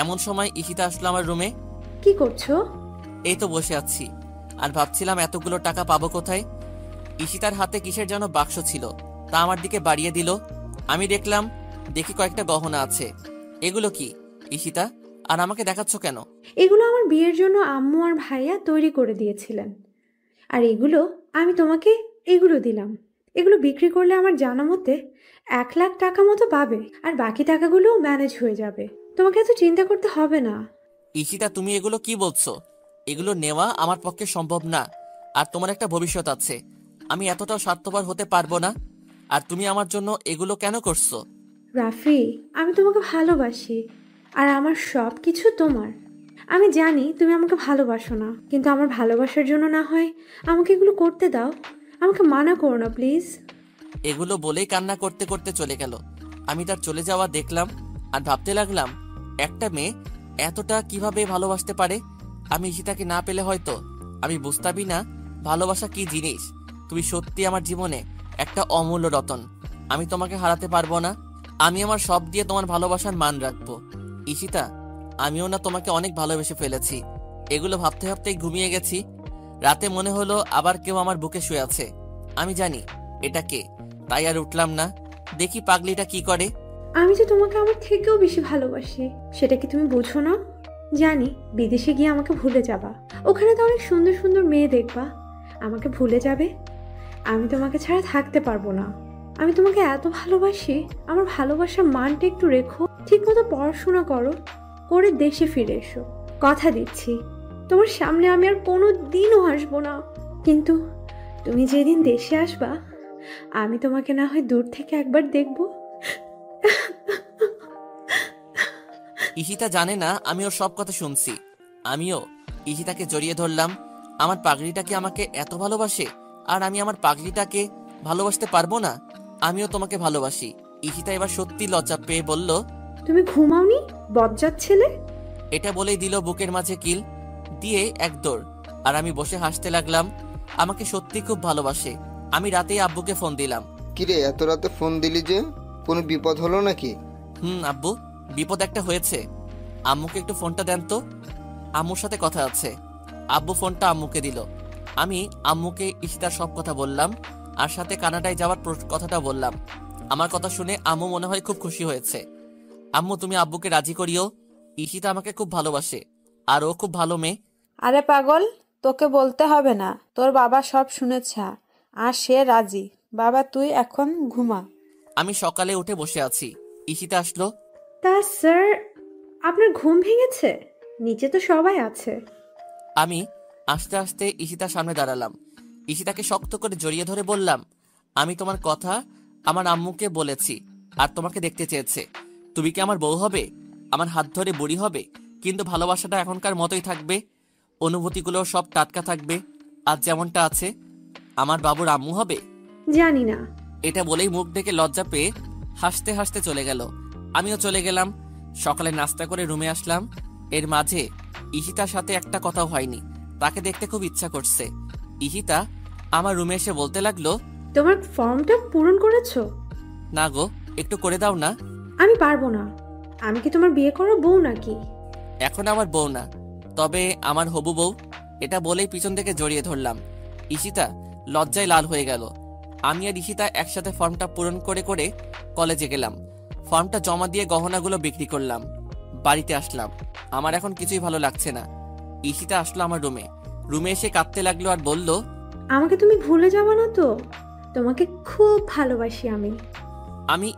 এমন সময় ঈশিতা আসলো আমার রুমে। কি করছো? এই তো বসে আছি, আর ভাবছিলাম এতগুলো টাকা পাবো কোথায়। ঈশিতার হাতে কিসের যেন বাক্স ছিল, তা আমার দিকে বাড়িয়ে দিল। আমি দেখি কয়েকটা গহনা আছে। এগুলো কি ঈশিতা, আর আমাকে দেখাচ্ছ কেন? এগুলো আমার বিয়ের জন্য আম্মু আর ভাইয়া তৈরি করে দিয়েছিলেন, আর এগুলো আমি তোমাকে এগুলো দিলাম। এগুলো বিক্রি করলে আমার জানা মতে 1,00,000 টাকা মতো পাবে, আর বাকি টাকাগুলোও ম্যানেজ হয়ে যাবে। তোমাকে এত চিন্তা করতে হবে না। ঈশিতা, তুমি এগুলো কি বলছো? এগুলো নেওয়া আমার পক্ষে সম্ভব না। আর তোমার একটা ভবিষ্যৎ আছে। আমি এতটাও স্বার্থপর হতে পারবো না। আর তুমি আমার জন্য এগুলো কেন করছো? রাফি, আমি তোমাকে ভালোবাসি, আর আমার সব কিছু তোমার। আমি জানি তুমি আমাকে ভালোবাসো না, কিন্তু আমার ভালোবাসার জন্য না হয় আমাকে এগুলো করতে দাও। আমাকে মানা করো না প্লিজ। এগুলো বলেই কান্না করতে করতে চলে গেল। আমি তার চলে যাওয়া দেখলাম আর ভাবতে লাগলাম, একটা মেয়ে এতটা কিভাবে ভালোবাসতে পারে। আমি ঈশিতাকে না পেলে হয়তো আমি বুঝতামই না ভালোবাসা কি জিনিস। তুমি সত্যি আমার জীবনে একটা অমূল্য রতন। আমি তোমাকে হারাতে পারবো না। আমি আমার সব দিয়ে তোমার ভালোবাসার মান রাখবো। ঈশিতা, আমিও না তোমাকে অনেক ভালোবেসে ফেলেছি। এগুলো ভাবতে ভাবতেই ঘুমিয়ে গেছি। রাতে মনে হলো আবার কেউ আমার বুকে শুয়ে আছে। আমি জানি এটা কে, তাই আর উঠলাম না। দেখি পাগলিটা কি করে। আমি যে তোমাকে আমার থেকেও বেশি ভালোবাসি, সেটা কি তুমি বোঝো না? জানি বিদেশে গিয়ে আমাকে ভুলে যাবা, ওখানে তো অনেক সুন্দর সুন্দর মেয়ে দেখবা, আমাকে ভুলে যাবে। আমি তোমাকে ছাড়া থাকতে পারবো না। আমি তোমাকে এত ভালোবাসি, আমার ভালোবাসার মানটা একটু রেখো। ঠিক মতো পড়াশোনা করো, করে দেশে ফিরে এসো। কথা দিচ্ছি তোমার সামনে আমি আর কোনো দিনও হাসবো না, কিন্তু তুমি যেদিন দেশে আসবা আমি তোমাকে না হয় দূর থেকে একবার দেখবো। ঈশিতা জানে না আমি ওর সব কথা শুনছি। আমিও ঈশিতাকে জড়িয়ে ধরলাম। আমার পাগড়িটা কি আমাকে এত ভালোবাসে, আর আমি আমার পাগড়িটাকে ভালোবাসতে পারবো না? আমিও তোমাকে ভালোবাসি। ঈশিতা এবার সত্যি লজ্জা পেয়ে বলল, তুমি ঘুমাওনি বজ্জাত ছেলে? এটা বলেই দিল বুকের মাঝে কিল দিয়ে এক দৌড়। আর আমি বসে হাসতে লাগলাম। আমাকে সত্যি খুব ভালোবাসে। আমি রাতেই আব্বুকে ফোন দিলাম। কিরে, এত রাতে ফোন দিলি যে? কোনো বিপদ হলো নাকি? আব্বু, বিপদ একটা হয়েছে। আম্মুকে একটু ফোনটা দেন তো, আম্মুর সাথে কথা আছে। আব্বু ফোনটা আম্মুকে দিল। আমি আম্মুকে ঈশিতার সব কথা বললাম, আর সাথে কানাডায় যাওয়ার কথাটা বললাম। আমার কথা শুনে আম্মু মনে হয় খুব খুশি হয়েছে। আম্মু, তুমি আব্বুকে রাজি করিও। ঈশিতা আমাকে খুব ভালোবাসে, আর ও খুব ভালো মেয়ে। আরে পাগল, তোকে বলতে হবে না, তোর বাবা সব শুনেছে আর সে রাজি। বাবা, তুই এখন ঘুমা। আমি সকালে উঠে বসে আছি। ঈশিতা আসলো। তা স্যার, আপনার ঘুম ভেঙেছে? নিচে তো সবাই আছে। আমি আস্তে আস্তে ঈশিতার সামনে দাঁড়ালাম। ঈশিতাকে শক্ত করে জড়িয়ে ধরে বললাম, আমি তোমার কথা আমার আম্মুকে বলেছি, আর তোমাকে দেখতে চেয়েছে। তুমি কি আমার বউ হবে? আমার হাত ধরে বুড়ি হবে, কিন্তু ভালোবাসাটা এখনকার মতোই থাকবে। অনুভূতিগুলো সব টাটকা থাকবে, আজ যেমনটা আছে। আমার বাবুর আম্মু হবে। জানি না। এটা বলেই মুখ ঢেকে লজ্জা পেয়ে হাসতে হাসতে চলে গেল। আমিও চলে গেলাম। সকালে নাস্তা করে রুমে আসলাম। এর মাঝে ঈশিতার সাথে একটা কথাও হয়নি। তাকে দেখতে খুব ইচ্ছা করছে। ঈশিতা আমার রুমে এসে বলতে লাগলো, তোমার ফর্মটা পূরণ করেছো? না গো, একটু করে দাও না। আমি পারবো না, আমি কি তোমার বিয়ে করা বউ নাকি? এখন আমার বউ না, তবে আমার হবু বউ। এটা বলেই পিছন থেকে জড়িয়ে ধরলাম। ঈশিতা লজ্জায় লাল হয়ে গেল। আমি আর ঈশিতা একসাথে ফর্মটা পূরণ করে করে কলেজে গেলাম। ফর্মটা জমা দিয়ে গহনাগুলো বিক্রি করলাম। বাড়িতে আসলাম। আমার এখন কিছুই ভালো লাগছে না। ঈশিতা আসলো আমার রুমে এসে কাঁদতে লাগলো আর বলল, আমাকে তুমি ভুলে যাবে না তো? তোমাকে খুব ভালোবাসি আমি। আমি